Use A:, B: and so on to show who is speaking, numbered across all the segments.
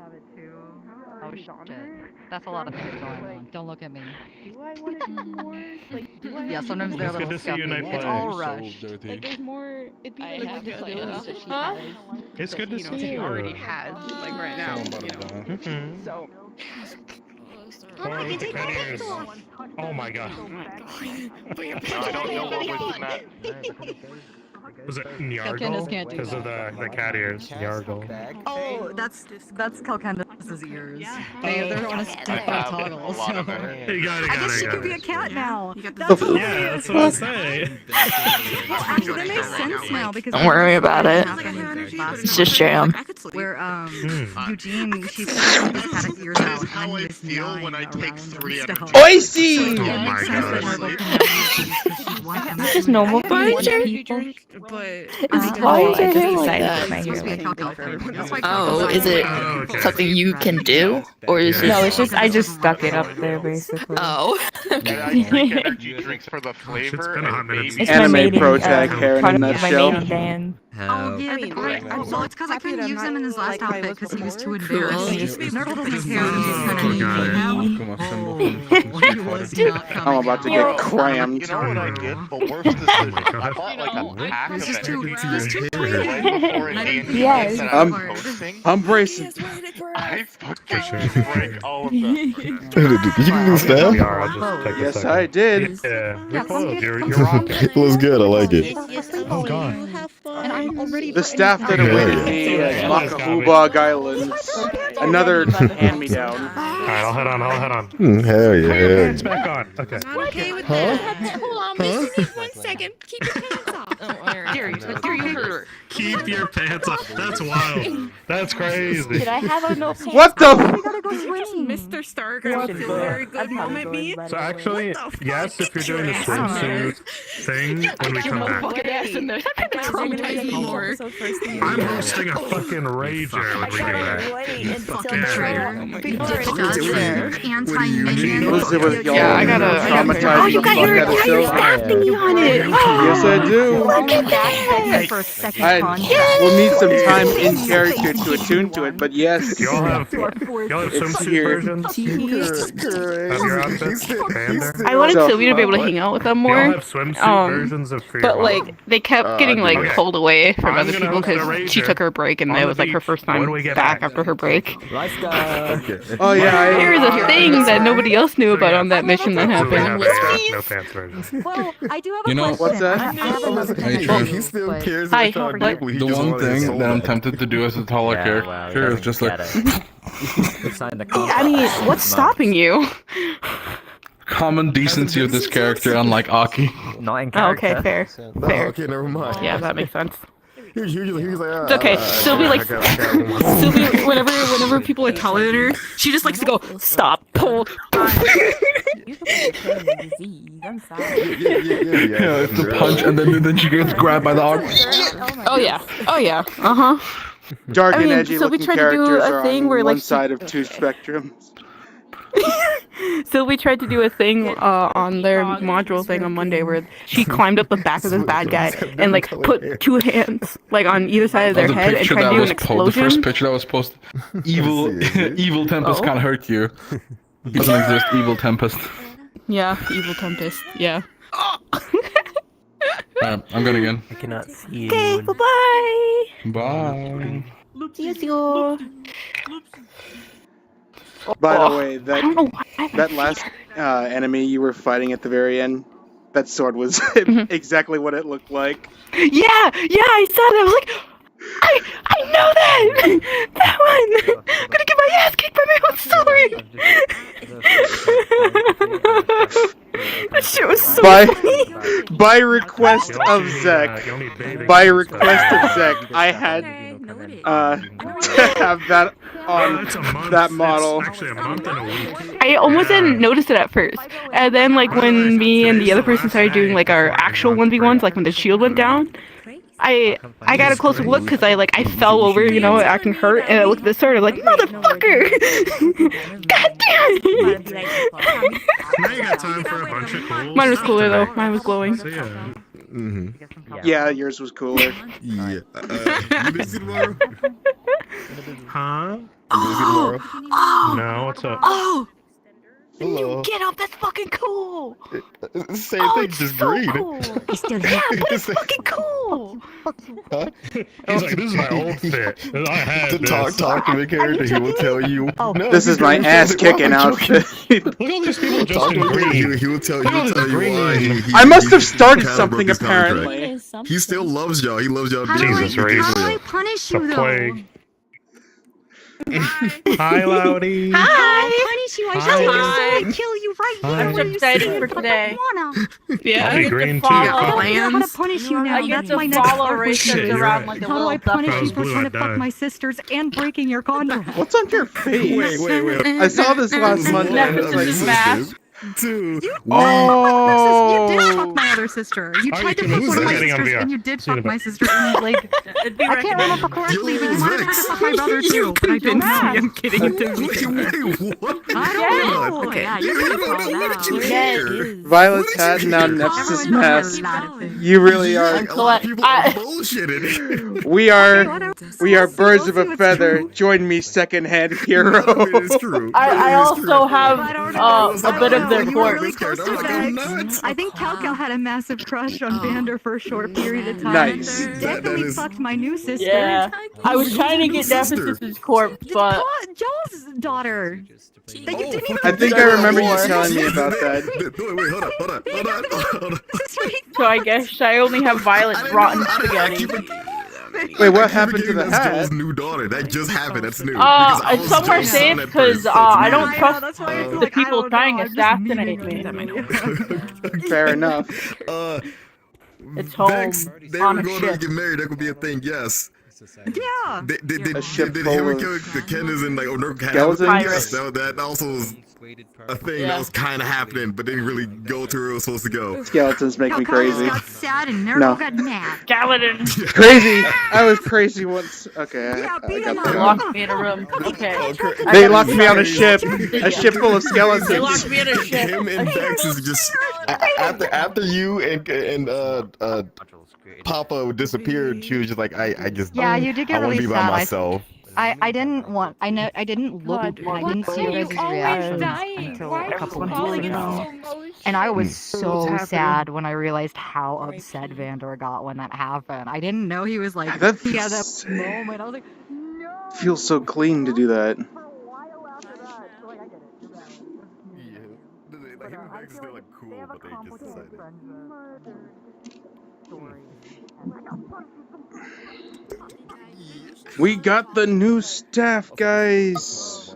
A: have it too. Oh shit. That's a lot of things going on. Don't look at me.
B: Do I want to do more? Like, do I?
A: Yeah, sometimes they're a
C: It's good
A: little
C: to see you,
A: scuffy.
C: Night
A: It's
C: Play.
A: all
D: So
A: rushed.
D: dirty.
B: Like, there's more. It'd be really good disabilities that she
E: Huh?
B: has.
C: It's good to
E: You know,
C: see
E: she
C: you.
E: already has, like right now,
D: Someone
E: you
D: better
E: know.
D: die.
C: Mm-hmm.
E: So,
C: Or the cat ears. Oh my god.
F: I don't know what was Matt.
C: Was it
A: Candace
C: Nyargle?
A: can't do
C: Because of the cat ears. Nyargle.
A: Oh, that's Calcandace's ears.
C: They're
A: They're on a
F: I
A: different
F: have
A: toggle.
F: a lot of
A: So.
F: it.
C: You got it,
A: I
C: got
A: guess
C: it,
A: she
C: got
A: could be a
C: it.
A: cat now.
C: Yeah, that's what I'm saying.
A: Actually, that makes sense now because
G: Don't worry about it. It's just jam.
A: Where
C: Mm.
A: Eugene, she took his cat ears out and
F: How
A: he
F: I
A: was
F: feel
A: nine
F: when I take
A: around
F: 3
A: them
F: energy.
A: still.
H: Oisy!
A: So
C: Oh
A: it
C: my
A: makes sense that
C: gosh.
A: Margot can have these because she's one and
G: This is normal for
E: I
G: you?
E: energy drink, but
G: It's
E: I
G: why
E: just
G: is it like
E: decided
G: that?
E: my
A: It's supposed to be a
E: hero.
A: calcal for everyone. That's why
G: Oh,
A: calcal's
G: is it
C: Oh, okay.
G: something you can do? Or is
C: Yeah.
E: No,
G: it
E: it's just I just stuck it up there basically.
G: Oh.
F: And I drink energy drinks for the
C: it's
F: flavor
C: been a hot
F: and
C: minute
F: maybe
C: since
E: It's my
H: Anime
E: maiden,
H: pro tag hair in a
E: part of my
H: nutshell.
E: maiden band.
A: Oh yeah,
E: I mean,
A: right.
E: I'm
A: Well, it's because I
E: happy
A: couldn't
E: that I'm
A: use him
E: not
A: in his last
E: like how I
A: outfit
E: was
A: because he was too
E: before.
A: embarrassed.
G: Cool.
A: Nerdle doesn't care. He's just kind
C: Oh,
A: of
C: God.
A: needy.
D: Come on, symbol.
A: He was not coming
H: I'm about to
A: out.
H: get
F: Bro,
H: crammed.
F: You know what I did? The worst decision.
C: God.
F: I bought like a pack of
A: He's just too.
F: energy
A: He's
F: drinks
A: too
F: right
A: sweet.
F: before
A: I didn't
F: Andy
E: Yes.
F: came that I was
H: I'm-
F: posting.
H: I'm bracing.
F: I fucking drank all of them.
I: Did you do staff?
C: Yeah, I'll just take a
H: Yes,
C: second.
H: I did.
C: Yeah,
A: Yeah,
C: you're close. You're
A: come
C: wrong.
I: It was good. I like it.
C: Oh god.
A: And I'm already.
H: The staff that
I: Yeah.
H: awaited me at Makahubog Islands. Another hand-me-down.
C: Alright, I'll head on. I'll head on.
I: Hell yeah.
C: Put your
I: Hell
C: pants
I: yeah.
C: back on. Okay.
J: Okay with
I: Huh?
J: that. Hold on, just 1 second. Keep your pants off.
E: Gary, you heard.
C: Keep your pants off. That's wild. That's crazy.
E: Did I have a no pants?
H: What the?
A: We gotta go swimming.
J: Mr. Stargirl feels very good moment me.
C: So actually,
J: What the
C: yes,
J: fuck?
C: if you're doing the
J: Your ass
C: swimsuit thing when we come back.
E: Fucking ass in there.
J: Traumatized me more.
C: I'm hosting a fucking rager when we do that.
A: Fucking
C: Yeah.
A: traitor.
E: Before
A: He
E: it
A: does
E: got there.
A: it. Anti-minion.
H: What is it with y'all?
E: Yeah, I gotta-
H: Traumatized
E: Oh, you got
H: fuck
E: your
H: out of self?
E: staff thingy on it.
H: Yes, I do.
A: Look at that. For a second
H: I
A: contract.
H: will need some time in character to attune to it, but yes.
C: Y'all have
H: It's
C: swimsuit
H: here.
C: versions of your outfits? Pander?
E: I wanted
H: So-
E: Sylvia to be able to hang out with them
C: Y'all
E: more,
C: have swimsuit versions of for your
E: but
C: model?
E: like they kept getting like
C: Okay.
E: pulled away from
C: I'm
E: other
C: gonna
E: people
C: host a
E: because she
C: rager
E: took her break and
C: on
E: it
C: the
E: was like her
C: beach.
E: first
C: When
E: time
C: do we get
E: back
C: back?
E: after her break.
H: Oh yeah,
E: There was a thing that nobody else knew
C: So,
E: about
C: yeah.
E: on that mission that
C: So we have
E: happened.
C: a no pants version.
A: Well, I do have a
D: You know-
A: question.
H: What's that?
A: I have another
D: Hey,
A: thing.
D: Trent.
I: He still
A: but-
I: cares.
E: Hi,
I: about how
E: what?
I: deeply he
D: The
I: just
D: one
I: wanted his
D: thing
I: soul
D: that I'm
I: back.
D: tempted to do as a taller character is just like
E: I mean, what's stopping you?
D: common decency of this character, unlike Aki.
E: Oh, okay, fair.
I: No,
E: Fair.
I: okay, never mind.
E: Yeah, that makes sense.
I: He was like,
E: It's okay. Sylvie like Sylvie, whenever people are taller than her, she just likes to go stop, pull.
D: Yeah, it's a punch, and then she gets grabbed by the arm.
E: Oh yeah,
H: Dark
E: I
H: and
E: mean,
H: edgy
E: so we
H: looking
E: tried to do
H: characters
E: a
H: are
E: thing
H: on
E: where,
H: one
E: like,
H: side of two spectrums.
E: So we tried to do a thing on their module thing on Monday where she climbed up the back of this bad guy and like put two hands like on either side of their
D: The
E: head and
D: picture
E: tried
D: that
E: to do
D: was
E: an
D: the first
E: explosion.
D: picture that was posted. Evil, evil Tempest
E: Oh.
D: can't hurt you. It doesn't exist. Evil Tempest.
E: Yeah, evil tempest. Yeah.
D: Alright, I'm going again.
K: I cannot see you.
E: Okay, bye bye.
D: Bye.
E: See you.
H: By the
E: Oh,
H: way,
E: I don't know why.
H: that last enemy you were fighting at the very end, that sword was exactly what it looked like.
E: Yeah, I saw that. I was like, I know that. That one. I'm gonna get my ass kicked by my own sword. That shit was so funny.
H: By request of Zek,
C: You'll need bathing
H: by
C: suits,
H: request
C: but-
H: of Zek, I had to have that on
C: It's a month.
H: that
C: It's
H: model.
C: actually a month and a week.
E: I almost
C: Yeah.
E: didn't notice it at first, and then like when me and the other person started doing like our actual 1v1s, like when the shield went down, I got a closer look because I fell over, you know, acting hurt, and I looked at the sword, I'm like, motherfucker! God damn it!
C: Now you got time for a bunch of cool
E: Mine was
C: stuff
E: cooler though.
C: tonight.
E: Mine was glowing.
C: So yeah.
I: Mm-hmm.
H: Yeah, yours was cooler.
I: Yeah. You busy tomorrow?
C: Huh?
I: Oh!
E: Oh!
C: No, what's up?
E: Oh! The new
I: Hello.
E: get up, that's fucking cool!
I: Same
E: Oh,
I: thing,
E: it's
I: just
E: so
I: green.
E: cool! Yeah, but it's fucking cool!
I: Huh?
C: He's like, this is my old fit. I had
I: To
C: this.
I: talk to the character, he will tell you.
A: Oh,
I: no,
H: This
I: you
H: is my
I: can't.
H: ass
I: Why
H: kicking
I: would you-
H: outfit.
C: Look at all these people just
I: Talk
C: in
I: to him,
C: green.
I: he will tell
C: Look at all
I: you
C: this
I: why
C: green.
H: I must have
I: he
H: started
I: kinda
H: something
I: broke his contract.
H: apparently.
I: He still loves y'all. He loves y'all.
C: Jesus, Rhys.
J: How do I punish you,
C: The
J: though?
C: plague. Hi, Loudy.
J: I'll punish you. I
C: Hi.
J: shall take your soul and kill you right
C: Hi.
J: here
C: I'm
J: where you
E: excited
J: sit
E: for
J: and put
E: today.
J: the wanna.
B: Yeah.
C: I'll be green too.
J: I don't know how to punish you now.
E: I get
J: That's
E: to
J: my next
E: follow
J: awkward
E: Rhys
C: Shit,
J: shit.
C: you're
E: around
C: right.
E: like a
J: How do I
E: little
J: punish
C: If I
J: you
C: was
J: for
C: blue,
J: trying to
C: I'd
J: fuck
C: die.
J: my sisters and breaking your contract?
H: What's on your face?
I: Wait.
H: I saw this last Monday. And it's
E: Nemesis
H: like,
E: mask.
I: Two.
J: You did fuck
H: oh,
J: my other sister. You
C: How
J: tried to
C: you
J: fuck
C: can
J: one of my
C: lose that?
J: sisters,
C: VR.
J: and you did
C: Seen
J: fuck
C: it,
J: my
C: but-
J: sister. And like, I can't remember correctly, but you wanted her to fuck my brother too. But I don't know.
E: I'm
B: kidding.
I: Wait, what?
J: I
E: Yeah.
J: don't know.
B: Okay.
J: Yeah,
I: You
J: you're
I: don't
J: gonna
I: know.
J: call
I: What did you
J: out.
I: hear?
H: Violet's
I: What did
H: hat
I: you
H: now
I: hear?
H: Nemesis
J: Everyone knows
H: mask.
J: how to
H: You really are.
E: I'm glad.
I: People are bullshitting.
H: We are birds of a feather. Join me, secondhand hero.
I: None of it is true.
E: I also have
J: I don't know.
E: a bit of their
J: You were
E: corpse.
J: really close to
I: I'm
J: sex.
I: not.
J: I think Calcal had a massive crush on Vander for a short period of time.
H: Nice.
J: You
I: That
J: definitely
I: is-
J: fucked my new sister.
E: Yeah. I was trying to get
I: Sister.
E: Nemesis' corpse, but
J: Joel's daughter. They didn't even
H: I think I remember you telling me about that.
I: Wait, hold on.
E: so I guess I only have Violet's rotten spaghetti.
H: Wait, what happened to the
I: That's
H: hat?
I: Joel's new daughter. That just happened. That's new. Because I was
E: Some are
I: Joel's
E: safe
I: son at
E: because
I: first, so it's
E: I
I: new.
E: don't trust
J: That's why it's
E: the
J: like, I
E: people
J: don't
E: trying
J: know,
E: to
J: I'm just
E: assassinate
J: memeing
E: me.
H: Fair enough.
E: It's home
I: Vex, they
E: on
I: were
E: a
I: going to
E: ship.
I: get married. That could be a thing. Yes.
J: Yeah.
H: A ship
I: did
H: full
I: Henry
H: of
I: kill the Kenders and like
H: skeletons?
I: Yes, that also was a thing
E: Yeah.
I: that was kind of happening, but didn't really go to where it was supposed to go.
H: Skeletons make me crazy.
J: got sad and Nervo
H: No.
J: got mad.
E: Skeleton.
H: Crazy. I was crazy once. Okay, I got
E: They
H: that.
E: locked me in a room. Okay.
H: They locked me on a ship full of skeletons.
E: They locked me in a ship.
I: Him and Vex is just after you and Papa disappeared. She was just like, I just
A: Yeah, you did get
I: I want
A: really
I: to be by
A: sad.
I: myself.
A: I didn't want. I know. I didn't look.
E: God,
A: I didn't
J: why
A: see
J: are
A: your
J: you
A: guys'
J: always
A: reactions
J: dying?
A: until
J: Why
A: a
J: are
A: couple
J: you
A: of
J: falling
A: weeks
J: into
A: ago.
J: slow motion?
A: And I was
B: What's
A: so
B: happening?
A: sad when I realized how upset Vandor got when that happened. I didn't know he was like.
H: That
A: He had that
H: feels,
A: moment. I was like, no.
H: feels so clean to do that.
A: For a while after that, so like I get it. You're valid.
I: Like him and Vex are still like cool, but they just decided.
H: We got the new staff, guys.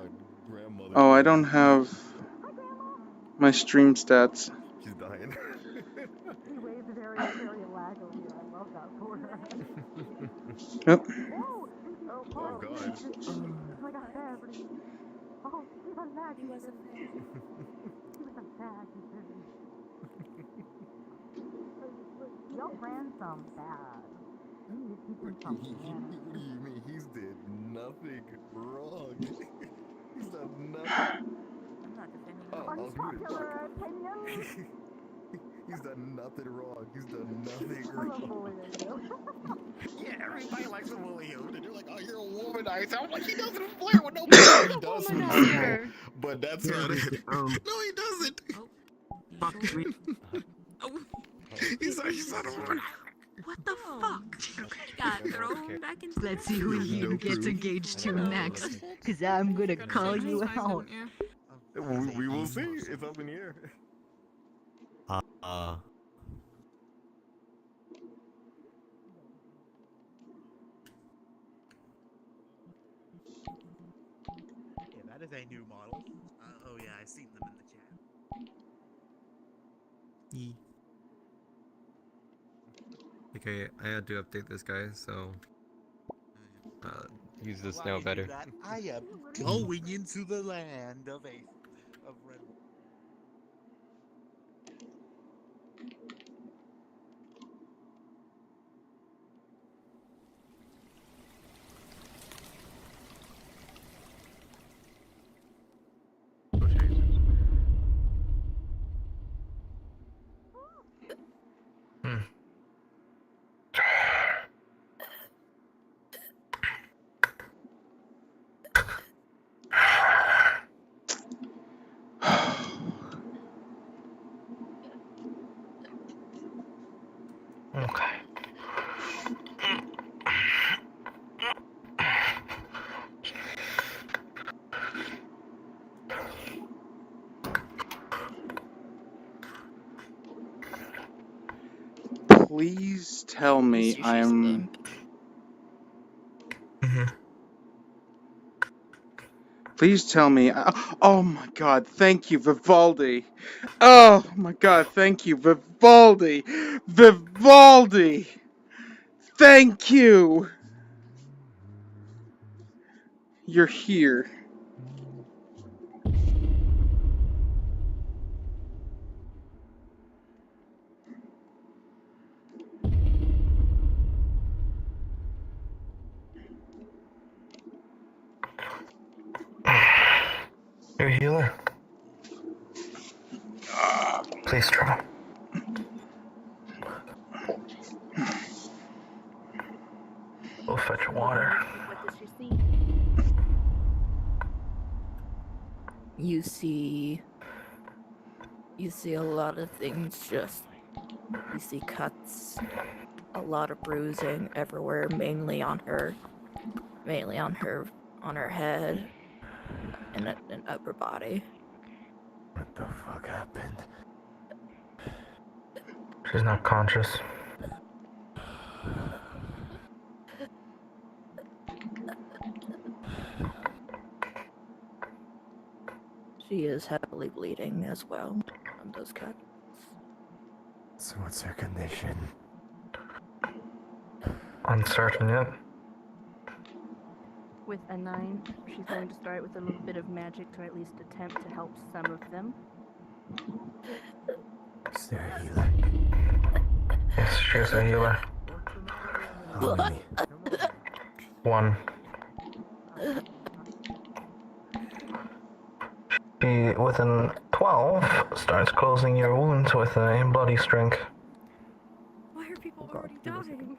H: Oh, I don't have my stream stats.
I: She's dying.
H: Yep.
I: Oh god.
A: Your grandson bad. You need to keep him from
I: What do you mean? He's did nothing wrong. He's done nothing. Oh, I was muted. Fuck. He's done nothing wrong. He's done nothing wrong. Yeah, everybody likes to bully him. They're like, oh, you're a womanizer. I'm like, he doesn't flirt with nobody. He does some but that's not it. No, he doesn't. He's not a woman.
J: What the fuck?
K: Got thrown back into
J: Let's see who you get engaged to next. Cause I'm gonna call you out.
I: We will see. It's up in the air.
F: Yeah, that is a new model. Oh yeah, I've seen them in the chat.
L: Okay, I had to update this guy, so use this now better.
F: I am going into the land of red.
H: please tell me
G: She's
H: I'm... Please tell me... Oh my god, thank you, Vivaldi! Oh my god, thank you, Vivaldi! Vivaldi! Thank you! You're here.
C: You're a healer. Please try. We'll fetch water.
K: What does she see?
G: You see a lot of things. You see cuts, a lot of bruising everywhere, mainly on her head and upper body.
C: What the fuck happened? She's not conscious.
G: She is heavily bleeding as well from those cuts.
C: So what's her condition? Uncertain yet.
K: With a 9, she's going to start with a little bit of magic to at least attempt to help some of them.
C: Is there a healer? Yes, she's a healer. How many? 1. She, within 12, starts closing your wounds with a bloody strength.
K: Why are people already dying?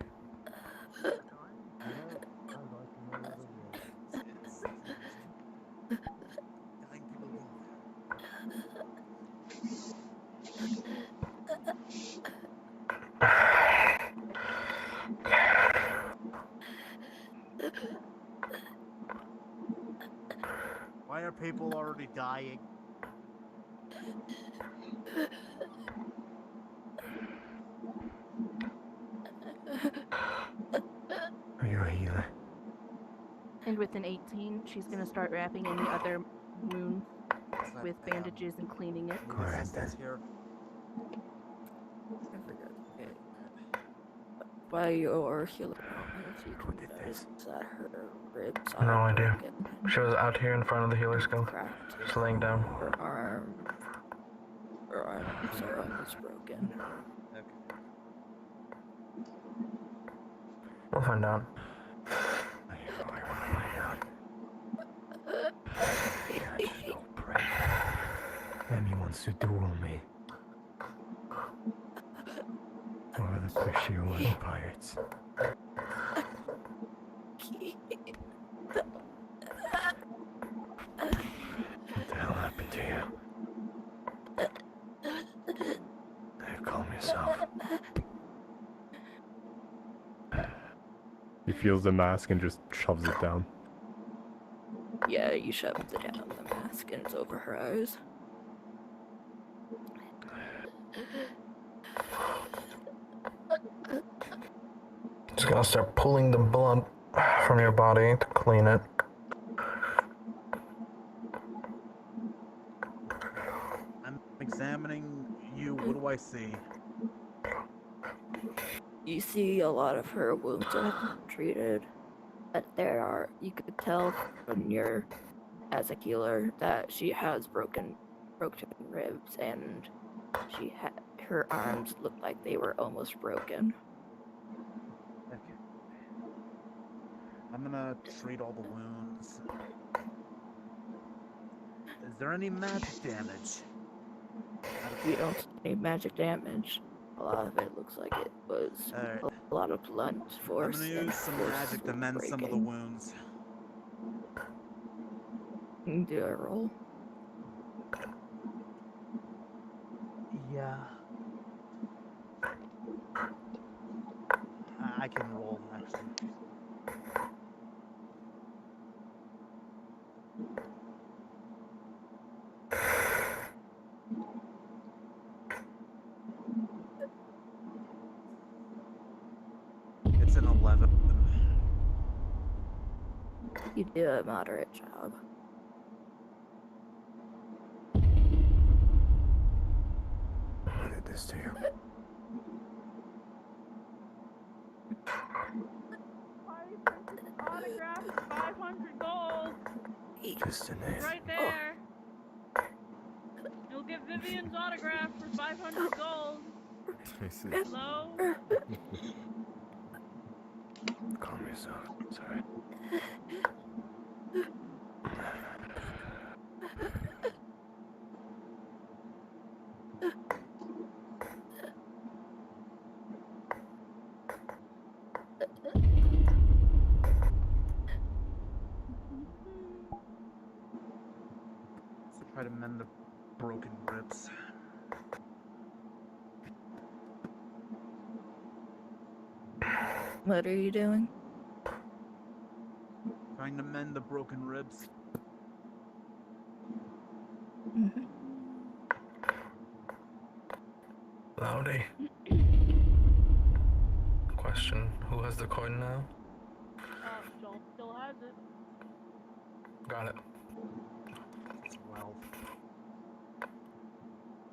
F: Why are people already dying?
C: Are you a healer?
K: And with an 18, she's going to start wrapping any other wounds with bandages and cleaning it.
C: Go ahead then.
G: By your healer, if you can notice that her ribs are
C: No idea.
G: broken.
C: She was out here in front of the healer skill.
G: Cracked.
C: Just laying down.
G: Her arms are almost broken.
C: We'll find out. Emmy wants to duel me. Or the pushy one pirates. What the hell happened to you? Now calm yourself.
M: He feels the mask and just shoves it down.
G: Yeah, you shoved it down the mask and it's over her eyes.
C: Just gonna start pulling the blood from your body to clean it.
F: I'm examining you. What do I see?
G: You see a lot of her wounds that have been treated. But you could tell from as a healer, that she has broken ribs and her arms looked like they were almost broken.
F: Okay. I'm gonna treat all the wounds. Is there any magic damage?
G: You don't see any magic damage. A lot of it looks like it was a lot of blunt force.
F: I'm gonna use some magic to mend some of the wounds.
G: Do a roll.
F: Yeah. I can roll, actually.
G: You do a moderate job.
C: I did this to you.
K: Autograph for 500 gold.
C: Just a name.
K: Right there. You'll get Vivian's autograph for 500 gold.
L: I see.
K: Hello?
C: Calm yourself. Sorry.
F: So try to mend the broken ribs.
G: What are you doing?
F: Trying to mend the broken ribs.
C: Loudy. Question, who has the coin now?
K: John still has it.
C: Got it.
F: Well.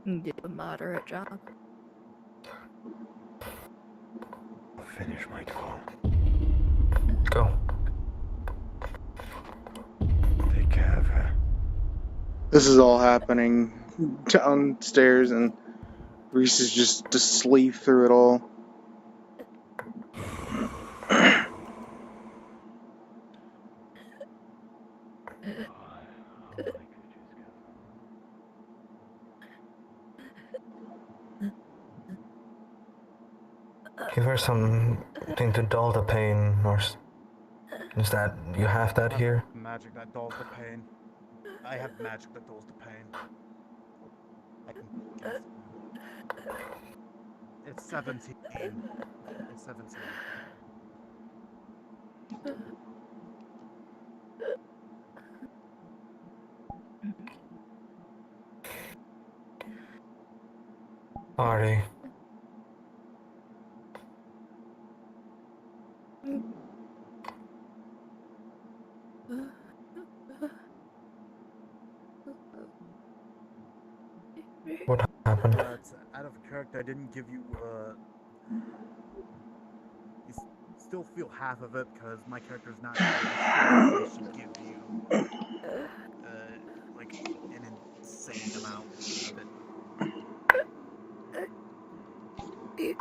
G: You do a moderate job.
C: Finish my call. Go. Take care of her.
H: This is all happening downstairs, and Rhys is just asleep through it all.
C: Give her something to dull the pain, or is that you have that here?
F: Magic that dulls the pain. I have magic that dulls the pain. I can guess. It's 17. It's 17.
C: Artie. What happened?
F: It's out of character. I didn't give you. You still feel half of it because my character's not sure I should give you like an insane amount of it.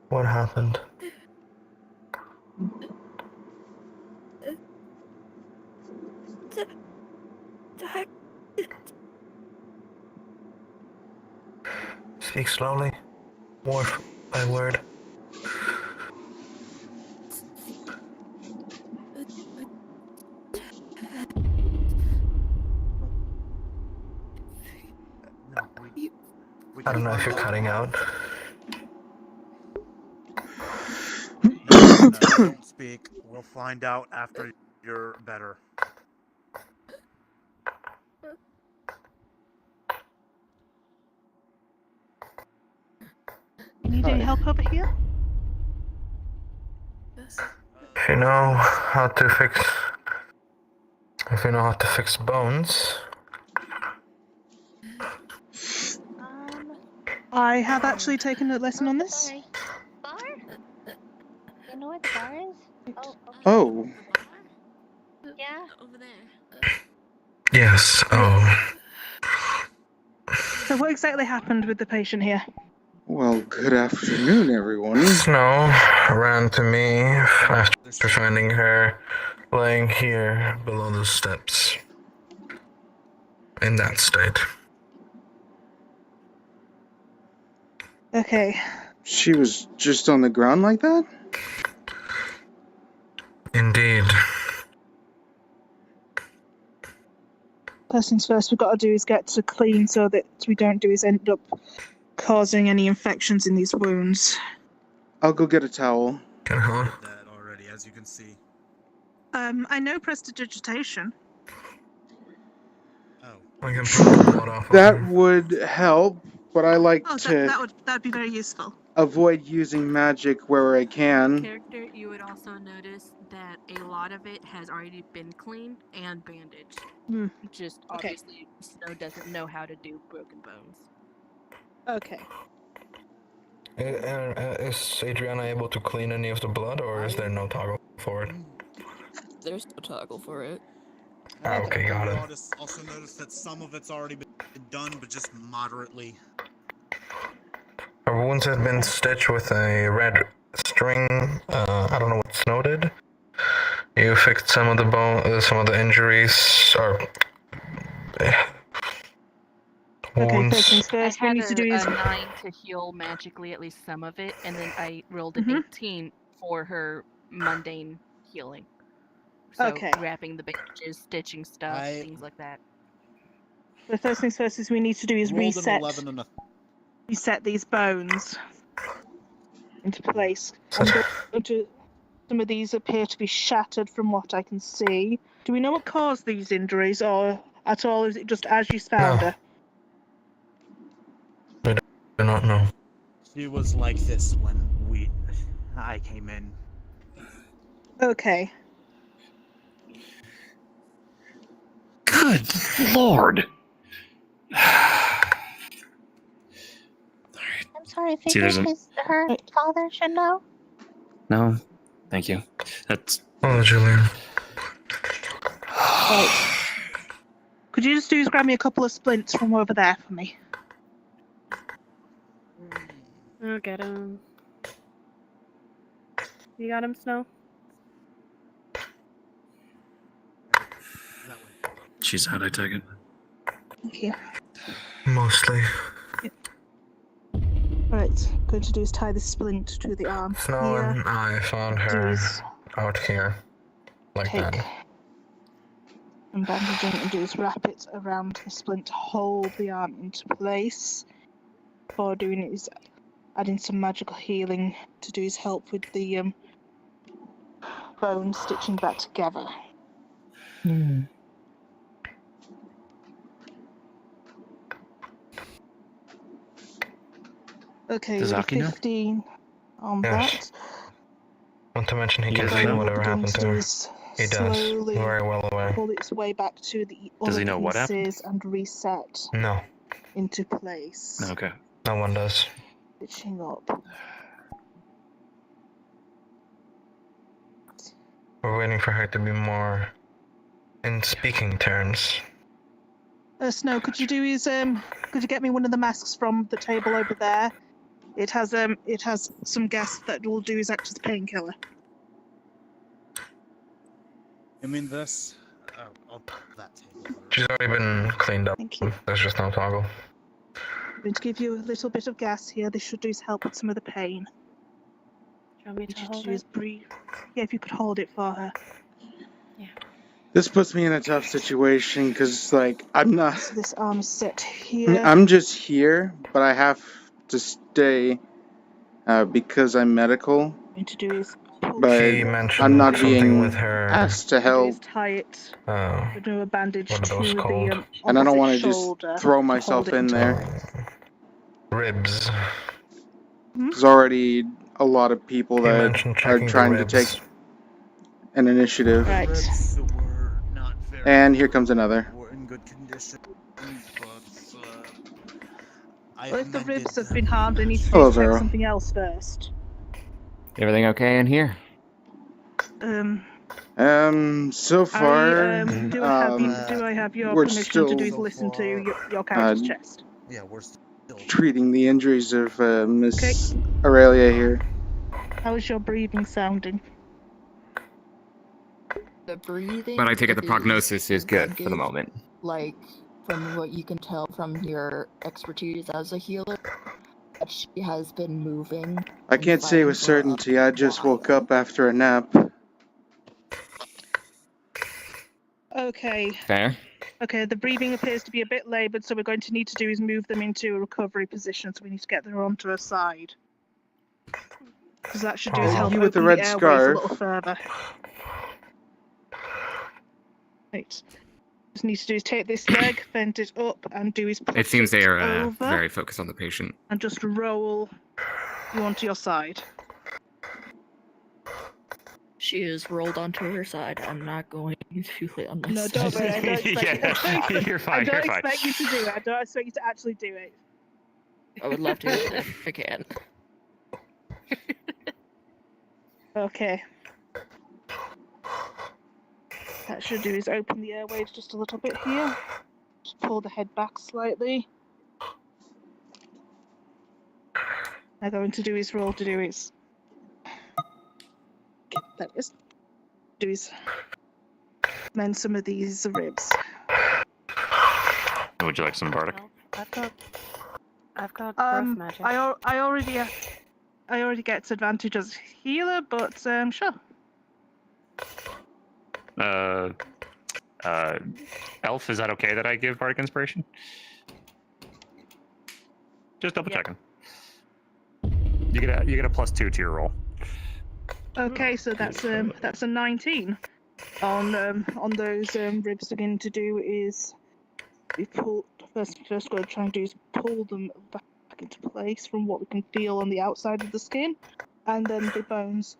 C: What happened? Speak slowly, word by word.
F: No,
C: I don't know if you're cutting out.
F: Don't speak. We'll find out after you're better.
B: You need any help over here?
C: If you know how to fix bones.
B: I have actually taken a lesson on this.
N: Bar? You know what the bar is? Oh. Okay.
H: Oh.
N: Yeah.
J: Over there.
C: Yes, oh.
B: So what exactly happened with the patient here?
H: Well, good afternoon, everyone.
C: Snow ran to me after finding her laying here below the steps. In that state.
B: Okay.
H: She was just on the ground like that?
C: Indeed.
B: First things first we've got to do is get to clean so that we don't end up causing any infections in these wounds.
H: I'll go get a towel.
F: That already, as you can see.
B: I know prestidigitation.
F: Oh.
C: I can put the blood off.
H: That would help, but I like
B: Oh,
H: to
B: that'd be very useful.
H: avoid using magic where I can.
K: Character, you would also notice that a lot of it has already been cleaned and bandaged.
B: Hmm.
K: Just
B: Okay.
K: obviously, Snow doesn't know how to do broken bones.
B: Okay.
C: Is Adriana able to clean any of the blood, or is there no toggle for it?
G: There's no toggle for it.
C: Okay, got it.
F: Also notice that some of it's already been done, but just moderately.
C: Her wounds had been stitched with a red string. I don't know what Snow did. You fixed some of the some of the injuries or
B: Okay,
C: wounds.
B: first things first,
K: I
B: what we
K: had
B: need to do is
K: a 9 to heal magically at least some of it, and then I rolled an 18 for her mundane healing. So
B: Okay.
K: wrapping the bandages, stitching stuff, things like that.
B: The first things first is we need to do is
F: Rolled an 11 and a
B: reset these bones into place. I'm going to. Some of these appear to be shattered from what I can see. Do we know what caused these injuries, or at all is it just as you found her?
C: We do not know.
F: She was like this when I came in.
B: Okay.
D: Good lord.
N: I'm sorry, if
D: See, there's
N: her father should know.
D: No, thank you. That's.
C: Oh, Julian.
B: Right. Could you just grab me a couple of splints from over there for me?
J: I'll get him. You got him, Snow?
D: She's out, I take it.
B: Thank you.
C: Mostly.
B: Right, going to do is tie the splint to the arm.
C: Snow and I found her out here. Like that.
B: And bandaging and do is wrap it around the splint to hold the arm into place. Before doing it is adding some magical healing to do is help with the bone stitching back together. Okay, with a 15 on that.
C: Not to mention he can
D: does
C: see
D: know?
C: whatever happened to her. He does.
B: Slowly
C: Very well aware.
B: pull its way back to the
D: Does he know what happened?
B: pieces and reset
C: No.
B: into place.
D: Okay.
C: No one does.
B: Stitching up.
C: We're waiting for her to be more in speaking terms.
B: Snow, could you get me one of the masks from the table over there? It has some gas that will do is act as a painkiller.
F: You mean this? I'll put that table.
C: She's already been cleaned up.
B: Thank you.
C: There's just no toggle.
B: I'm going to give you a little bit of gas here. This should do is help with some of the pain.
J: Do you want me to hold
B: Just
J: it?
B: breathe. Yeah, if you could hold it for her.
J: Yeah.
H: This puts me in a tough situation because, like, I'm not.
B: So this arm is set here.
H: I'm just here, but I have to stay because I'm medical.
B: What I'm going to do is
H: But I'm not being
C: with her.
H: asked to help.
B: tie it. Do a bandage
C: What are
B: to
C: those
B: the
C: called?
H: And I don't want to
B: shoulder
H: just throw
B: to
H: myself
B: hold it
H: in
B: into
H: there.
C: Ribs.
H: There's already a lot of people
C: You
H: that
C: mentioned
H: are
C: checking the
H: trying to
C: ribs.
H: take an initiative.
B: Right.
H: And here comes another.
F: We're in good condition, but
B: Well, if the ribs have been harmed, I need to
H: Hello,
B: check
H: Zara.
B: something else first.
O: Everything okay in here?
H: So far,
B: do I have your
H: we're
B: permission
H: still
B: to do is listen to your character's chest?
F: Yeah, we're still
H: treating the injuries of Miss Aurelia here.
B: How is your breathing sounding?
G: The breathing.
O: But I take it the
G: is
O: prognosis is good for the moment.
G: Like, from what you can tell from your expertise as a healer, that she has been moving.
H: I can't say with certainty. I just woke up after a nap.
B: Okay.
O: Fair.
B: Okay, the breathing appears to be a bit laboured, so we're going to need to do is move them into a recovery position, so we need to get them onto her side. Because that should do is help
H: You with the
B: open
H: red
B: airways a little
H: scarf.
B: further. Right. Just needs to do is take this leg, bend it up, and do his push
O: It seems they are
B: over,
O: very focused on the patient.
B: and just roll you onto your side.
G: She is rolled onto her side. I'm not going to lay on my
B: No,
G: side.
B: don't worry. I don't expect you.
P: You're fine.
B: I don't
P: You're fine.
B: expect you to do it. I don't expect you to actually do it.
G: I would love to if I can.
B: Okay. That should do is open the airways just a little bit here. Just pull the head back slightly. Now going to do his roll to do his. That is. Do his. Mend some of these ribs.
P: Would you like some bardic?
J: I've got growth magic.
B: I already get advantage as healer, but sure.
P: Elf, is that okay that I give bardic inspiration? Just double checking. You get a +2 to your roll.
B: Okay, so that's a 19 on those ribs. Again, to do is we pull first. What we're trying to do is pull them back into place from what we can feel on the outside of the skin, and then the bones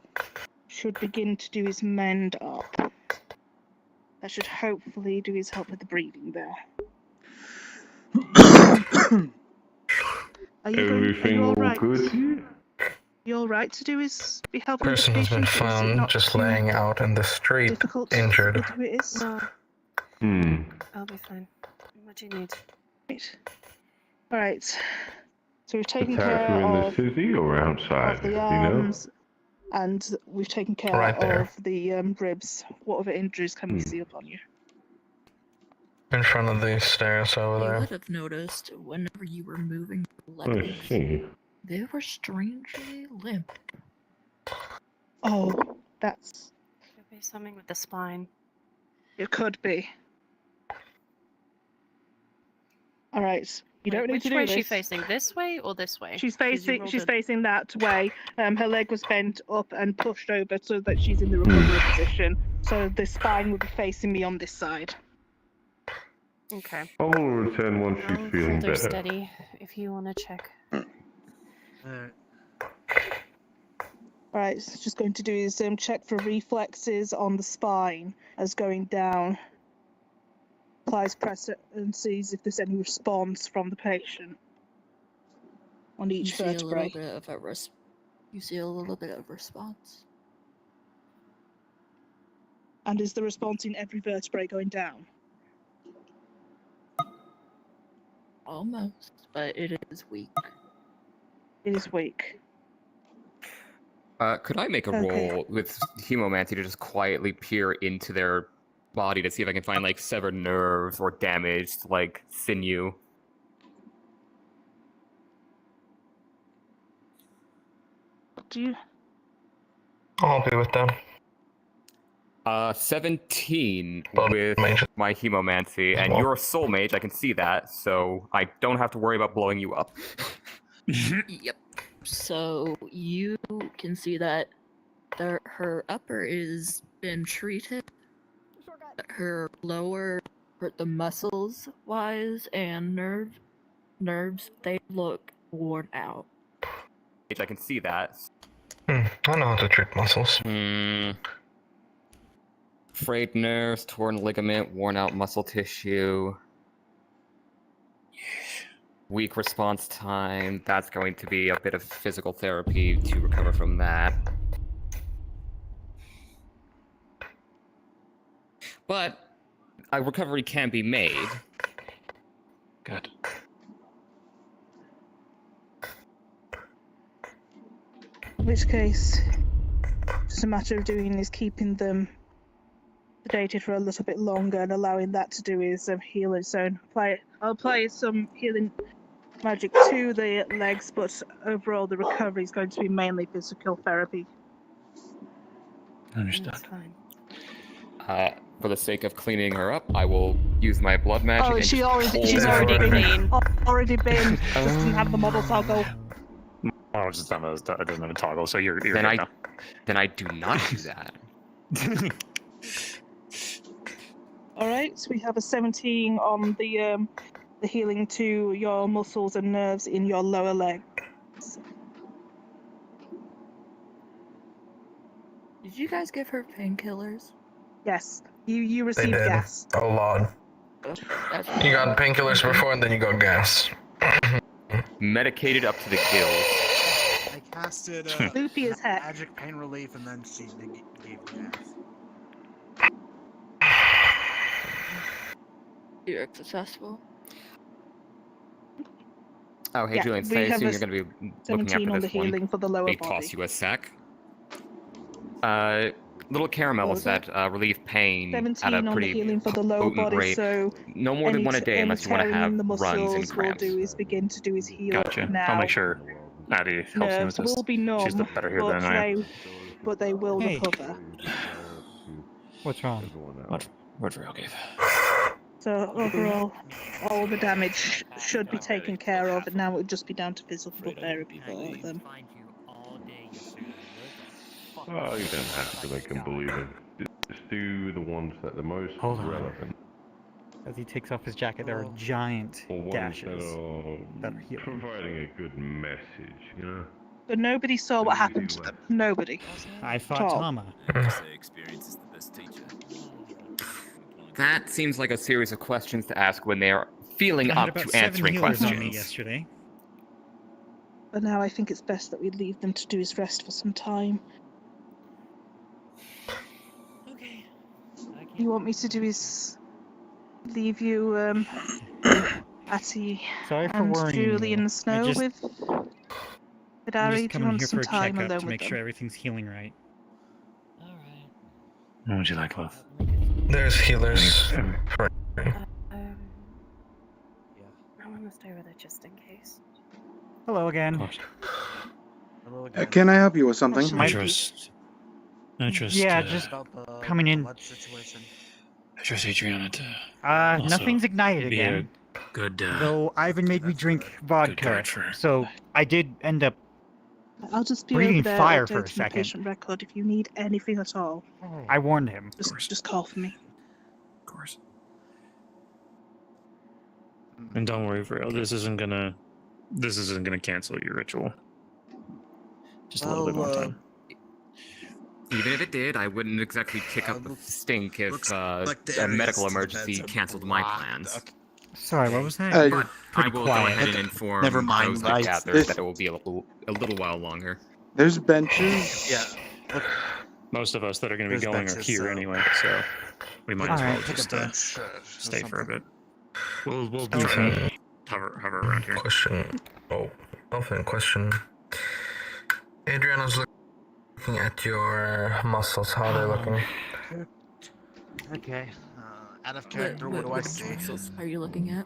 B: should begin to do his mend up. That should hopefully do his help with the breathing there.
M: Everything all
B: right?
M: good?
B: You all right to do his be helping with the
C: Person has been
B: patient? Is it
C: found
B: not
C: just
B: too
C: laying out in the street,
B: difficult
C: injured.
B: who it is?
J: No,
M: Hmm.
J: I'll be fine. What do you need?
B: Right. All right. So we've taken
M: Attacks
B: care
M: were in the
B: of
M: city or outside?
B: of the
M: Do you know?
B: arms, and we've taken care
C: Right there.
B: of the ribs. What other injuries can we see upon you?
C: In front of the stairs over
G: You
C: there.
G: would have noticed whenever you were moving your
M: I
G: legs,
M: see.
G: they were strangely limp.
B: Oh, that's.
J: Could be something with the spine.
B: It could be. All right. You don't need
J: Which
B: to do
J: way
B: this.
J: is she facing? This way or this way?
B: She's
J: 'Cause you
B: facing.
J: rolled
B: She's
J: a-
B: facing that way. Her leg was bent up and pushed over so that she's in the recovery position. So the spine would be facing me on this side.
J: Okay.
M: I will return once she's
J: I'll
M: feeling
J: hold her
M: better.
J: steady if you want to check.
B: Right, so just going to do is check for reflexes on the spine as going down. Applies pressure and sees if there's any response from the patient on
G: You
B: each
G: see a little
B: vertebrae.
G: bit of a You see a little bit of response.
B: And is the response in every vertebrae going down?
G: Almost, but it is weak.
B: It is weak.
O: Could I make a
B: Okay.
O: roll with hemomancy to just quietly peer into their body to see if I can find like severed nerves or damaged like sinew?
B: Do you?
C: I'll be with them.
O: 17
C: Well,
O: with
C: mage.
O: my hemomancy, and
C: Well.
O: you're a soul mage, I can see that, so I don't have to worry about blowing you up.
G: Yep. So you can see that her upper is been treated. Her lower, the muscles wise and nerves, they look worn out.
O: I can see that.
C: I know how to treat muscles.
O: Frayed nerves, torn ligament, worn out muscle tissue. Weak response time. That's going to be a bit of physical therapy to recover from that. But a recovery can be made.
P: Good.
B: In which case, just a matter of doing is keeping them sedated for a little bit longer and allowing that to do is heal its own. I'll apply some healing magic to the legs, but overall the recovery is going to be mainly physical therapy.
P: Understood.
J: That's fine.
O: For the sake of cleaning her up, I will use my blood magic.
B: Oh,
O: and
B: she's
O: just
B: already
O: hold her.
B: been doesn't have the model toggle.
P: Oh, it's just it doesn't have a toggle, so you're
O: Then
P: good
O: I
P: now.
O: then I do not do that.
B: Alright, so we have a 17 on the healing to your muscles and nerves in your lower leg.
G: Did you guys give her painkillers?
B: Yes, you
C: They
B: received
C: did.
B: gas.
C: A lot. You got painkillers before, and then you got gas.
O: Medicated up to the gills.
F: I casted
B: Loopy as heck.
F: magic pain relief, and then she gave gas.
G: You're successful.
O: Oh, hey
B: Yeah,
O: Julian,
B: we
O: so I
B: have
O: assume
B: a
O: you're going to be looking
B: 17
O: after
B: on the
O: this one.
B: healing for the lower
O: They
B: body.
O: toss you a sack. Little caramels that relieve pain at
B: 17
O: a
B: on the
O: pretty
B: healing for the lower
O: potent
B: body,
O: rate.
B: so
O: No more than one a day
B: any
O: unless you want to
B: tearing
O: have
B: in the
O: runs and
B: muscles will
O: cramps.
B: do is begin to do his heal
P: Gotcha.
B: now.
P: I'll make sure Addie helps me with
B: Nerves
P: this.
B: will be numb,
P: She's the better here than I am.
B: but they will
Q: Hey.
B: recover.
Q: What's wrong?
P: What real gave?
B: So overall, all the damage should be taken care of, and now it would just be down to physical therapy for all of them.
M: Oh, you don't have to make them believe it. Just do the ones that are the most
Q: Hold on.
M: relevant.
Q: As he takes off his jacket, there are giant
M: Or ones
Q: gashes
M: that are
Q: healing.
M: providing a good message, you know?
B: But nobody saw what happened to them. Nobody.
Q: I fought
B: At all.
Q: Tama.
R: Experience is the best teacher.
O: That seems like a series of questions to ask when they're feeling
Q: I had
O: up
Q: about
O: to
Q: 7
O: answering
Q: healers on me
O: questions.
Q: yesterday.
B: But now I think it's best that we leave them to do his rest for some time.
Q: Okay.
B: You want me to do his... leave you, Atty
Q: Sorry for
B: and
Q: worrying
B: Julie
Q: you.
B: in the snow
Q: just-
B: with
Q: I'm
B: Ari?
Q: just
B: Do you
Q: coming
B: want
Q: here
B: some
Q: for a
B: time
Q: checkup
B: alone
Q: to
B: with
Q: make
B: them?
Q: sure everything's healing right.
P: What would you like, love?
C: There's healers.
S: I'm gonna stay with it just in case.
Q: Hello again.
F: Hello again.
H: Can I help you with something?
Q: My-
P: I trust.
Q: Yeah, just coming in.
F: Blood situation.
P: I trust Adriana to. also
Q: Nothing's ignited
P: be a
Q: again.
P: good.
Q: Though Ivan made me drink vodka,
P: guide for-
Q: so I did end up
B: I'll just be
Q: breathing
B: over there
Q: fire for a
B: updating the
Q: second.
B: patient record if you need anything at all.
Q: I warned him.
B: Just call for me.
P: Of course. And don't worry, Vrail. This isn't gonna cancel your ritual. Just a little bit more time.
O: Even if it did, I wouldn't exactly kick up a stink if
F: like the
O: a
F: areas
O: medical
F: to the
O: emergency
F: beds are
O: canceled my
F: blocked.
O: plans.
Q: Sorry, what was that?
O: But I
Q: Pretty
O: will
Q: quiet.
O: go ahead and inform
F: Never mind,
O: those that
F: right.
O: gather
H: There's-
O: that it will be a little while longer.
H: There's benches.
F: Yeah. Look,
P: Most of us that are going to be
F: There's
P: going are
F: benches,
P: here
F: so-
P: anyway, so we might as well
Q: Alright.
F: take a
P: just
F: bench.
P: stay for a bit. We'll
Q: Okay.
P: try to hover around here.
C: Question. Oh, nothing. Question. Adriana's looking at your muscles. How are they looking?
F: Okay. Out of character, what do I see?
G: Are you looking at?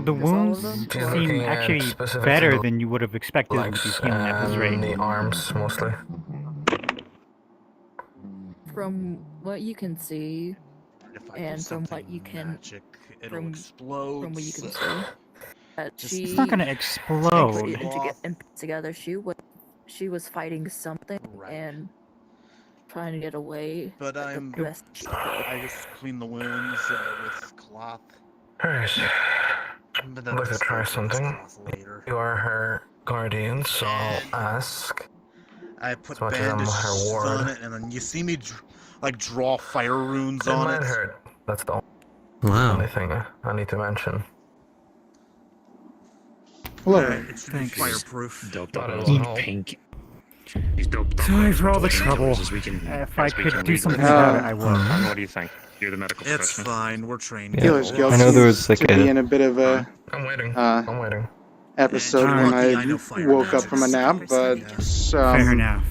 Q: The wounds
G: them?
C: She's
Q: seem
C: looking at
Q: actually
C: specifically
Q: better
C: the
Q: than you would have expected them to be
C: legs
Q: healing at this
C: and
Q: rate.
C: the arms, mostly.
G: From what you can see,
F: If I do
G: and from what
F: something
G: you can,
F: magic, it'll
G: from
F: explode.
G: what you can see, that she
Q: It's not gonna
G: to
Q: explode.
G: get together. She was fighting something
F: Right.
G: and trying to get away.
F: But I'm.
G: the best she could.
F: I just clean the wounds with cloth.
C: Alright.
F: But
C: I'd like to try something.
F: Later.
C: You are her guardian, so I'll ask.
F: I put
C: As much as I'm
F: bandages
C: her ward.
F: on it, and then you see me draw fire runes
C: It
F: on
C: might
F: it.
C: hurt. That's the
L: Wow.
C: only thing I need to mention.
H: Hello.
F: It should be
Q: Thanks.
F: fireproof.
P: Doped
C: Thought
P: up
C: it
P: on
C: was
P: some
C: all-
P: pink. He's doped up
Q: Sorry
P: on
Q: for all the
P: some
Q: trouble.
P: as we can-
Q: If I
P: as we
Q: could
P: can
Q: do
P: lead.
Q: something about it, I would.
P: What do you think? You're the medical
F: It's
P: professional.
F: fine. We're trained.
L: Yeah.
H: Healer's Guild
L: I know there was,
H: seems
L: like,
H: to be
L: a-
H: in a bit of a
C: I'm waiting. I'm waiting.
H: episode
F: And
H: when
F: you're lucky
H: I
F: I know fire
H: woke up from a nap,
F: magic.
H: but
Q: Fair enough.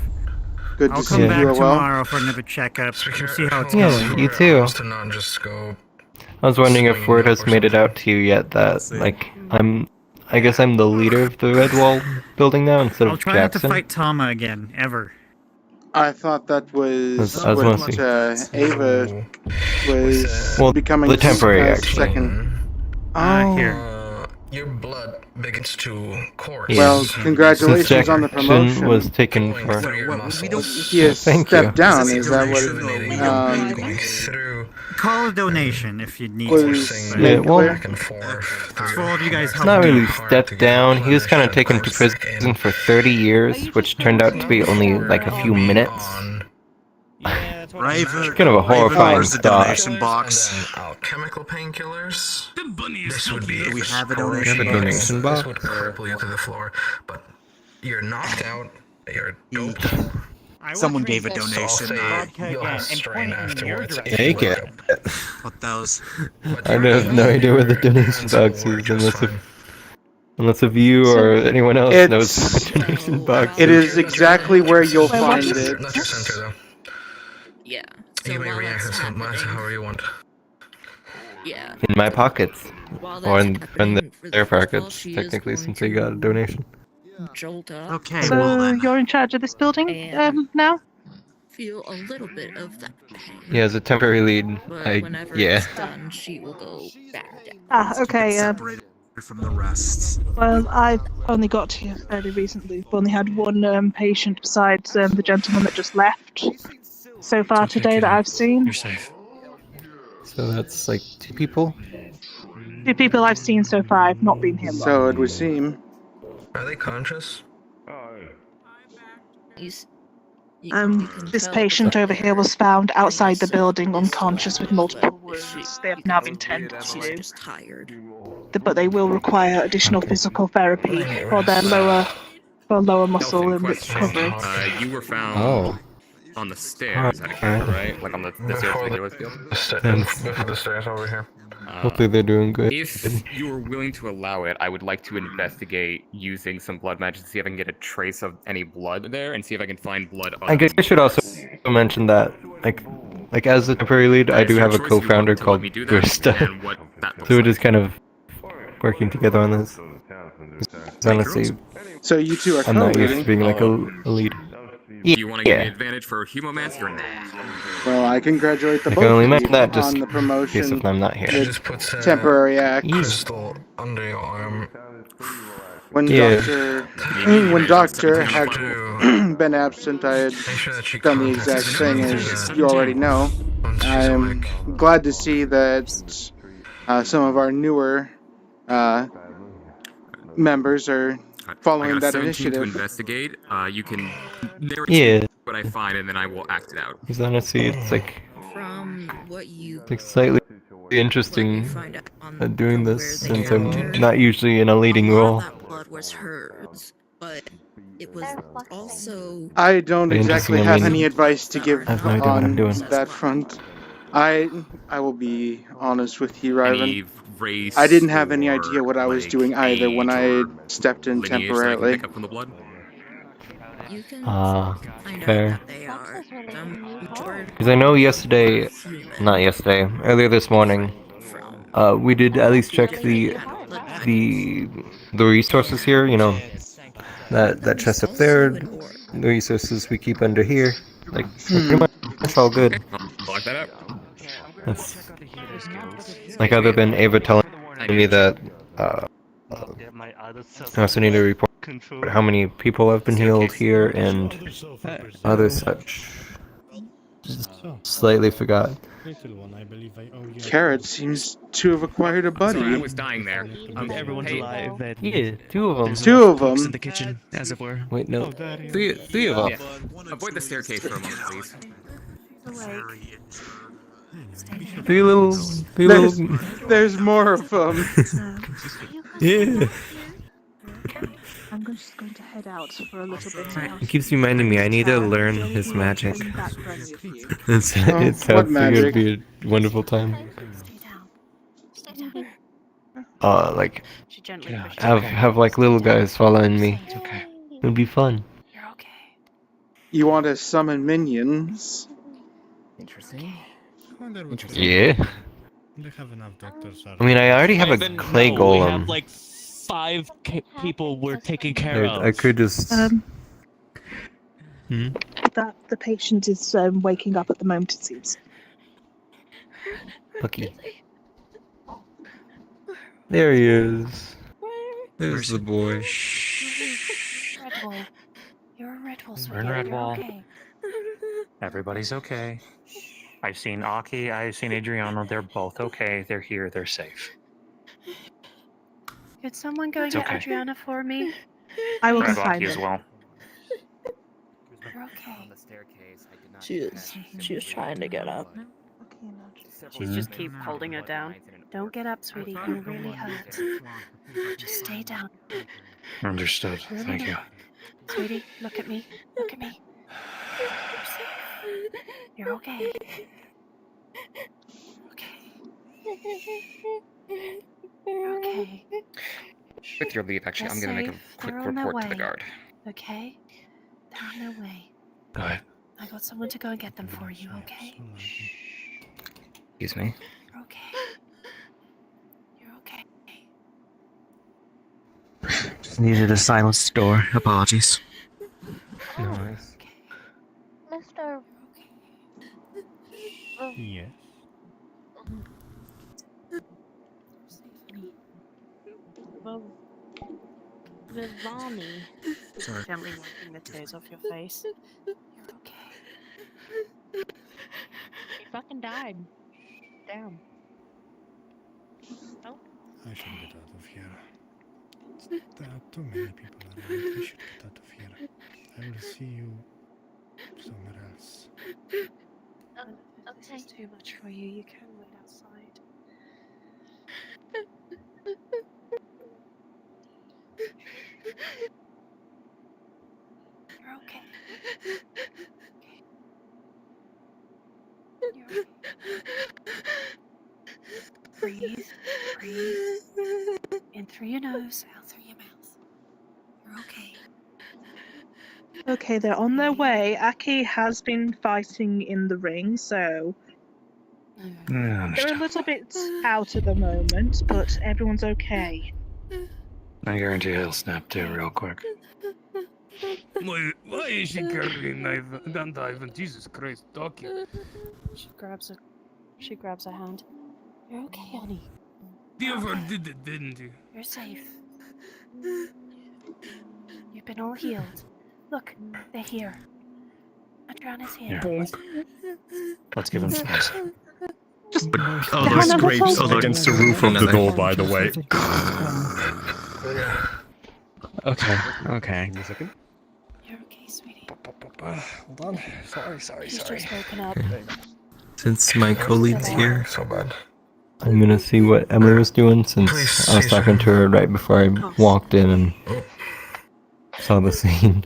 H: good
Q: I'll
H: to
Q: come
H: see
Q: back
H: you are well.
Q: tomorrow for another checkup. We'll see how it's
L: Yeah,
Q: going.
L: you too.
C: To not just go.
L: I was wondering if
C: swing
L: word
C: up
L: has
C: or
L: made it
C: something.
L: out to you yet that, like, I guess I'm the leader of the Red Wall building now instead
Q: I'll
L: of
Q: try not to
L: Jackson.
Q: fight Tama again, ever.
H: I thought that was
L: I was
H: what
L: gonna say.
H: Ava was
L: Well,
H: becoming
L: the temporary, actually.
H: second. Oh,
Q: Here.
C: Your blood begins to course.
L: Yeah.
H: well,
L: Since
H: congratulations on the
L: Jackson
H: promotion.
L: was taken
C: Going
L: for.
C: through your muscles.
H: He has
L: Thank
H: stepped
L: you.
H: down. Is that
C: Rejuvenating your blood
H: what?
C: going through
Q: call a donation if you need
H: Was
Q: to.
H: made
L: Yeah, well,
H: clear.
C: Back and forth.
Q: For all of you guys
L: it's
Q: help
L: not
Q: me.
L: really stepped down. He was kind of taken to prison for 30 years, which turned out to be only like a few minutes.
I: Raven,
L: Kind of a horrifying
I: where's the
L: thought.
I: donation box?
C: And then alchemical painkillers. This would be
I: Do we have a
C: excruciating.
I: donation
L: box?
C: This
L: box?
C: would cripple you to the floor. But you're knocked out. You're doped.
I: Someone gave a
C: So I'll
I: donation.
C: say you'll have strain afterwards.
L: Take it.
I: What those?
L: I have no idea where the donation box is, unless if you or anyone else knows where the donation box
H: It
L: is.
H: is exactly where you'll find
C: Not
H: it.
C: your center, though.
G: Yeah.
C: You may react to something however you want.
G: Yeah.
L: In my pockets.
G: While
L: Or
G: that's
L: in
G: happening,
L: their
G: first of all,
L: pockets,
G: she is
L: technically,
G: going
L: since they got a donation.
G: jolt up.
I: Okay,
B: So
I: well then.
B: you're in charge of this building now?
G: Feel a little bit of that pain.
L: Yeah, as a temporary lead,
G: But whenever
L: yeah.
G: it's done, she will go back down.
B: Ah, okay.
I: Separated from the rest.
B: Well, I've only got here fairly recently. We've only had one patient besides the gentleman that just left so far today that I've seen.
P: You're safe.
L: So that's like 2 people?
B: 2 people I've seen so far. I've not been here long.
H: So it would seem.
C: Are they conscious?
B: This patient over here was found outside the building unconscious with multiple wounds. They have now been tended to. But they will require additional physical therapy for their lower muscle and recovery.
O: You were found on the stairs, right? Like on the stairs to the healer's field?
C: Before the stairs over here.
L: Hopefully they're doing good.
O: If you are willing to allow it, I would like to investigate using some blood magic to see if I can get a trace of any blood there and see if I can find blood on
L: I guess I should also mention that, like as a temporary lead, I do have a co-founder called Grista, so we're just kind of working together on this. Honestly,
H: So you two are
L: I'm not used to
H: co-leading?
L: being like a lead.
O: Do you want to give me advantage for Humomancy or not?
H: Well, I congratulate the
L: I
H: both
L: can only
H: of
L: mention
H: you
L: that just
H: on the
L: in
H: promotion.
L: case if I'm not here.
H: The
C: Just puts a
H: temporary act.
C: crystal under your arm.
H: When
L: Yeah.
H: Doctor had been absent, I had done the exact thing as you already know. I'm glad to see that some of our newer members are following
O: I got
H: that
O: 17 to
H: initiative.
O: investigate. You can narrate
L: Yeah.
O: what I find and then I will act it out.
L: Because honestly, it's like
G: From what you
L: it's slightly interesting doing this since I'm not usually in a leading role.
G: that blood was hers, but it was also
H: I don't
L: Interesting,
H: exactly
L: I
H: have
L: mean,
H: any advice to give
L: I have no idea what I'm
H: on
L: doing.
H: that front. I will be honest with you,
O: Any
H: Ryvan.
O: race
H: I didn't have any
O: or,
H: idea what I was
O: like,
H: doing either when
O: age
H: I
O: or
H: stepped in
O: lineage that I can
H: temporarily.
O: pick up from the blood?
G: you can
L: Ah,
G: find
L: fair.
G: out that they are.
L: Because I know earlier this morning, we did at least check the resources here. You know, that chest up there, the resources we keep under here, like pretty much all good.
O: Block that out.
L: That's like other than Ava telling me that I also need to report how many people have been healed here and other such. Just slightly forgot.
H: Carrot seems to have acquired a buddy.
O: Sorry, I was dying there.
P: Everyone's alive. And
L: Yeah, 2 of them.
H: Two of
P: Cooks in
H: them.
P: the kitchen, as it were.
L: Wait, no, three of them.
O: Yeah. Avoid the staircase for a moment, please.
H: There's more of them.
L: Yeah.
B: I'm just going to head out for a little bit now.
L: He keeps reminding me I need to learn his magic. It's
H: Oh,
L: it
H: what
L: sounds like it'd
H: magic?
L: be a wonderful time. Like have like little guys following me. It'd be fun.
H: You want to summon minions?
O: Interesting.
L: Yeah. I mean, I already have a clay
T: We
L: golem.
T: have like 5 people we're taking care of.
L: I could just.
B: That the patient is waking up at the moment, it seems.
L: Lucky. There he is. There's the boy.
S: Redwall. You're a Redwall,
P: We're in
S: sweetheart.
P: Redwall.
S: You're okay.
P: Everybody's okay. I've seen Aki, I've seen Adriano. They're both okay. They're here. They're safe.
S: Could someone go
P: It's
S: get
P: okay.
S: Adriana for me?
B: I will
P: Grab
B: find
P: Aki as
B: them.
P: well.
S: You're okay.
O: On the staircase, I did not
G: She is trying to get up.
S: She just keep holding her down. Don't get up, sweetie. You'll really hurt. Just stay down.
P: Understood.
S: No, no,
P: Thank
S: no.
P: you.
S: Sweetie, look at me. Look at me. You're safe. You're okay. You're okay.
O: With your leave, actually,
S: They're
O: I'm gonna make a
S: safe.
O: quick
S: They're on their
O: report to the
S: way.
O: guard.
S: Okay? They're on their way.
P: Go ahead.
S: I got someone to go and get them for you, okay?
O: Excuse me.
S: You're okay. You're okay.
T: Just needed to silence the door. Apologies.
O: No worries.
N: Mr.
T: Yes.
N: Vivani.
S: Sorry. Gently wiping the tears off your face. You're okay.
N: He fucking died. Damn. Oh.
I: I should get out of here. There are too many people around. I should get out of here. I will see you somewhere else.
S: This is too much for you. You can wait outside. You're okay. You're okay. Breathe. Breathe. In through your nose, out through your mouth. You're okay.
B: Okay, they're on their way. Aki has been fighting in the ring, so they're a little bit out at the moment, but everyone's okay.
P: I guarantee he'll snap to real quick.
U: Why is she carrying knife? Don't even. Jesus Christ, talking.
S: She grabs her hand. You're okay, honey.
U: You overdid it, didn't you?
S: You're safe. You've been all healed. Look, they're here. Adriana's here.
P: Let's give him space.
T: Oh, there's grapes against the roof of the door, by the way.
P: Okay.
S: You're okay, sweetie.
I: Hold on. Sorry.
S: He's just woken up.
L: Since my colleague's here,
C: So bad.
L: I'm gonna see what Emily was doing since I was talking to her right before I walked in and saw the scene.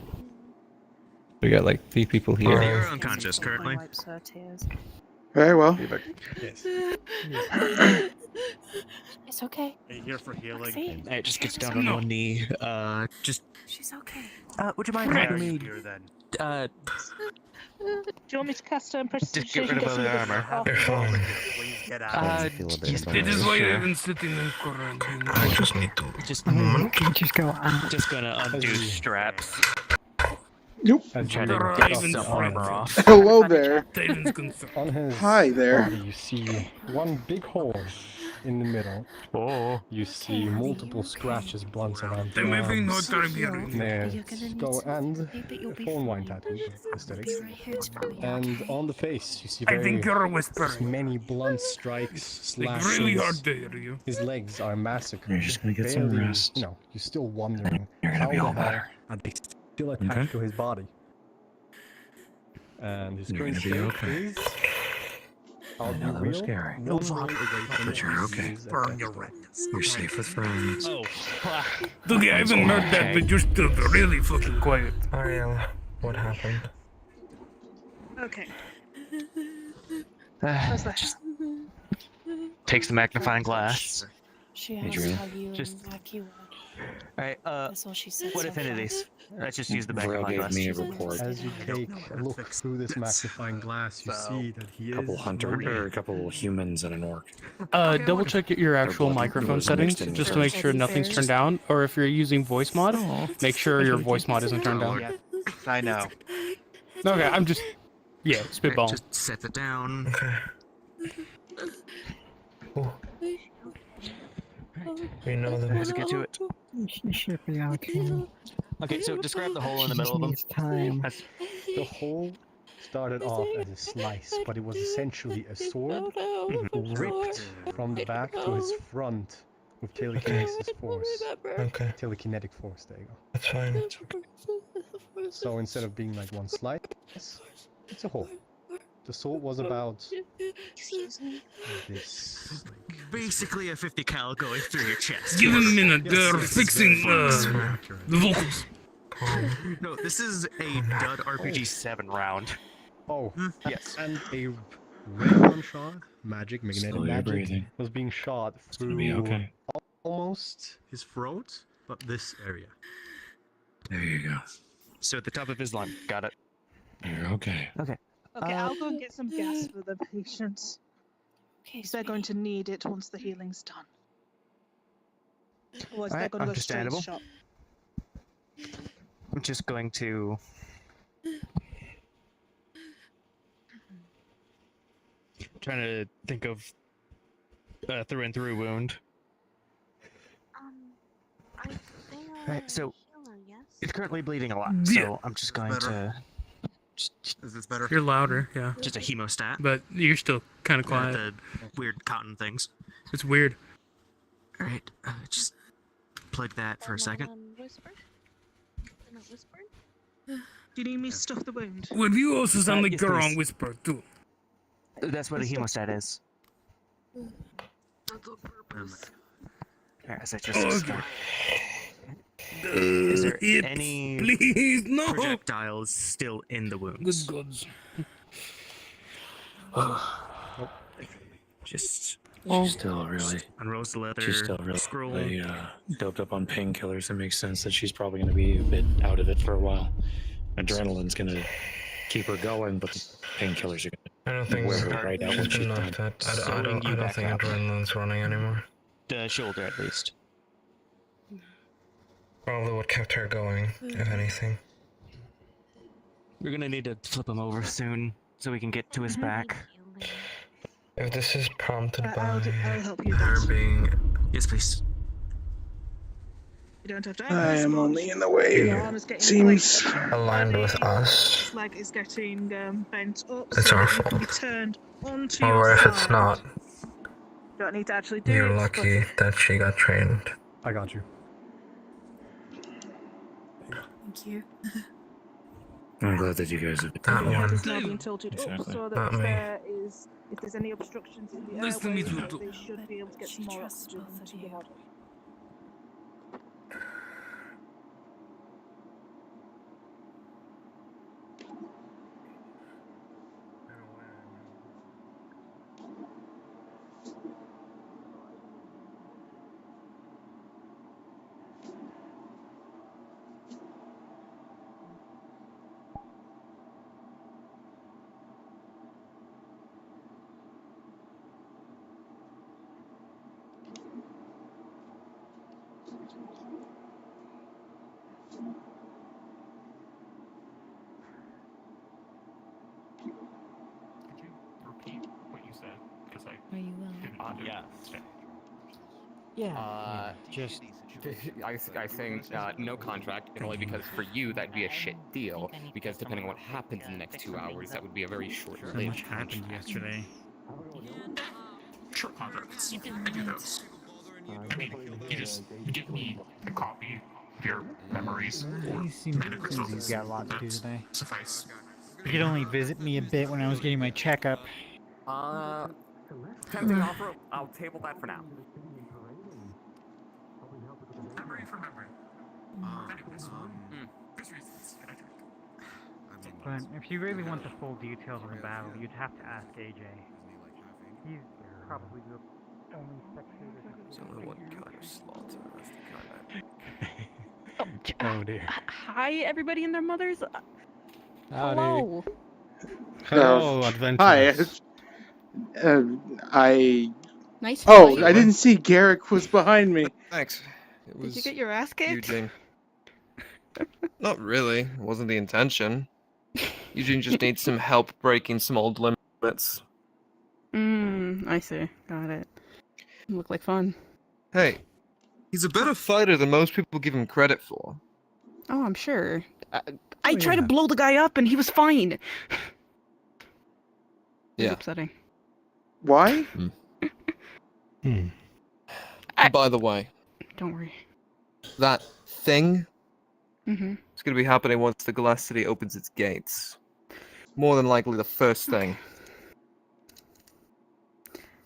L: We got like 3 people here.
Q: You're unconscious currently.
S: Wipes her tears.
H: Very well.
I: Yes.
S: It's okay.
Q: Are you here for healing?
S: See?
T: It just gets down on one knee.
S: She's okay.
T: Would you mind
F: Why
T: helping
F: are you
T: me?
F: here then?
B: Do you want me to cast her precision?
T: Just get rid of other armor.
C: You're fine.
F: Please get out.
U: That is why I've been sitting in quarantine.
C: I just need to.
T: Just
Q: go out.
T: Just gonna undo straps.
H: Nope.
T: And try to get some armor off.
H: Hello there.
I: On his
H: Hi there.
I: body, you see one big hole in the middle.
T: Oh.
I: You see multiple scratches, blunts around the
U: I'm having no
I: arms.
U: time here.
I: There's
S: You're gonna need
I: skull
S: some
I: and
S: therapy, but you'll
I: a
S: be
I: phone wine
S: fine.
I: tattoo, aesthetics.
S: Be right here to me,
I: And
S: okay?
I: on the face, you see
U: I
I: very
U: think you're whispering.
I: many blunt strikes,
U: Like
I: slashes.
U: really hard to hear you.
I: His legs are massacred.
T: You're just gonna get some
I: Barely,
T: rest.
I: You know, you're still wondering
T: You're gonna
I: how
T: be
I: the
T: all
I: hell
T: better.
I: are they still attached to his body. And his
T: You're
I: current
T: gonna be
I: state
T: okay.
I: is, I'll
T: I
I: be
T: know that was
I: real,
T: scary.
I: one way away from
T: But you're okay.
I: disease at
U: Burn
I: best.
U: your retinas.
T: You're safe with friends.
P: Oh.
U: Dude, I haven't heard that, but you're still really fucking quiet.
C: Ariel, what happened?
B: Okay.
T: Just takes the magnifying glass.
S: She asked
T: Adrian.
S: how you
T: Just-
S: and Aki were.
T: Alright,
S: That's all she said.
T: what
S: so
T: affinities? Let's just use the
R: Vril
T: magnifying
R: gave
T: glass.
R: me a report.
I: As you take a look through this magnifying glass, you see that he is
R: A couple hunter, or a couple humans and an orc.
P: Double check your actual
R: blood
P: microphone
R: was
P: settings
R: mixed in
P: just
R: with
P: to make
R: hers.
P: sure nothing's turned down, or if you're using voice mod, make sure your voice mod isn't turned down.
F: Yeah, I know.
P: Okay, I'm just spitballing.
T: Just set it down.
C: Okay. We know them.
T: Let's get to it.
Q: Should be okay.
T: Okay, so describe the hole in the middle of them.
Q: Time.
T: That's
I: the hole
E: started off as a slice, but it was essentially a sword ripped from the back to his front with telekinesis force.
C: Okay.
E: Telekinetic force, there you go.
C: That's fine.
E: So instead of being like one slice, it's a whole. The sword was about this.
T: Basically a 50 cal going through your chest.
U: Give him a minute,
E: Yes,
U: they're
E: yes,
U: fixing
E: very
U: the vocals.
T: No, this is a dud RPG 7 round.
E: Oh,
T: yes.
E: And a ray gun shot, magnetic
R: Slow your
E: magic,
R: breathing.
E: was being shot
R: gonna be
E: through
R: okay.
E: almost his throat, but this area.
R: There you go.
T: So at the top of his lung. Got it.
R: You're okay.
T: Okay.
B: Okay, I'll go and get some gas for the patients. Okay, they're going to need it once the healing's done. Otherwise, they're
T: Alright,
B: going to go straight to the
T: understandable.
B: shop.
T: I'm just going to trying to think of through and through wound. Right, so it's currently bleeding a lot, so I'm just going to.
F: Is this better?
U: You're louder, yeah.
T: Just a hemostat.
U: But you're still kind of quiet.
T: The weird cotton things.
U: It's weird.
T: All right, just plug that for a second.
B: Do you need me to stuff the wound?
U: Well, you also sound like
T: yes,
U: you're
T: please.
U: on whisper too.
T: That's what a hemostat is. As I just is there any
U: please, no.
T: projectiles still in the wounds?
U: Good gods.
T: Just
R: She's still really.
T: unrolls the leather
R: She's still really
T: scroll.
R: doped up on painkillers. It makes sense that she's probably going to be a bit out of it for a while. Adrenaline's going to keep her going, but the painkillers are going to
C: I don't think
R: wear her right out when she's done.
C: I don't think adrenaline's running anymore.
T: The shoulder, at least.
C: Probably what kept her going, if anything.
T: We're gonna need to flip him over soon so we can get to his back.
C: If this is prompted by
B: I'll help you
C: her
B: guys.
C: being
T: Yes, please.
B: You don't have to.
H: I am only in the way.
B: Your arm is getting
H: Seems
C: aligned with us,
B: Its leg is getting bent up.
C: it's
B: so
C: our
B: that you can be
C: fault.
B: turned onto
C: Or
B: your
C: if it's
B: side.
C: not,
B: Don't need to actually do
C: you're
B: it.
C: lucky that she got trained.
E: I got you.
S: Thank you.
R: I'm glad that you guys have
C: That
R: been
C: one.
B: It's now being tilted up
R: Exactly.
B: so that
C: Not
B: if
C: me.
B: there is, if there's any obstructions in the
U: Nice to
B: airway,
U: meet you too.
B: they should be able to get some more oxygen into the body.
O: Repeat what you said, because I
V: Are you
O: yeah.
V: Yeah.
O: Just I think no contract, and only because for you that'd be a shit deal. Because depending on what happens in the next 2 hours, that would be a very
U: So
O: short-lived
U: much happened yesterday.
O: Short contracts. I do those. I mean, you just give me a copy of your memories.
W: He seems he's got a lot to do today.
O: Suffice.
W: He could only visit me a bit when I was getting my checkup.
O: Pending offer, I'll table that for now. Memory for memory.
W: But if you really want the full details of the battle, you'd have to ask AJ. He's probably the only spectator.
L: There's only one kind of slaughter.
E: Oh dear.
K: Hi, everybody and their mothers.
E: Howdy.
K: Hello.
E: Hello,
H: Hi.
E: adventurers.
H: I.
K: Nice.
H: Oh,
K: fight.
H: I didn't see Garrick was behind me.
L: Thanks. It was
K: Did you get your ass kicked?
L: Eugene. Not really. It wasn't the intention. Eugene just needs some help breaking some old limits.
K: I see. Got it. Look like fun.
L: Hey, he's a better fighter than most people give him credit for.
K: Oh, I'm sure. I tried to blow the guy up and he was fine.
A: It was
D: Yeah.
A: upsetting.
H: Why?
D: By the way,
A: Don't worry.
D: that thing
A: Mm-hmm.
D: is going to be happening once the Glass City opens its gates. More than likely the first thing.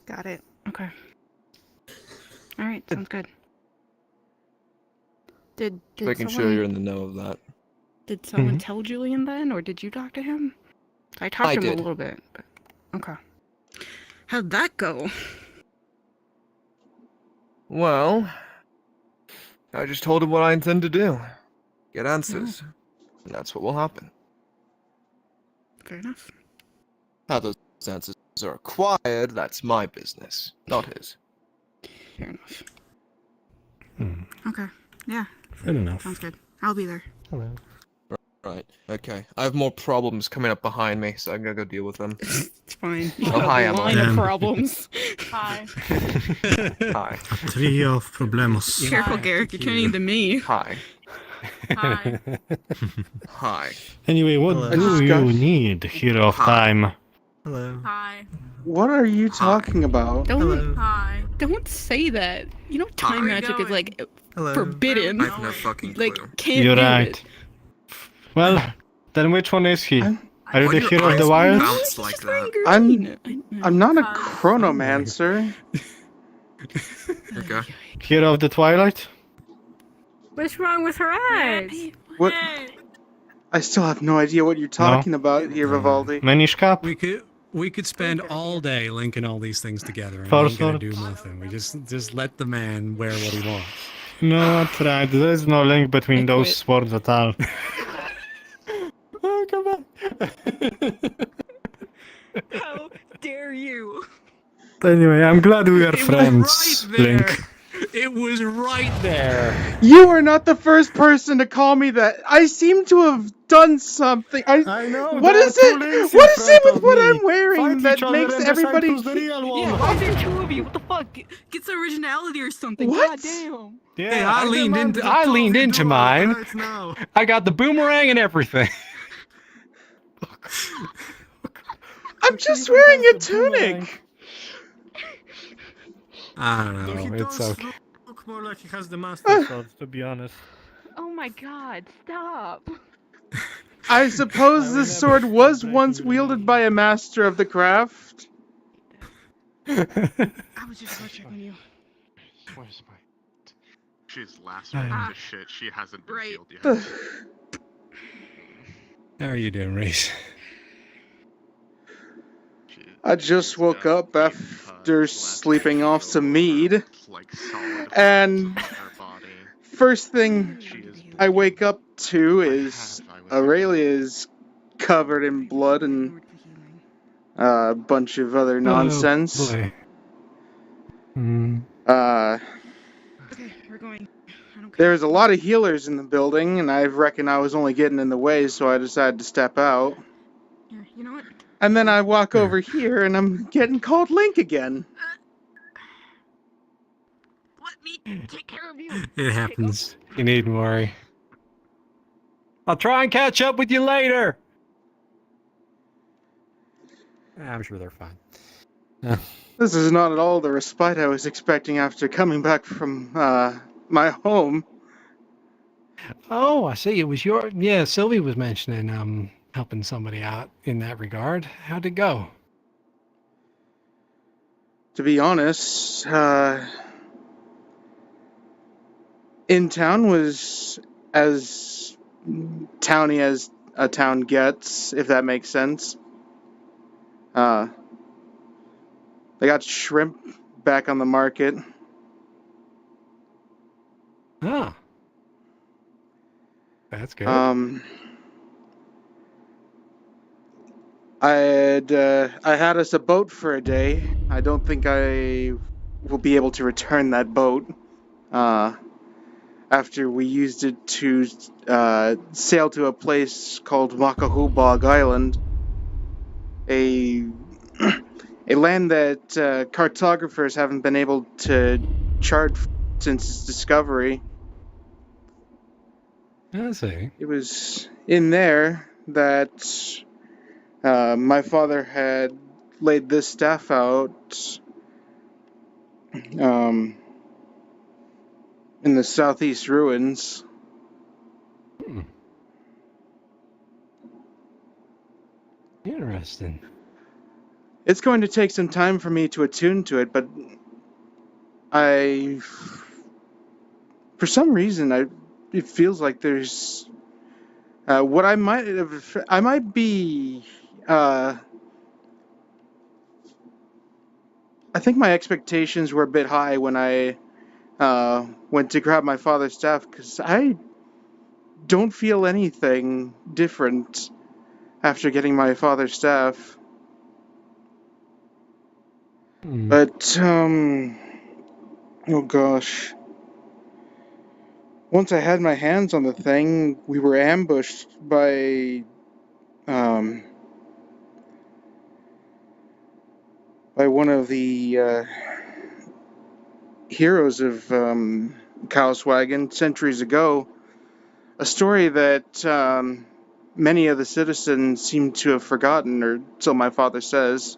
A: Got it. Okay. All right. Sounds good. Did
D: Making
A: someone,
D: sure you're in the know of that.
A: Did someone tell Julian then, or did you talk to him? I talked
D: I
A: to him
D: did.
A: a little bit. But... Okay. How'd that go?
D: Well, I just told him what I intend to do. Get answers. And that's what will happen.
A: Fair enough.
D: How those answers are acquired, that's my business, not his.
A: Fair enough. Okay. Yeah.
R: Fair enough.
A: Sounds good. I'll be there.
R: Hello.
D: Right, okay. I have more problems coming up behind me, so I'm gonna go deal with them.
A: It's fine.
D: Oh, hi, Emma.
A: Line of problems.
K: Hi.
D: Hi.
R: A trio of problemos.
A: Careful, Garrick. You're turning into me.
D: Hi.
K: Hi.
D: Hi.
R: Anyway, what do you need, Hero of Time?
H: Hello.
K: Hi.
H: What are you talking about?
K: Hi.
A: Don't say that. You know, time magic is like
H: Hello.
A: forbidden.
D: I have no fucking clue.
A: Like, can't
R: You're
A: do
R: right.
A: it.
R: Well, then which one is he? Are you
D: Why
R: the
D: do your
R: Hero of the
D: eyes
R: Wild?
D: bounce like that?
H: I'm not a chronomancer.
D: Okay.
R: Hero of the Twilight?
J: What's wrong with her eyes?
H: What? I still have no idea what you're talking about here, Vivaldi.
R: Manish Cap?
U: We could spend all day linking all these things together, and
R: For
U: we ain't gonna
R: sure.
U: do nothing. We just let the man wear what he wants.
R: No, that's right. There's no link between those swords at all.
A: Oh, come on. How dare you?
R: Anyway, I'm glad we are
U: It was
R: friends,
U: right there.
R: Link.
U: It was right there.
H: You are not the first person to call me that. I seem to have done something. I
R: know.
H: What is it? What is it with what I'm wearing that makes everybody?
A: Yeah, why are there two of you? What the fuck? Get some originality or something.
H: What?
A: God damn.
R: Yeah,
U: Hey, I leaned into mine. I got the boomerang and everything.
H: I'm just wearing a tunic.
U: I don't know.
R: It's okay. Look more like he has the master sword, to be honest.
K: Oh my god, stop.
H: I suppose this sword was once wielded by a master of the craft.
A: I was just checking you.
I: Where's my... She's lacerated to shit. She hasn't been
A: Right.
I: healed yet.
U: How are you doing, Rhys?
H: I just woke up after sleeping off some mead, and first thing I wake up to is Aurelia is covered in blood and a bunch of other nonsense.
R: boy.
A: Okay, we're going.
H: There's a lot of healers in the building, and I reckon I was only getting in the way, so I decided to step out.
A: Here, you know what?
H: And then I walk over here, and I'm getting called Link again.
A: Let me take care of you.
R: It happens. You needn't worry. I'll try and catch up with you later. I'm sure they're fine.
H: This is not at all the respite I was expecting after coming back from my home.
R: Oh, I see. It was your... Yeah, Sylvie was mentioning helping somebody out in that regard. How'd it go?
H: To be honest, in town was as towny as a town gets, if that makes sense. They got shrimp back on the market.
R: Ah. That's good.
H: I had us a boat for a day. I don't think I will be able to return that boat after we used it to sail to a place called Makahubog Island, a land that cartographers haven't been able to chart since its discovery.
R: I see.
H: It was in there that my father had laid this staff out in the southeast ruins.
G: Interesting.
H: It's going to take some time for me to attune to it, but for some reason, it feels like there's what I might be. I think my expectations were a bit high when I went to grab my father's staff, because I don't feel anything different after getting my father's staff. But oh gosh. Once I had my hands on the thing, we were ambushed by one of the heroes of Wagon centuries ago. A story that many of the citizens seem to have forgotten, or so my father says.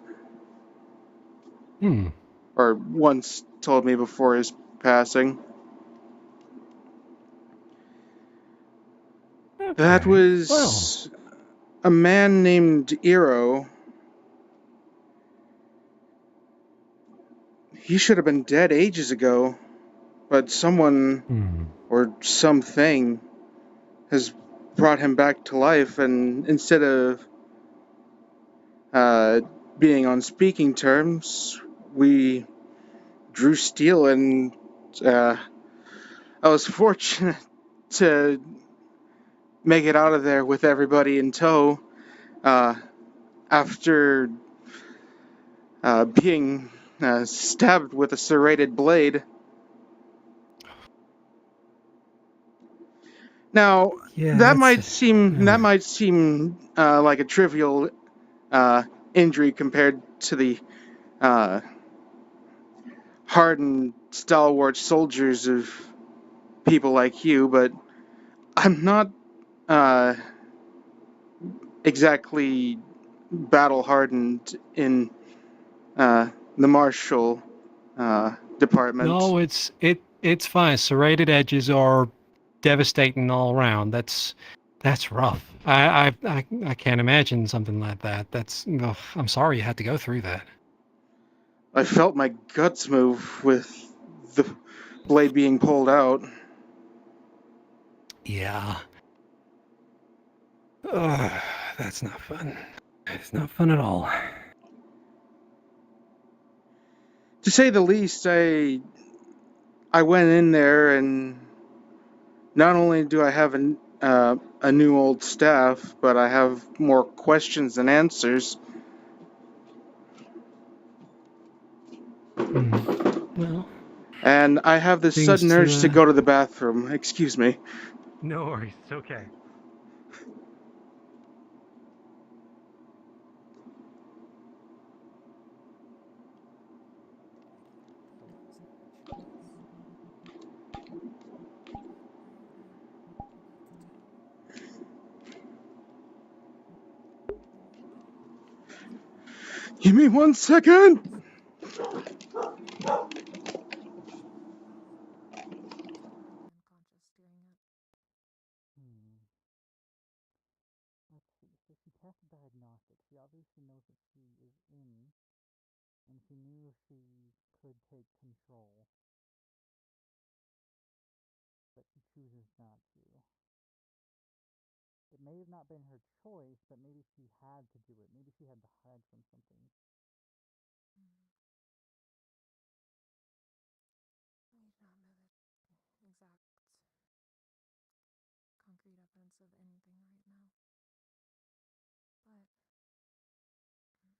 H: Or once told me before his passing. That was a man named Eero. He should have been dead ages ago, but someone or something has brought him back to life, and instead of being on speaking terms, we drew steel, and I was fortunate to make it out of there with everybody in tow after being stabbed with a serrated blade. Now, that might seem like a trivial injury compared to the hardened, stalwart soldiers of people like you, but I'm not exactly battle hardened in the martial department.
G: No, it's fine. Serrated edges are devastating all around. That's rough. I can't imagine something like that. Ugh, I'm sorry you had to go through that.
H: I felt my guts move with the blade being pulled out.
G: Yeah. Ugh, that's not fun. It's not fun at all.
H: To say the least, I went in there, and not only do I have a new old staff, but I have more questions than answers.
G: Well,
H: and I have this
G: things
H: sudden urge to go to the bathroom. Excuse me.
W: No worries, it's okay.
H: Give me 1 second.
W: Let's see. So she passed diagnostics. She obviously knows that she is in, and she knew she could take control, but she chooses not to. It may have not been her choice, but maybe she had to do it. Maybe she had to hide from something.
M: I do not know the exact concrete evidence of anything right now. But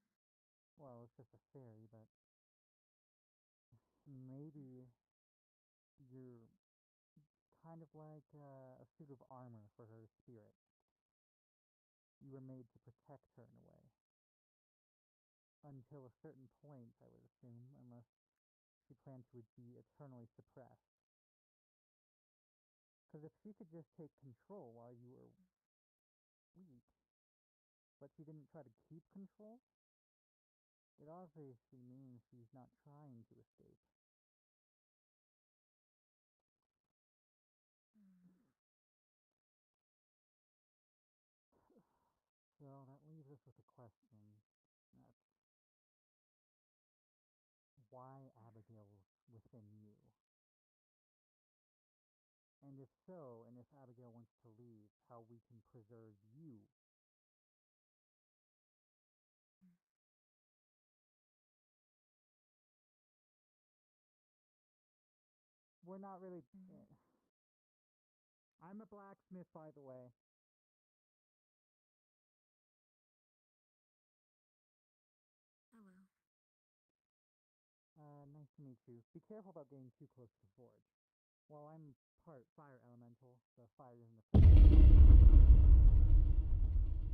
W: Well, it's just a theory, but maybe you're kind of like a suit of armor for her spirit. You were made to protect her in a way. Until a certain point, I would assume, unless she planned to be eternally suppressed. Because if she could just take control while you were weak, but she didn't try to keep control, It obviously means he's not trying to escape. So that leaves us with a question. That's why Abigail's within you? And if so, and if Abigail wants to leave, how we can preserve you? We're not really... I'm a blacksmith, by the way.
M: Hello.
W: Nice to meet you. Be careful about getting too close to the forge. Well, I'm part fire elemental. The fire isn't a...
U: Sorry for bothering you.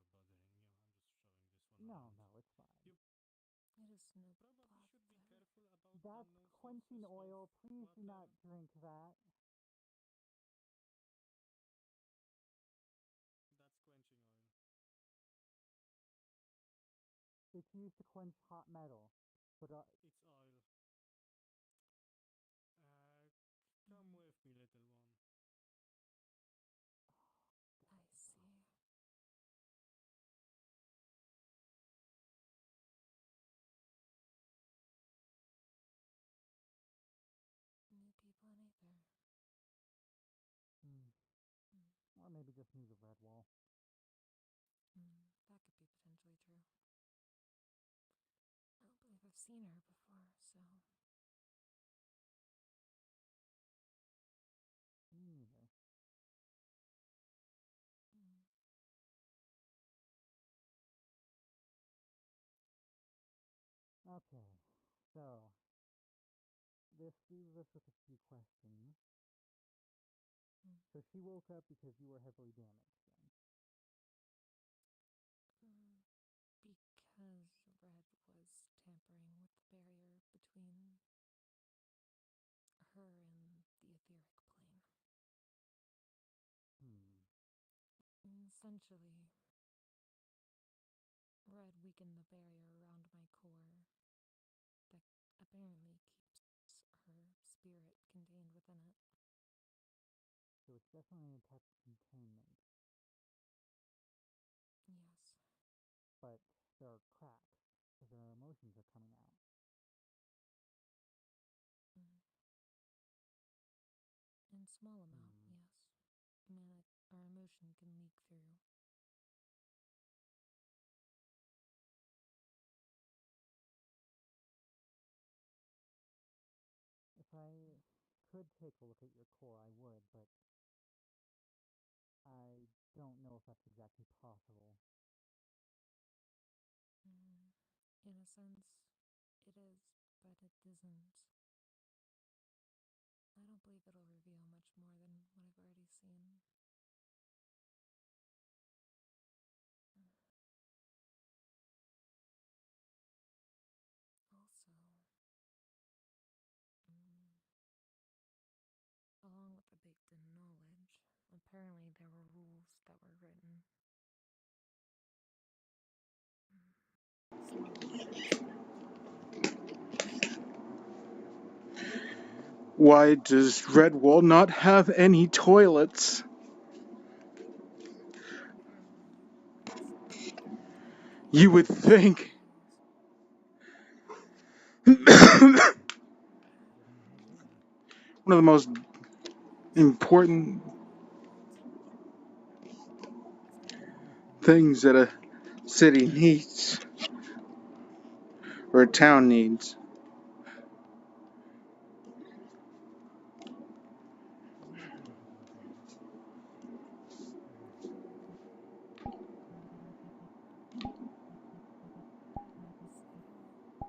U: I'm just showing this one
W: No,
U: around.
W: no, it's fine.
U: You
M: It is no
U: probably should be careful about
W: That's
U: unknown
W: quenching
U: sources
W: oil.
U: of
W: Please do
U: water.
W: not drink that.
U: That's quenching oil.
W: It's used to quench hot metal. But
U: It's oil. Come with me, little one.
M: I see. New people in Aether.
W: Or maybe just news of Redwall.
M: That could be potentially true. I don't believe I've seen her before, so...
W: Me neither. Okay, so this leaves us with a few questions. So she woke up because you were heavily damaged then?
M: Because Red was tampering with the barrier between her and the etheric plane. Essentially, Red weakened the barrier around my core that apparently keeps her spirit contained within it.
W: So it's definitely a type of containment.
M: Yes.
W: But there are cracks, because her emotions are coming out.
M: In small amount, yes. I mean, our emotion can leak through.
W: If I could take a look at your core, I would, but I don't know if that's exactly possible.
M: In a sense, it is, but it isn't. I don't believe it'll reveal much more than what I've already seen. Also, along with the baked-in knowledge, apparently there were rules that were written. Small amounts.
H: Why does Redwall not have any toilets? You would think. One of the most important things that a city needs, or a town needs.
M: Quite some time already.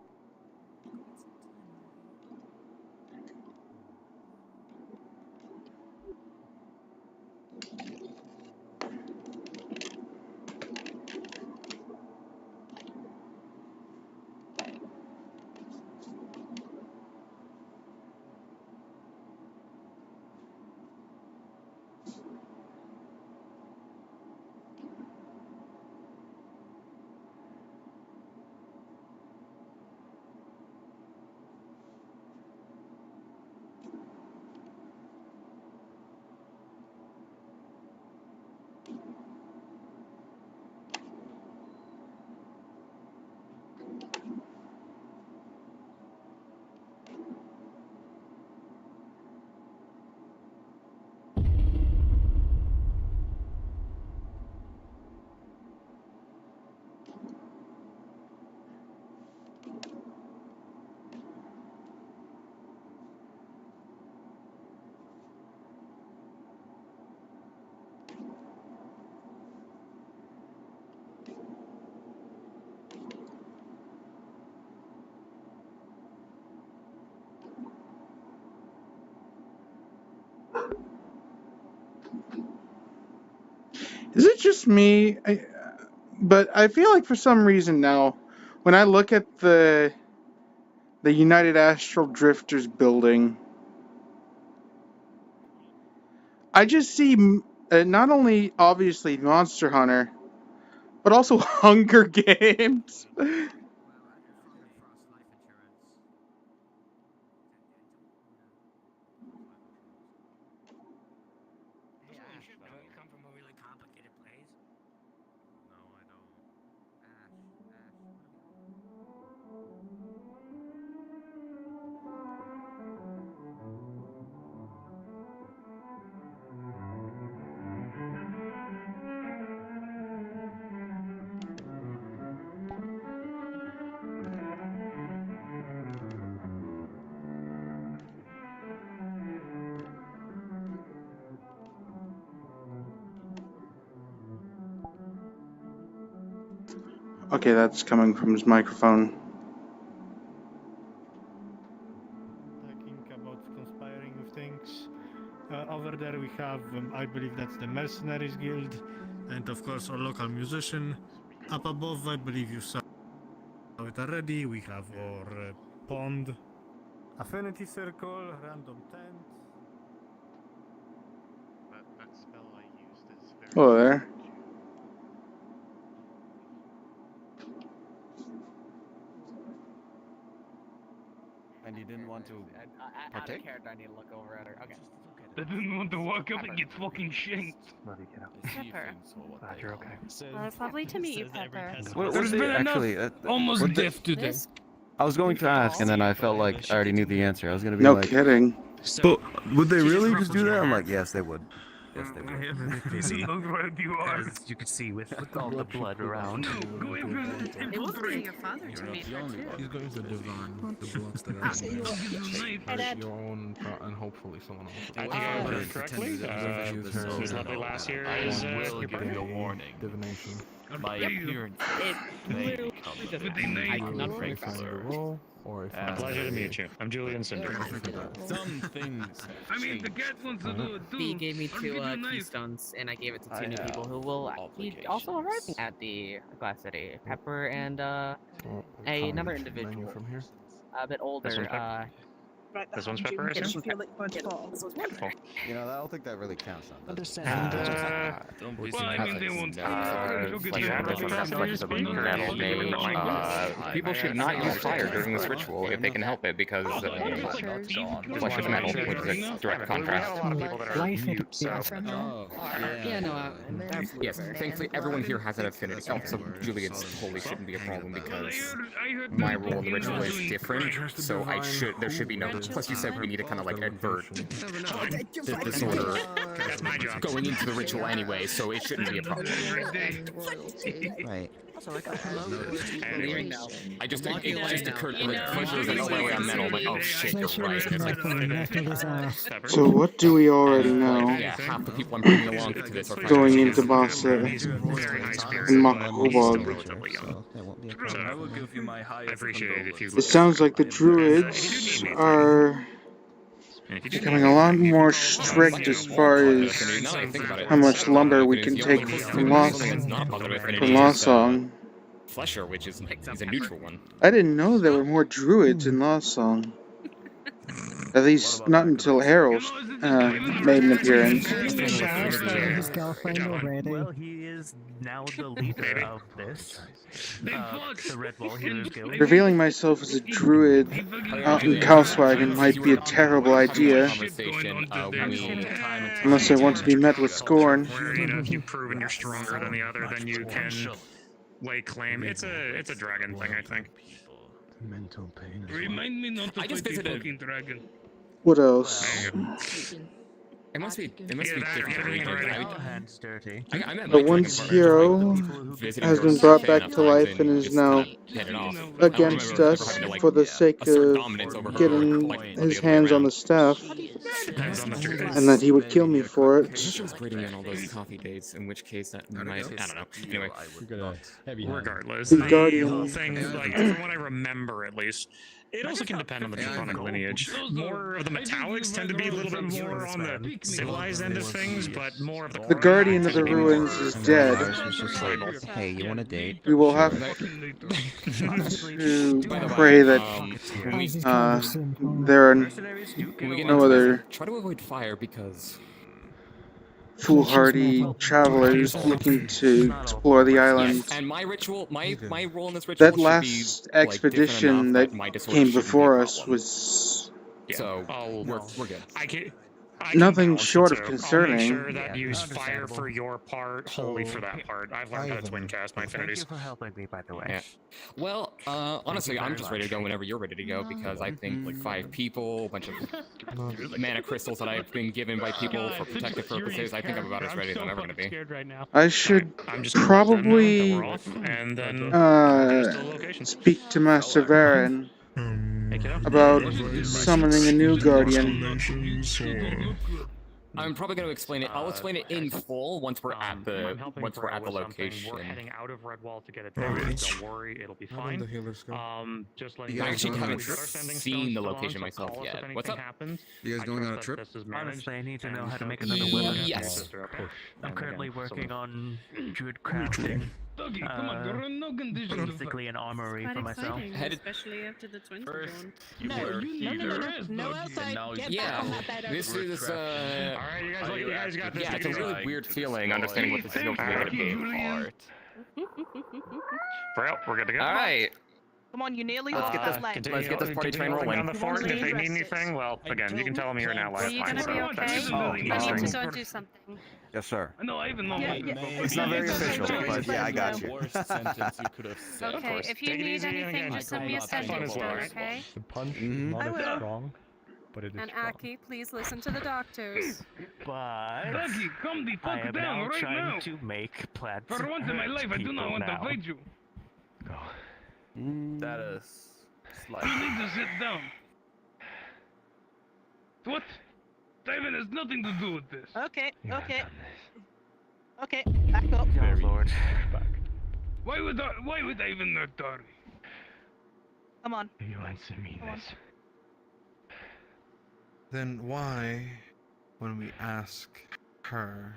H: Is it just me? But I feel like for some reason now, when I look at the United Astral Drifters building, I just see not only obviously Monster Hunter, but also Hunger Games. Okay, that's coming from his microphone.
N: Talking about conspiring with things. Over there we have, I believe that's the Mercenaries Guild, and of course our local musician. Up above, I believe you saw it already. We have our pond, affinity circle, random tent.
P: That spell I used is very...
H: Hello there.
V: And you didn't want to partake?
O: I need to look over at her. Okay.
U: I didn't want to walk up and get fucking shanked.
S: Pepper.
V: Glad you're okay.
S: It's lovely to meet you, Pepper.
V: What
U: There's
V: did
U: been
V: they
U: enough
V: actually?
U: almost
V: what did-
U: death today.
V: I was going to ask, and then I felt like I already knew the answer. I was gonna be
H: No
V: like,
H: kidding.
V: But would they really just do that? I'm like, yes, they would. Yes, they would.
U: Look where you are.
R: As you can see, with all the blood around.
S: It was for your father to meet her, too.
X: He's going to divine the blocks that are your own, and hopefully someone else.
R: I think I remember correctly. Whose lovely last year is
V: will
R: your
V: give you a warning.
X: Divination.
V: My appearance may become
R: I cannot break
X: roll, or if
R: pleasure to meet you. I'm Julian Cinder.
V: Some things.
U: I mean, the cat wants to do it too.
O: He gave me
U: I'm
O: 2
U: giving you knife.
O: keystones, and I gave it to 2 new people who will be also arriving at the Glass City. Pepper and another individual,
X: from here.
O: a bit older.
R: This one's Pepper, is it?
V: Wonderful. You know, I don't think that really counts on that.
R: And,
U: well, I mean, they won't.
O: People should not use fire during this ritual if they can help it, because flesh is metal, which is a direct contrast.
V: Yeah,
O: no, yes, thankfully everyone here has an affinity. Oh, so Julian's totally shouldn't be a problem because my role in the ritual is different, so there should be no. Plus, you said we need to kind of like avert the disorder going into the ritual anyway, so it shouldn't be a problem.
V: Right.
O: I just it just occurred like pleasure is like way on metal, like oh shit, you're right. It's like,
H: So what do we already know?
O: yeah, half the people I'm bringing along to this are
H: Going into Bossa and Makobog.
V: I will give you my highest.
R: I appreciate it if you.
H: It sounds like the druids are becoming a lot more strict as far as how much lumber we can take from Lost Song.
O: Flesher, which is a neutral one.
H: I didn't know there were more druids in Lost Song. At least not until Harold made an appearance.
Q: His girlfriend already.
R: Well, he is now the leader of this. The Red Wall Heroes Guild.
H: Revealing myself as a druid out in Kauswagen might be a terrible idea. Unless I want to be met with scorn.
R: You know, if you've proven you're stronger than the other, then you can lay claim. It's a dragon thing, I think.
X: Mental pain.
U: Remind me not to fight the fucking dragon.
H: What else?
O: It must be different for me.
R: Hands dirty.
H: The once hero has been brought back to life and is now against us for the sake of getting his hands on the staff, and that he would kill me for it.
O: Grading in all those coffee dates, in which case that might, I don't know. Anyway,
R: regardless,
H: The
R: the
H: Guardian.
R: whole thing, like from what I remember at least, It also can depend on the Draconic lineage. More of the metallics tend to be a little bit more on the civilized end of things, but more of the
H: The guardian of
R: tend
H: the
R: to be more
H: ruins is dead.
V: Hey, you want a date?
H: We will have to pray that there are no other
O: Try to avoid fire because
H: foolhardy travelers looking to explore the island.
O: Yes, and my ritual, my role in this ritual
H: That
O: should be
H: last
O: like,
H: expedition
O: different enough
H: that
O: my disorder
H: came
O: shouldn't
H: before
O: be a
H: us
O: problem.
H: was
O: So we're good.
R: I can
H: nothing
R: balance
H: short
R: it
H: of
R: too. I'll
H: concerning.
R: make sure that you use fire for your part, holy for that part. I've learned how to twin cast my affinities.
B: Thank you for helping me, by the way.
O: Yeah. Well, honestly, I'm just ready to go whenever you're ready to go because I think like 5 people, a bunch of mana crystals that I've been given by people for protective purposes. I think I'm about as ready as I'm ever gonna be.
H: I should probably speak to Master Varen about summoning a new guardian.
O: I'm probably going to explain it. I'll explain it in full once we're at the location.
E: We're heading out of Redwall to get it done. Don't worry, it'll be fine. Just like
O: I actually haven't seen the location myself yet. What's up?
C: You guys going on a trip?
B: Honestly, I need to know how to make another weapon.
O: Yes.
B: I'm currently working on druid crafting. Basically an armory for myself.
S: Especially after the twins were born.
K: No outside. Get
O: Yeah,
K: back on that bed.
O: this is
R: Alright, you guys got this.
O: yeah, it's a really weird feeling understanding what this is going to be.
R: Well, we're good to go.
O: All right.
K: Come on, you nearly
O: Let's get this party train rolling.
R: On the fort, and if they need anything, well, again, you can tell them here now.
S: Are you gonna be okay? I need to go and do something.
V: Yes, sir.
U: No, I even know.
V: It's not very official, but yeah, I got you.
S: Okay, if you need anything, just send me a sentence note, okay?
E: The punch is not as strong, but it is
S: And
E: strong.
S: Aki, please listen to the doctors.
B: But
U: Doggy, calm the
B: I
U: fuck
B: am
U: down
B: now
U: right
B: trying
U: now.
B: to make plans.
U: For once in my life, I do not want to fight you.
V: That is
U: You need to sit down. What? Ivan has nothing to do with this.
K: Okay, okay. Okay, back up.
B: Oh, Lord.
U: Why would Ivan not sorry?
K: Come on.
E: You answer me
K: Come on.
E: this.
X: Then why, when we ask her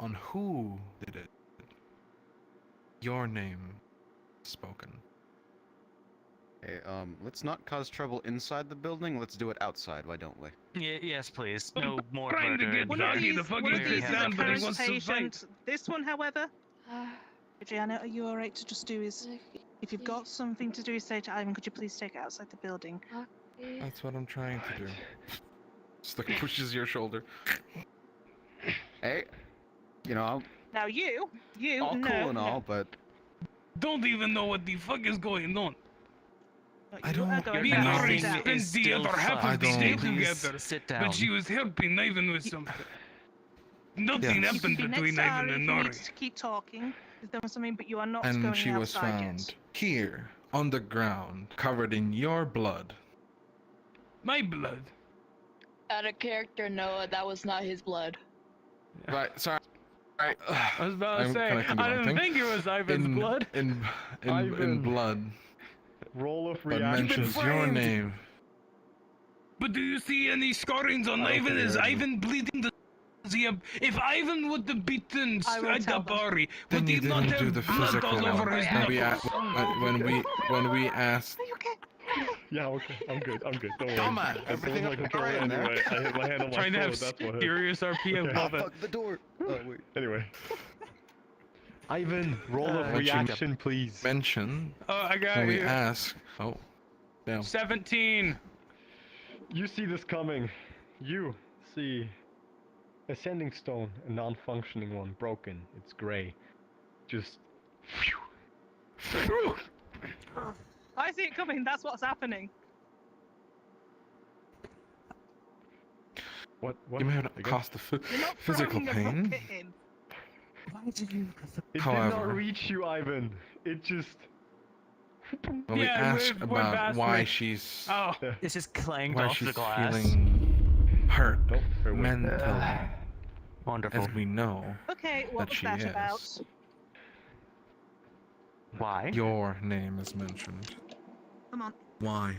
X: on who did it, your name spoken?
V: Okay, let's not cause trouble inside the building. Let's do it outside. Why don't we?
B: Yes, please. No more
U: trying to
B: murder.
U: get
K: One of
U: Doggy
K: these,
U: the fucking
K: one of
U: sit
K: these is a
U: down, but he
K: cursed
U: wants to fight.
K: patient. This one, however, Adriana, are you alright to just do is, if you've got something to do, say to Ivan, could you please take it outside the building?
X: That's what I'm trying to do. Just like pushes your shoulder.
V: Hey, you know,
K: Now you,
V: all
K: no,
V: cool and
K: no.
V: all, but
U: Don't even know what the fuck is going on.
X: I don't
U: Me and Ari spent the
B: still
U: other half
X: fine.
U: of the
X: I
U: day
X: don't-
U: together,
B: Sit down.
U: but she was helping Ivan with something. Nothing
X: Yes.
U: happened
K: Be next
U: between
K: to
U: Ivan
K: Ari if
U: and
K: you
U: Nori.
K: need to keep talking. If there was something, but you are not
X: And
K: going
X: she was
K: outside
X: found
K: yet.
X: here, on the ground, covered in your blood.
U: My blood.
F: Out of character, Noah, that was not his blood.
X: Right, sorry. Right.
U: I was about to
X: I'm
U: say,
X: connecting the
U: I
X: wrong
U: didn't
X: thing.
U: think it was Ivan's blood.
X: In
E: Ivan.
X: blood.
E: Roll of
X: But
E: reaction.
X: mentions your name.
U: But do you see any scarrings on
E: I don't
U: Ivan?
E: think I
U: Is
E: heard you.
U: Ivan bleeding? Does he have... If Ivan would have beaten
K: I will tell them.
U: Agabari,
X: Then
U: would he
X: you
U: not
X: didn't do
U: have
X: the
U: blood
X: physical
U: all over
X: one.
U: his
X: When we asked.
E: Yeah, okay. I'm good. Don't worry.
X: Come on,
E: I pulled
X: everything
E: my controller
X: alright in there?
E: anyway. I hit my hand on my
U: Trying to
E: phone,
U: have
E: that's what hit.
U: serious RP, I love it.
V: Fuck the door. Oh wait.
E: Anyway. Ivan, roll of
X: What you
E: reaction, please.
X: Mention
U: Oh, I got
X: when we
U: you.
X: ask. Oh, damn.
U: 17.
E: You see this coming. You see ascending stone, a non-functioning one, broken. It's gray. Just.
K: I see it coming. That's what's happening.
E: What?
X: You may have caused the
K: You're not
X: physical
K: throwing a
X: pain.
K: rocket in.
E: It did
X: However-
E: not reach you, Ivan. It just.
X: When we
U: Yeah,
X: ask
U: it went
X: about
U: past
X: why
U: me.
X: she's
U: Oh.
B: It's just clanged
X: why
B: off
X: she's
B: the glass.
X: feeling hurt
E: Nope, fair way.
X: mentally,
B: Wonderful.
X: as we know
K: Okay, what
X: that
K: was
X: she
K: that
X: is.
K: about?
B: Why?
X: Your name is mentioned.
J: Come on.
X: Why?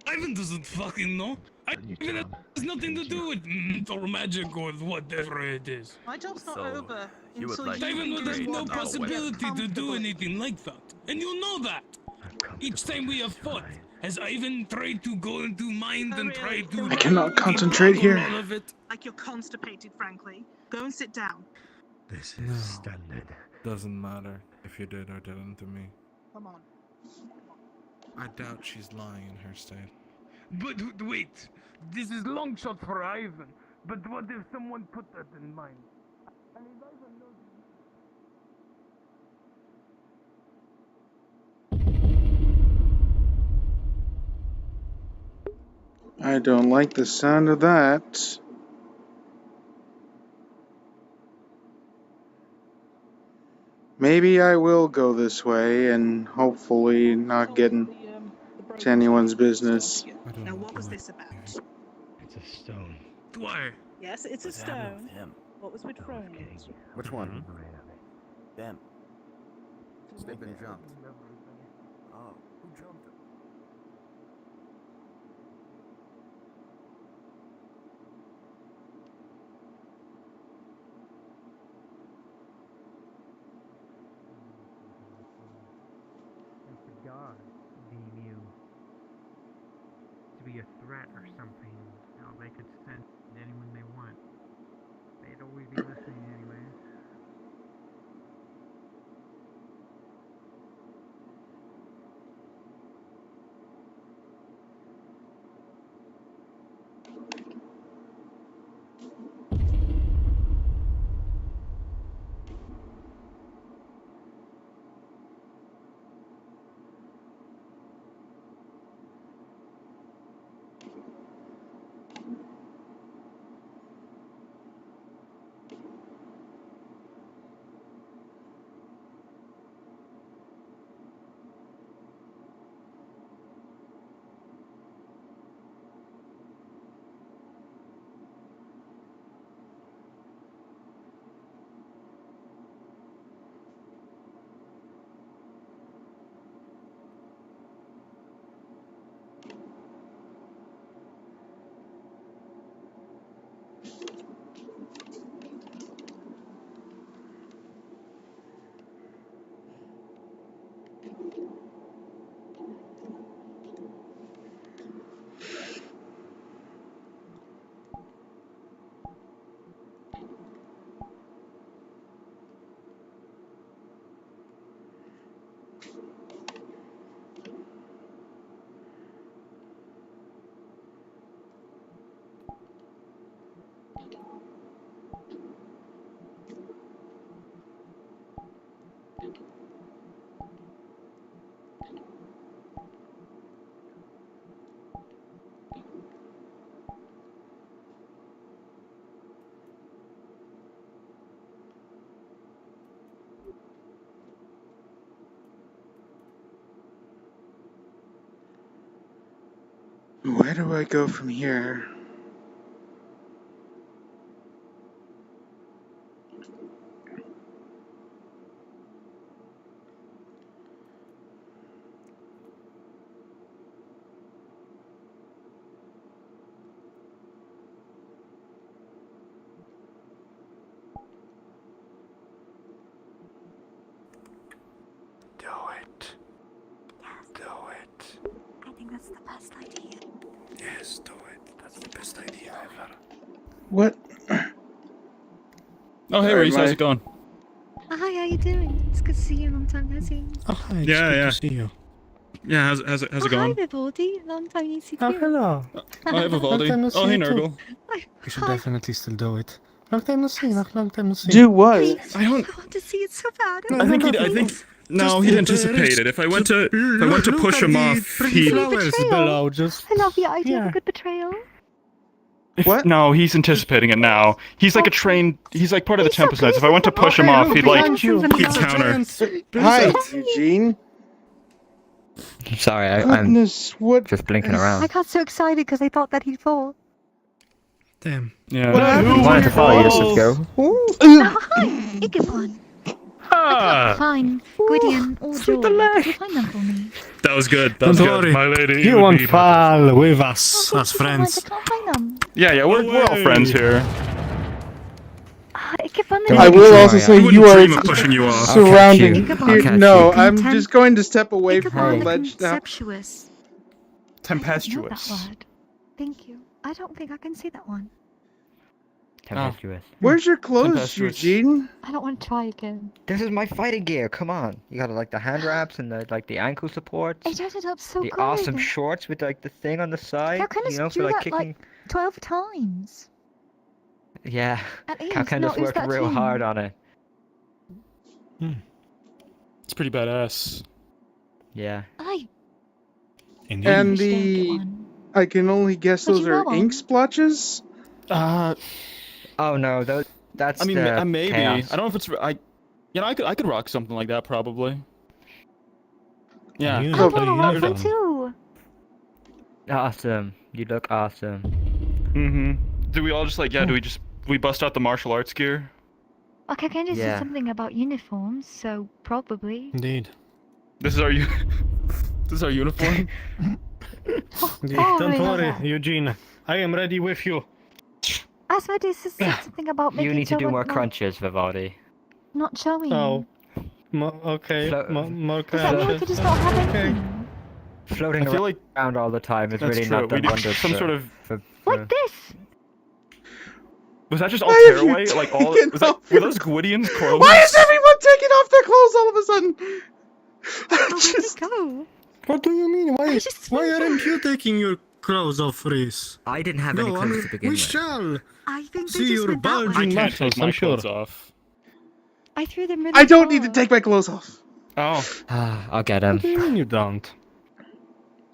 U: Ivan doesn't fucking know. Ivan has nothing to do with or magic or whatever it is.
J: My job's not
U: So,
J: over
U: you would
J: until
U: like
J: you
U: Ivan
J: can
U: has
J: do
U: no
J: what
U: possibility to do
J: comfortably.
U: anything like that. And you know that. Each time we have fought, has Ivan tried to go into mind and try to...
H: I cannot concentrate here.
U: All of it?
J: Like you're constipated, frankly. Go and sit down.
X: This is standard. Doesn't matter if you did or didn't to me.
J: Come on.
X: I doubt she's lying in her state.
U: But wait, this is long shot for Ivan. But what if someone put that in mind? And if Ivan knows...
H: I don't like the sound of that. Maybe I will go this way and hopefully not get into anyone's business.
J: Now, what was this about?
E: It's a stone.
U: Why?
J: Yes, it's a stone. What was with throwing it?
V: Which one? Them. They've been jumped. Oh, who jumped it?
B: Like the gods deem you to be a threat or something. You know, they could send anyone they want. They'd always be listening anyways.
H: Where do I go from here?
X: Do it. Do it.
C: I think that's the best idea.
X: Yes, do it. That's the best idea ever.
H: What?
D: Oh, hey, Rhys, how's it going?
C: Oh, hi, how you doing? It's good to see you. Long time no see.
X: Oh, hi. It's
D: Yeah,
X: good
D: yeah.
X: to see you.
D: Yeah, how's it
C: Hi,
D: going?
C: Vivaldi. Long time no see.
X: Oh, hello.
D: Oh, hey, Vivaldi.
X: Long time no see
D: Oh, hey,
X: you too.
D: Nurgle.
X: We should definitely still do it. Long time no see. Long time no see.
H: Do what?
D: I don't.
C: I want to see it so bad.
D: I think he'd. I think. No, he'd anticipate it. If I went to push him off, he'd.
X: Below, just.
C: I love the idea of a good betrayal.
H: What?
D: No, he's anticipating it now. He's like a trained. He's like part of the Tempest Knights. If I went to push him off, he'd counter.
H: Hi, Eugene.
L: I'm sorry, I'm
H: Goodness, what?
L: just blinking around.
C: I got so excited because I thought that he'd fall.
X: Damn.
D: Yeah.
H: What
L: I
H: happened?
L: wanted to follow you, so go.
C: Oh, hi, Igapon. Fine. Gwydion or Joy, could you find them for me?
X: That was good. That
N: Don't
X: was
N: worry,
X: good. My lady.
N: you won't fall with us as friends.
C: I can't find them.
D: Yeah, we're all friends here.
H: I will also say you are
D: dream of pushing you off.
H: surrounding.
C: I'll catch you.
H: No,
C: I'll
H: I'm
C: catch
H: just going to step away from the ledge now.
C: Conceptuous.
D: Tempestuous.
C: That word. Thank you. I don't think I can see that one.
L: Tempestuous.
H: Where's your clothes,
L: Tempestuous.
H: Eugene?
C: I don't want to try again.
L: This is my fighting gear. Come on. You got like the hand wraps and the ankle supports.
C: It added up so
L: the
C: good.
L: awesome shorts with like the thing on the side.
C: How can
L: you know,
C: do
L: for like
C: that
L: kicking.
C: like 12 times?
L: Yeah.
C: At least,
L: Candice
C: not use
L: worked
C: that
L: real
C: too.
L: hard on it.
X: It's pretty badass.
L: Yeah.
H: And I can only guess
C: Would
H: those
C: you
H: are
C: know
H: ink
C: 'em?
H: splotches?
L: Oh no, that's
D: I mean,
L: the
D: maybe.
L: chaos.
D: I don't know if it's. I could rock something like that probably. Yeah.
C: I want to rock them too.
L: Awesome. You look awesome.
D: Do we all just like do we bust out the martial arts gear?
C: Okay, can you
L: Yeah.
C: say something about uniforms? So probably.
N: Indeed.
D: This is our this is our uniform.
N: Don't worry, Eugene. I am ready with you.
C: I swear to say something about making
L: You need to
C: sure
L: do
C: we're
L: more
C: not-
L: crunches, Vivaldi.
C: Not showing.
N: Oh. Okay. More
C: Does that mean we could just not have anything?
L: Floating
D: I feel like
L: around all the time is
D: that's
L: really
D: true.
L: not
D: We
L: done
D: need
L: wonders
D: some
L: for-
D: sort of.
C: Like this.
D: Was that just all
H: Why have you
D: tearaway? Like all?
H: taken
D: Was that,
H: off
D: were those Gwydion's clothes?
H: Why is everyone taking off their clothes all of a sudden?
C: Where'd it go?
N: What do you mean? Why aren't you taking your clothes off, Rhys?
J: I didn't have any clothes to begin
N: we
J: with.
N: shall
C: I think they
N: see
C: just
N: your
C: went that way.
N: bulging
D: I can't
N: muscles,
D: take my
N: I'm sure.
D: clothes off.
C: I threw them really
H: I don't need to
C: far.
H: take my clothes off.
D: Oh.
L: I'll get him.
N: What do you mean you don't?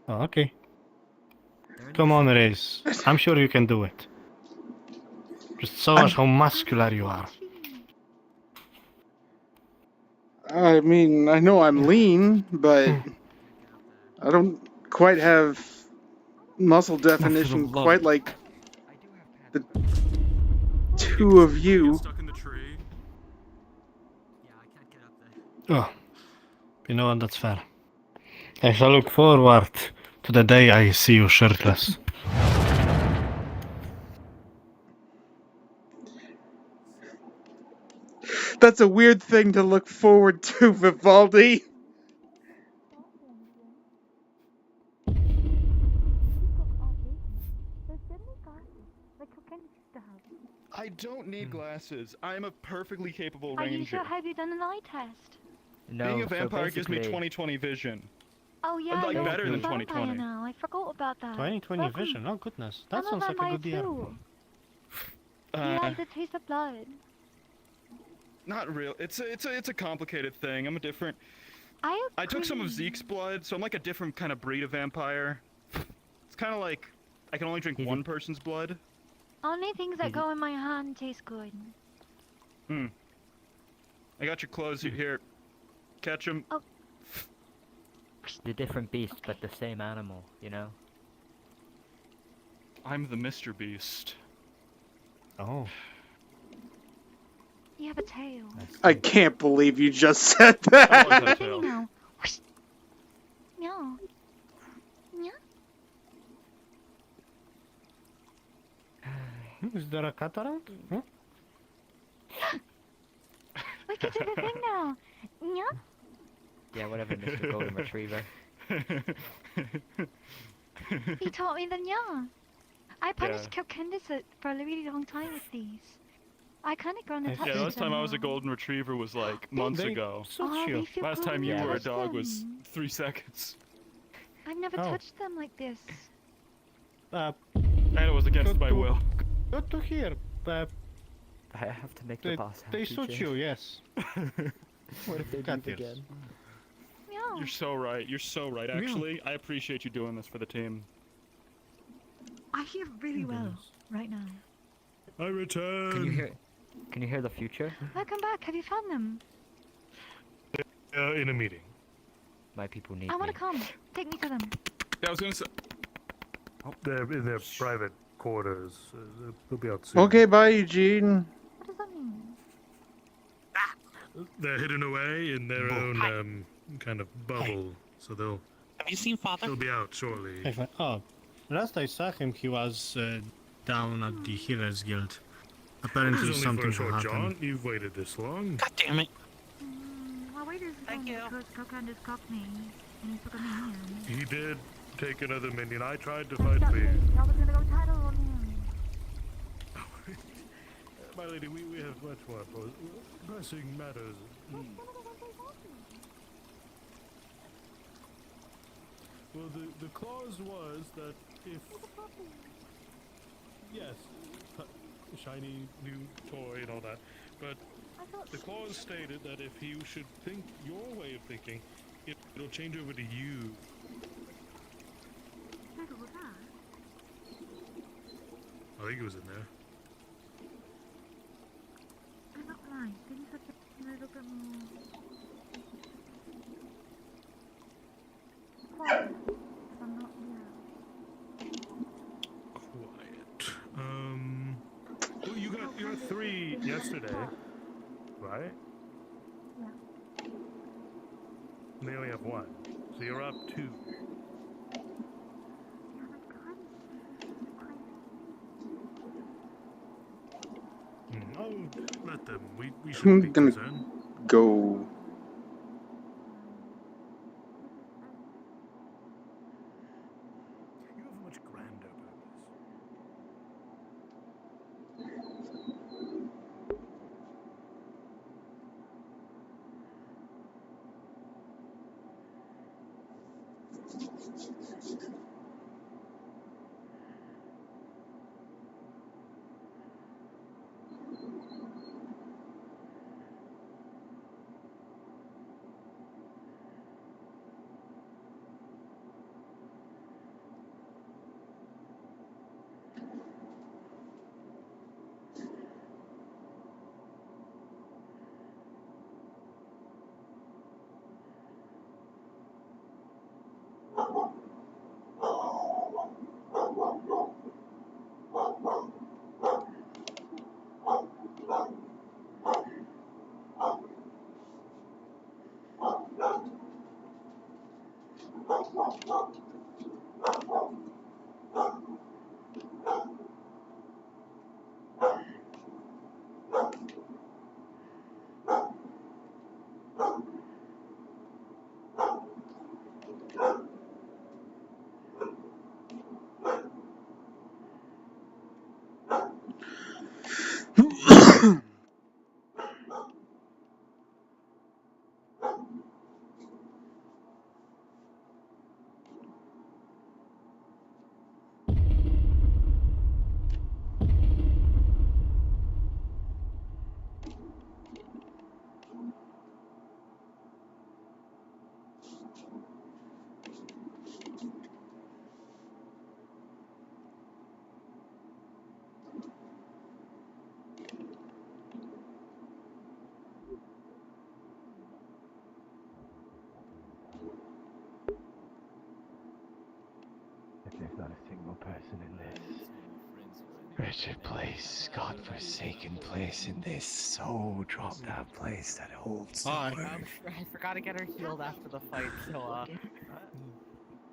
N: Oh, okay. Come on, Rhys. I'm sure you can do it. Just show us how muscular you are.
H: I mean, I know I'm lean, but I don't quite have muscle definition quite like the two of you.
N: Oh, you know what? That's fair. I shall look forward to the day I see you shirtless.
H: That's a weird thing to look forward to, Vivaldi.
D: I don't need glasses. I'm a perfectly capable
C: Are
D: ranger.
C: you sure? Have you done an eye test?
L: No,
D: Being a
L: so
D: vampire gives me
L: basically-
D: 20/20 vision.
C: Oh yeah,
D: Like,
C: you're
D: better
C: a
D: than
C: vampire
D: 20/20.
C: now. I forgot about that.
N: 20/20
C: Welcome.
N: vision. Oh goodness, that
C: I'm
N: sounds like a
C: vampire
N: good year.
C: too. You like the taste of blood.
D: Not real. It's a complicated thing. I'm a different. I took some of Zeke's blood, so I'm like a different kind of breed of vampire. It's kind of like I can only drink one person's blood.
C: Only things that go in my hand taste good.
D: I got your clothes here. Catch them.
C: Oh.
L: The different beast, but the same animal, you know?
D: I'm the Mr. Beast.
N: Oh.
C: You have a tail.
H: I can't believe you just said
D: Oh, is that a
H: that.
D: tail?
C: No. No. No.
N: Is there a cat around? Huh?
C: We can do the thing now. No.
L: Yeah, whatever, Mr. Golden Retriever.
C: He taught me the nya. I punished Candice for a really long time with these. I kind of grown attached
D: Yeah,
C: to
D: last
C: them
D: time I was a
C: now.
D: golden retriever was like months ago.
C: Oh, they feel
D: Last time
C: good.
D: you
C: I've
D: were a
C: touched
D: dog was
C: them.
D: 3 seconds.
C: I've never
N: Oh.
C: touched them like this.
D: And it was against my will.
N: Good to hear.
L: I have to make the boss happy.
N: They suit
L: Jay.
N: you, yes.
L: What if they
N: Cat
L: leave
N: ears.
L: again?
C: No.
D: You're so right. You're so right. Actually, I appreciate you doing this for the team.
C: I hear really well right now.
D: I return.
L: Can you hear the future?
C: Welcome back. Have you found them?
N: In a meeting.
L: My people need
C: I want
L: me.
C: to come. Take me to them.
D: Yeah, I was gonna say.
N: They're in their private quarters. They'll be out soon.
H: Okay, bye, Eugene.
C: What does that mean?
N: they're hidden away in their own kind of bubble, so they'll.
A: Have you seen Father?
N: They'll be out shortly. Oh, last I saw him, he was down at the Healers Guild. Apparently, something will happen. John, you've waited this long.
A: God damn it!
C: I waited because Cocanda's cocked me, and he took a minion.
N: He did take another minion. I tried to fight for you.
C: I was gonna go title on him.
N: My lady, we have much more pressing matters. Well, the clause was that if... Yes, shiny new toy and all that, but the clause stated that if you should think your way of thinking, it'll change over to you. I think it was in there.
C: I'm not blind. Can you touch it a little bit more? Quiet. I'm not here.
N: Quiet. Well, you got 3 yesterday, right?
C: Yeah.
N: And they only have 1, so you're up 2. Oh, let them. We shouldn't be concerned.
H: Go.
N: You have a much grander purpose.
E: If there's not a single person in this wretched place, godforsaken place in this soul drop that place that holds the word.
A: I forgot to get her healed after the fight, so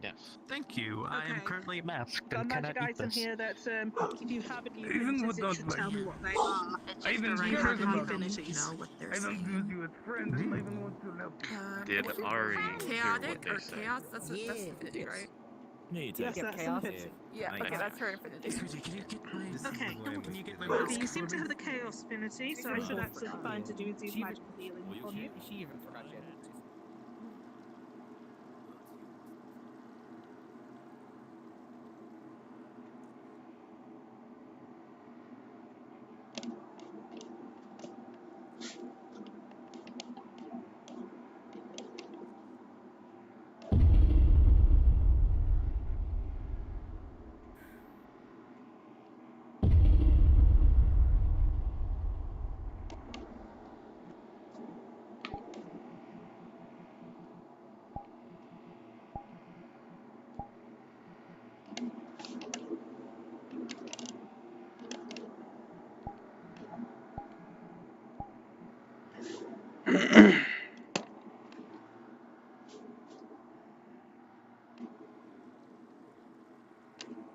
X: Yes. Thank you. I am currently masked
G: Got
X: and cannot
G: magic
X: eat
G: items
X: this.
G: here that if you haven't used
U: Even
G: them,
U: with
G: it
U: those,
G: should
U: like,
G: tell me what they are.
U: I even
G: They
U: heard
G: have
U: about them.
G: infinities.
U: I don't use you as friends. I even want to help you.
J: Did Ari hear what they said?
I: Chaos? That's infinity, right?
A: Yes,
G: that's
A: chaos.
G: infinity.
I: Yeah, okay, that's her infinity.
X: Can you get my...
G: Okay.
X: Can you get my
G: Okay,
X: mask
G: you seem
X: for
G: to
X: me?
G: have the chaos affinity, so I should actually be fine to do these magical healing on you.
A: She even forgot she had it.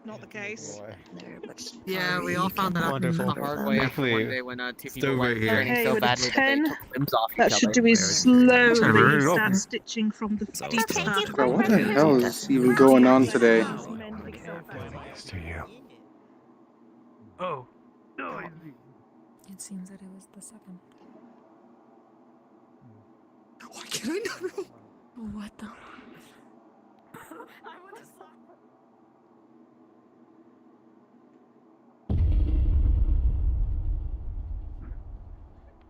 G: Not the case.
I: Yeah, we all found that out the hard way after one day when two people were training
G: Okay,
I: so
G: with
I: badly that they
G: 10,
I: took limbs off
G: that
I: each
G: should
I: other.
G: do is slowly start stitching from the deep start.
H: Bro, what the hell is even going on today?
E: It's to you.
U: Oh. No, I see.
M: It seems that it was the second.
O: Why can I not roll?
M: What the?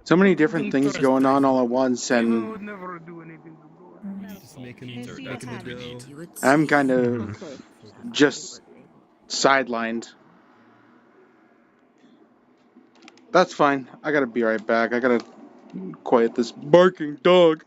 H: So many different things going on all at once, and
U: would never do anything to go.
O: Just making it go.
H: I'm kind of just sidelined. That's fine. I gotta be right back. I gotta quiet this barking dog.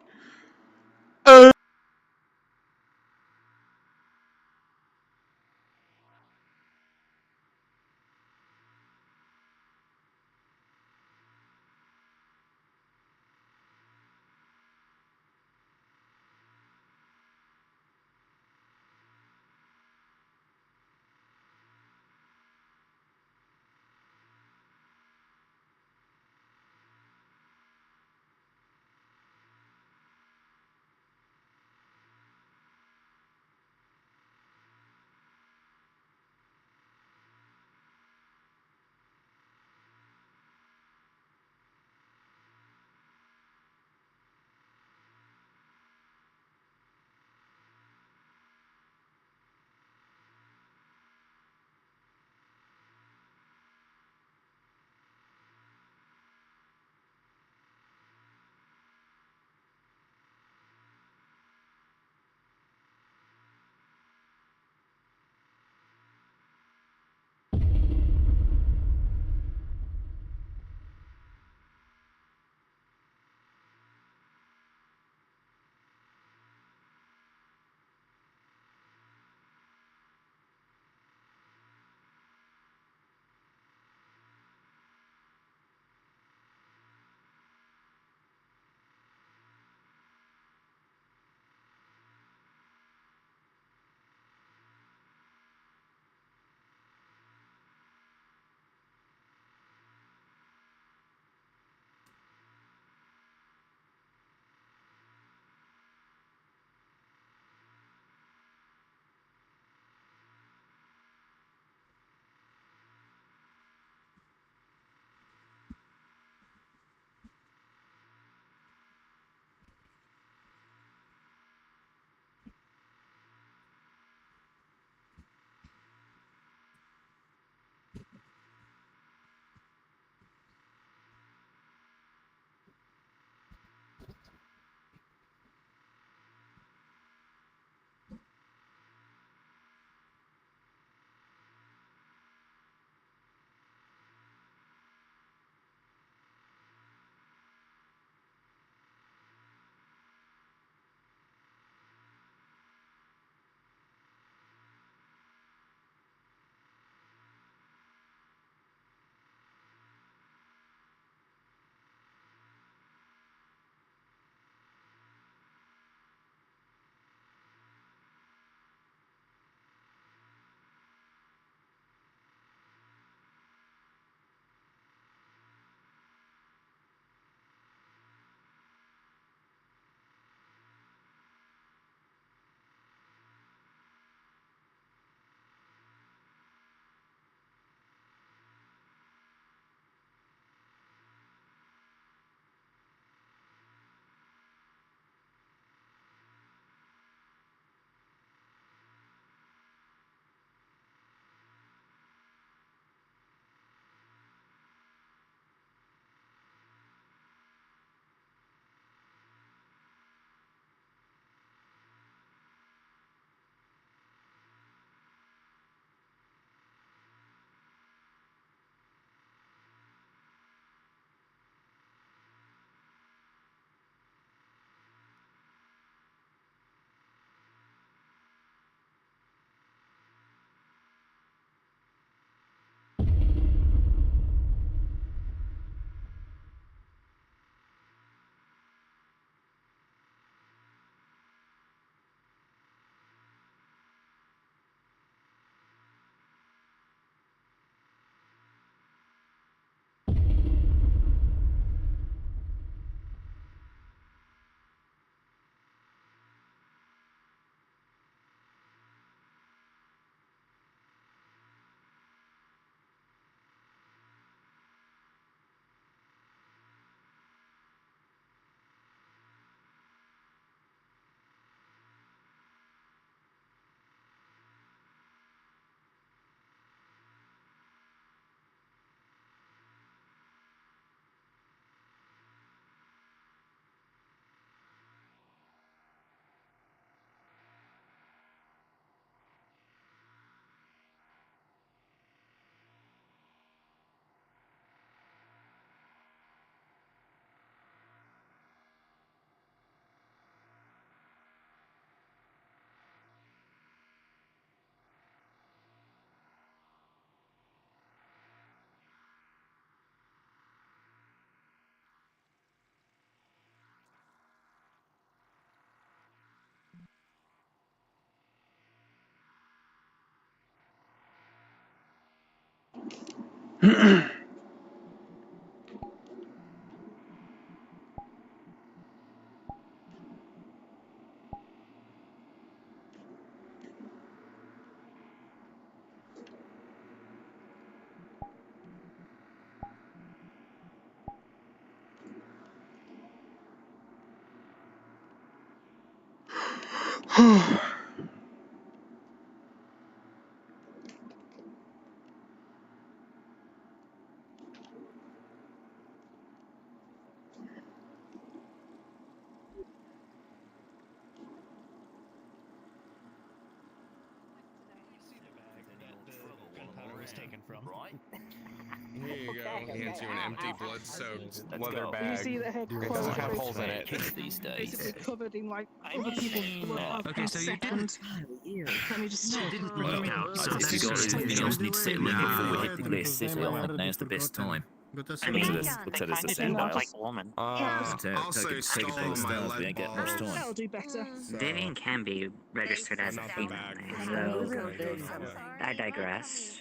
N: Taken from.
X: Here you go. He hands you an empty, blood-soaked
A: Let's
X: leather
A: go.
X: bag.
G: You see the head
X: It doesn't have holes in it.
A: These days.
G: basically covered in like other people's blood.
I: Okay, so you didn't.
G: Let me just.
I: You didn't leak out, so
A: If you got anything else needs settling before we hit the clear city, I think now's the best time.
N: But
A: I mean, looks at us as sandals. Like a woman.
X: I'll say
A: Take a
X: stole
A: big
X: my
A: stars, we
X: lead
A: ain't getting
X: ball.
A: much time.
G: That'll do better.
P: Vivian can be registered as a female name, so I digress.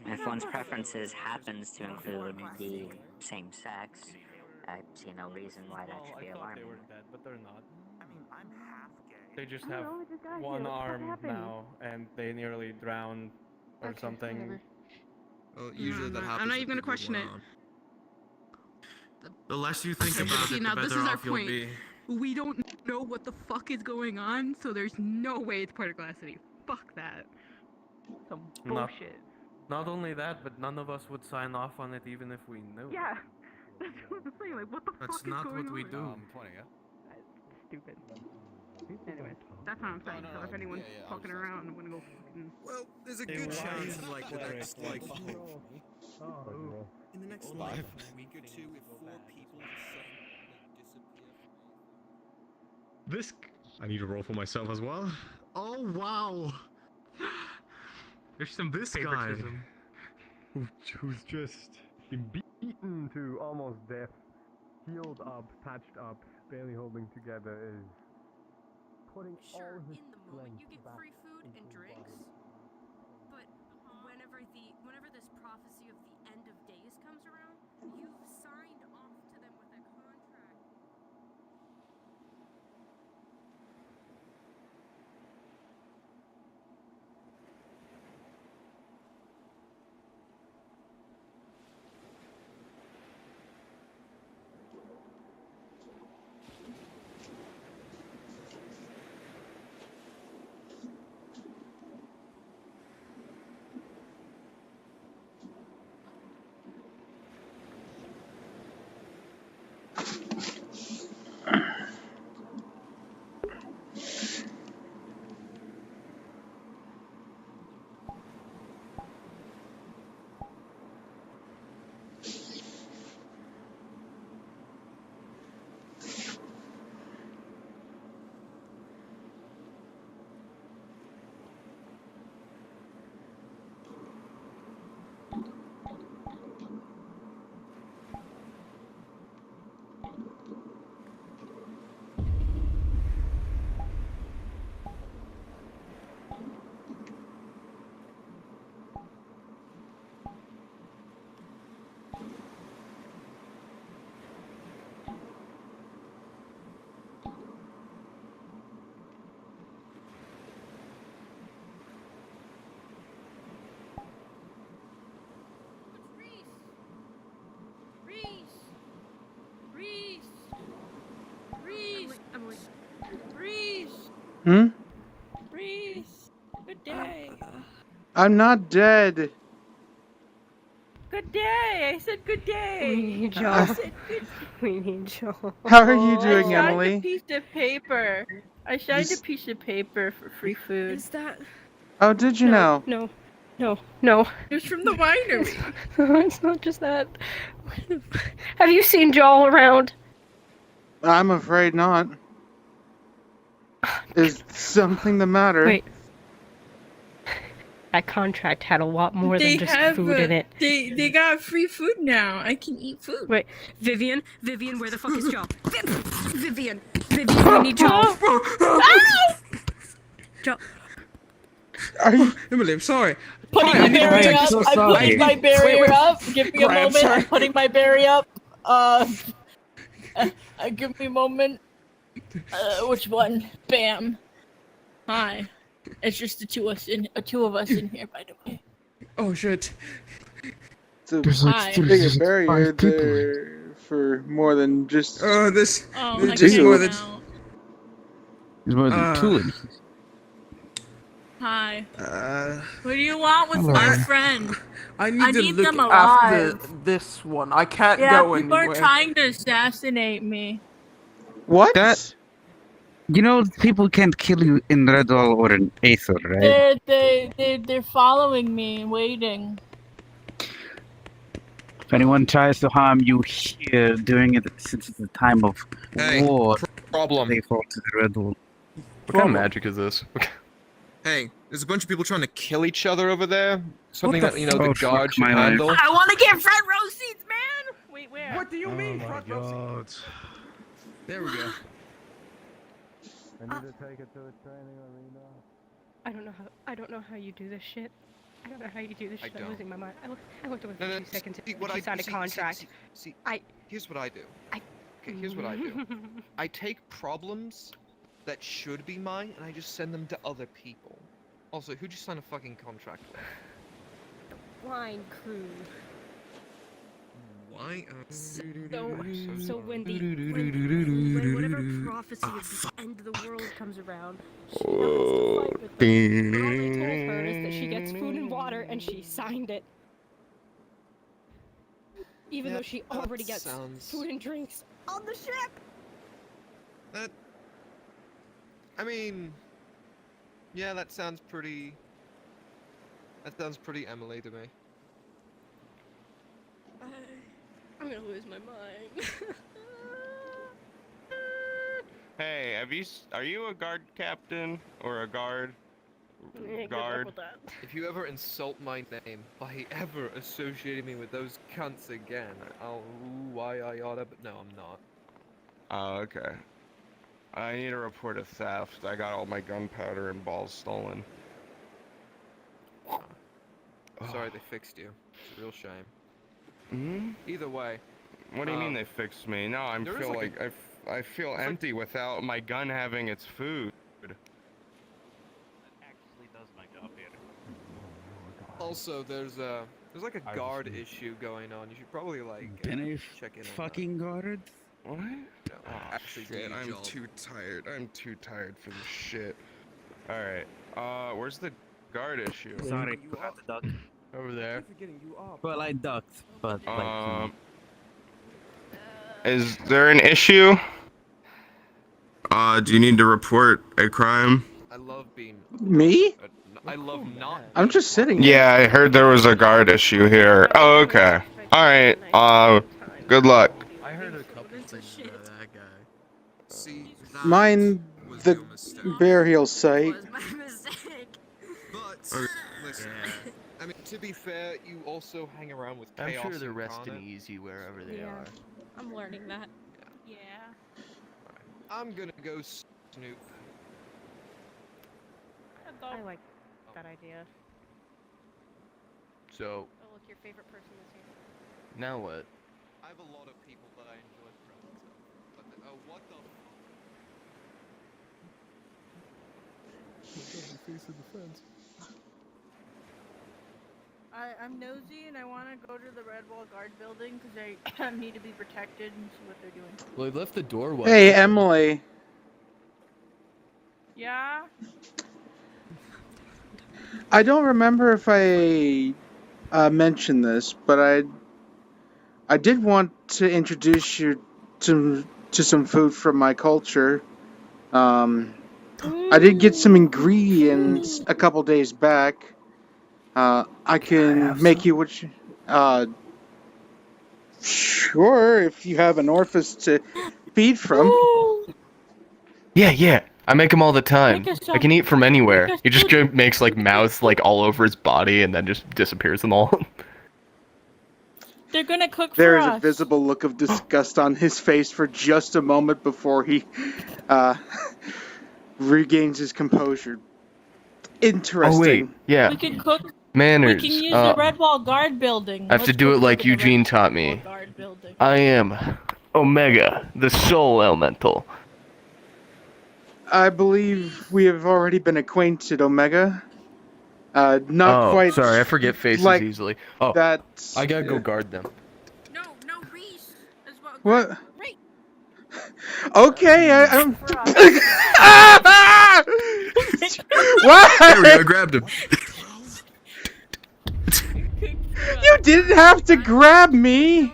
P: If one's preferences happens to include the same sex, I see no reason why that should be alarming.
Q: But they're not.
V: I mean, I'm half gay.
Q: They just have one arm now, and they nearly drowned or something.
X: Well, usually that happens.
J: I'm not even gonna question it.
N: The less you think about
J: See,
N: it,
J: now
N: the
J: this
N: better
J: is our
N: off you'll
J: point.
N: be.
J: We don't know what the fuck is going on, so there's no way it's part of Glass City. Fuck that. Some bullshit.
Q: Not only that, but none of us would sign off on it even if we knew.
J: Yeah. That's what I'm saying. Like, what the
N: That's
J: fuck is
N: not
J: going
N: what we
J: on?
N: do.
J: Stupid. Anyway, that's what I'm saying. So if anyone's fucking around, I'm gonna go fucking.
X: Well, there's a
J: It
X: good
J: was
X: chance in like the next like
V: In the next like week or two, if 4 people
E: This. I need to roll for myself as well. Oh wow! There's this guy who's just been beaten to almost death, healed up, patched up, barely holding together, is putting all his strength
T: You get
E: back
T: free food and
E: into the
T: drinks,
E: body.
T: but whenever this prophecy of the end of days comes around, you've signed off to them with a contract.
H: Hmm?
S: Rhys! Good day!
H: I'm not dead.
S: Good day! I said good day!
W: We need Joel.
S: I said good
W: We need Joel.
H: How are you doing,
S: I signed
H: Emily?
S: a piece of paper. I signed a piece of paper for free food.
W: Is that?
H: Oh, did you know?
W: No. No.
S: It's from the winery.
W: It's not just that. Have you seen Joel around?
H: I'm afraid not. Is something the matter?
W: Wait. That contract had a lot more than just food in it.
S: They got free food now. I can eat food.
W: Wait, Vivian, where the fuck is Joel? Vivian, we need Joel. Joel.
X: Emily, I'm sorry.
B: Putting my barrier up. I'm putting my barrier up. Give me a moment. I'm putting my barrier up. Give me a moment. Which one? Bam. Hi. It's just the two of us in here, by the way.
X: Oh shit.
H: There's like a bigger barrier there for more than just.
X: This.
B: Oh,
X: this
B: I
X: is more
B: can't
X: than.
B: now.
F: There's more than two in here.
B: Hi. What do you want with my friend?
Q: I need to look
B: them
Q: after
B: alive.
Q: this one. I can't
B: Yeah,
Q: go
B: people
Q: anywhere.
B: are trying to assassinate me.
H: What?
F: You know, people can't kill you in Redwall or in Aether, right?
B: They're following me, waiting.
F: If anyone tries to harm you here, doing it since it's a time of war, they fall to the Redwall.
O: What kind of magic is this?
K: Hey, there's a bunch of people trying to kill each other over there. Something
F: What
K: that,
F: the
K: you know, the
F: fuck,
K: guard should
F: my life.
K: handle.
B: I want to get front row seats, man. Wait, where?
Q: What do you mean, front row seats?
K: There we go.
Q: I need to take it to a training arena.
W: I don't know how you do this shit. I don't know how you do this shit. I'm losing my mind. I looked away for 2 seconds and she signed a contract.
K: Here's what I do. Okay, here's what I do. I take problems that should be mine and I just send them to other people. Also, who'd you sign a fucking contract with?
W: Wine crew.
K: Why?
W: So when
S: whatever prophecy of the end of the world comes around, she has to fight with them. But all they told her is that she gets food and water, and she signed it. Even though she already gets food and drinks on the ship.
K: I mean, yeah, that sounds pretty Emily to me.
W: I'm gonna lose my mind.
R: Hey, are you a guard captain or a guard? Guard.
K: If you ever insult my name by ever associating me with those cunts again, I'll why I oughta, but no, I'm not.
R: Oh, okay. I need to report a theft. I got all my gunpowder and balls stolen.
K: Sorry they fixed you. It's a real shame.
R: Hmm?
K: Either way.
R: What do you mean they fixed me? No, I feel empty without my gun having its food.
K: Also, there's like a guard issue going on. You should probably like check in on
F: fucking guard?
R: What?
K: No, actually,
R: shit, I'm too tired. I'm too tired for this shit. Alright, where's the guard issue?
F: Sorry, I have to duck.
R: Over there.
F: Well, I ducked, but
R: is there an issue? Do you need to report a crime?
K: I love being.
H: Me?
K: I love not.
H: I'm just sitting here.
R: Yeah, I heard there was a guard issue here. Oh, okay. Alright, good luck.
Q: I heard a couple things about that guy.
K: See,
H: Mine, the burial site.
K: But listen, I mean, to be fair, you also hang around with
Q: I'm
K: chaos.
Q: sure they're resting
K: incarnate.
Q: easy wherever they are.
S: I'm learning that.
B: Yeah.
K: I'm gonna go snoop.
W: I like that idea.
Q: So,
W: Oh, look, your favorite person is here.
Q: now what?
K: I have a lot of people that I enjoy friends of, but what the?
Q: Face of defense.
B: I'm nosy and I want to go to the Redwall Guard building because I need to be protected and see what they're doing.
Q: Well, he left the door wide.
H: Hey, Emily.
B: Yeah?
H: I don't remember if I mentioned this, but I did want to introduce you to some food from my culture. I did get some ingredients a couple days back. I can make you what you... Sure, if you have an orifice to feed from.
O: Yeah. I make them all the time. I can eat from anywhere. He just makes like mouths like all over his body and then just disappears them all.
B: They're gonna cook
H: There
B: for
H: is
B: us.
H: a visible look of disgust on his face for just a moment before he regains his composure. interesting.
C: Oh wait, yeah.
B: We can cook.
C: Manners.
B: We can use the Red Wall Guard building.
C: I have to do it like Eugene taught me. I am Omega, the Soul Elemental.
H: I believe we have already been acquainted, Omega. Not quite.
C: Sorry, I forget faces
H: like
C: easily. Oh,
H: that.
C: I gotta go guard them.
T: No, Rhys.
H: What? Okay, I'm. What?
C: There we go, I grabbed him.
H: You didn't have to grab me.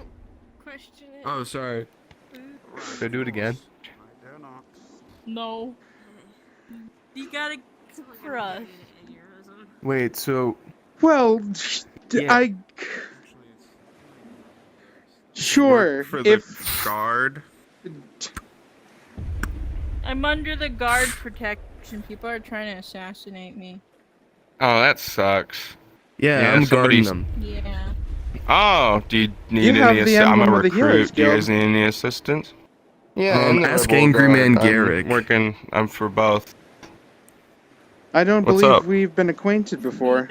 C: Oh, sorry. Should I do it again?
B: No. You gotta cook for us.
C: Wait, so...
H: Well,
C: Yeah.
H: Sure.
R: For the guard.
B: I'm under the guard protection. People are trying to assassinate me.
R: Oh, that sucks.
C: Yeah, I'm guarding them.
B: Yeah.
R: Oh, do you need
H: You have
R: any
H: the
R: assistance? I'm a
H: emblem of the Heroes
R: recruit. Do you guys
H: Guild.
R: need any assistance? Yeah, I'm the
C: ask
R: Rebel
C: Angry
R: Guard.
C: Man
R: I'm
C: Garrick.
R: working. I'm for both.
H: I don't
R: What's
H: believe
R: up?
H: we've been acquainted before.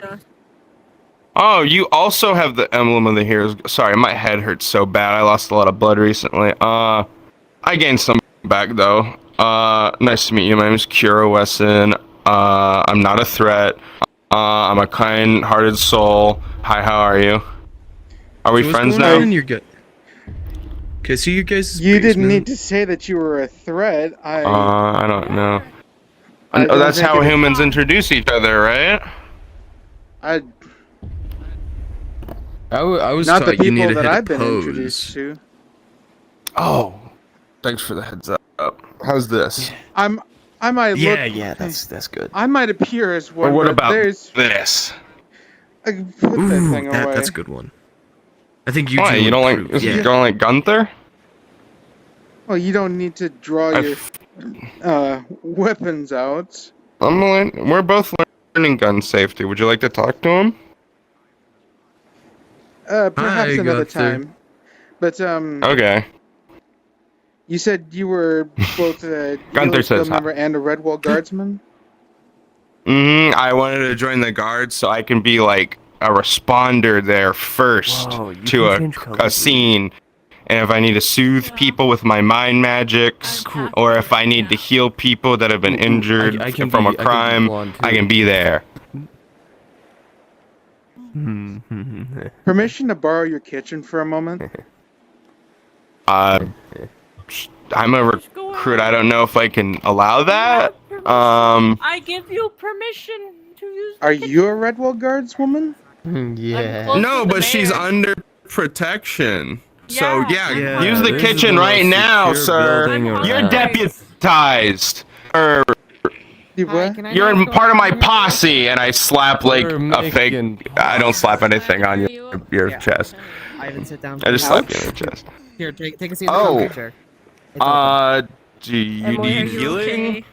R: Oh, you also have the emblem of the heroes. Sorry, my head hurts so bad. I lost a lot of blood recently. I gained some back though. Nice to meet you. My name is Kira Wesson. I'm not a threat. I'm a kind-hearted soul. Hi, how are you? Are we friends now?
C: You're good. Okay, so you guys.
H: You didn't need to say that you were a threat. I
R: don't know.
H: I don't
R: That's
H: think
R: how
H: it-
R: humans introduce each other, right?
H: I
C: was
H: not the
C: taught you need
H: people
C: to
H: that
C: hit a
H: I've been
C: pose.
H: introduced to.
R: Oh, thanks for the heads up. How's this?
H: I might look.
C: Yeah, that's good.
H: I might appear as one.
R: Or what
H: but
R: about
H: there's
R: this?
H: I can put that thing away.
C: That's a good one. I think you.
R: Why, you don't like? You don't like Gunther?
H: Well, you don't need to draw your weapons out.
R: We're both learning gun safety. Would you like to talk to him?
H: Perhaps
R: Hi,
H: another
R: Gunther.
H: time. But
R: Okay.
H: you said you were both a
R: Gunther
H: Heroes Guild
R: says hi.
H: member and a Red Wall Guardsman.
R: I wanted to join the guard so I can be like a responder there first to a scene. And if I need to soothe people with my mind magics, or if I need to heal people that have been injured
C: I can
R: from
C: be-
R: a
C: I can be
R: crime,
C: blonde,
R: I
C: too.
R: can be there.
H: Permission to borrow your kitchen for a moment?
R: I'm a recruit. I don't know if I can allow that.
B: I give you permission to use.
H: Are you a Red Wall Guardswoman?
C: Yeah.
R: No, but she's under protection. So
C: Yeah,
R: use the
C: this is
R: kitchen
C: the
R: right
C: most
R: now,
C: secure
R: sir.
C: building
R: You're
C: around.
R: deputized. Or you're in part of my posse, and I slap like a fake. I don't slap anything on your chest.
I: Ivan, sit down.
R: I just slap you in the chest.
I: Here, take a seat in the comfy chair.
R: Do you
I: Emily, are
R: need
I: you
R: healing?
I: okay?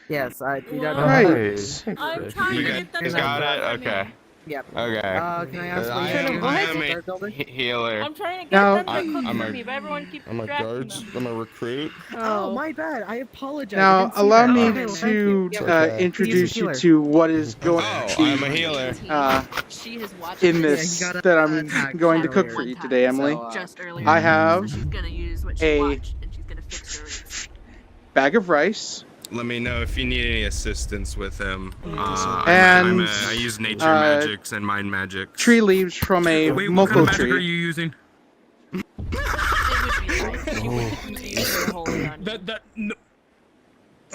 I: Yes, you don't know.
H: Right.
B: I'm trying to get them.
R: You got it? Okay.
I: Yep.
R: Okay.
I: Can I ask
R: I am a healer.
B: I'm trying to get
H: Now-
B: them to cook
R: I'm
B: for
R: a-
B: me, but everyone keeps
R: I'm a
B: distracting
R: guard.
B: them.
R: I'm a recruit.
I: Oh, my bad. I apologize. I
H: Now,
I: didn't see
H: allow
I: that.
H: me
I: Okay, well, thank you.
H: to
I: Yeah,
H: introduce you
I: healer.
H: to what is going
R: Oh,
H: to
R: I'm a healer.
B: She has watched
H: in
B: it.
H: this
I: Yeah, he got
H: that I'm
I: attacked
H: going to cook
I: earlier.
H: for you today, Emily.
B: Just earlier.
H: I have
B: She's gonna use what she
H: a
B: watched, and she's gonna fix her.
H: bag of rice.
R: Let me know if you need any assistance with him.
H: And,
R: I use nature magics and mind magics.
H: Tree leaves from a
U: Wait, what kind
H: moko
U: of magic are
H: tree.
U: you using?
B: That
U: no.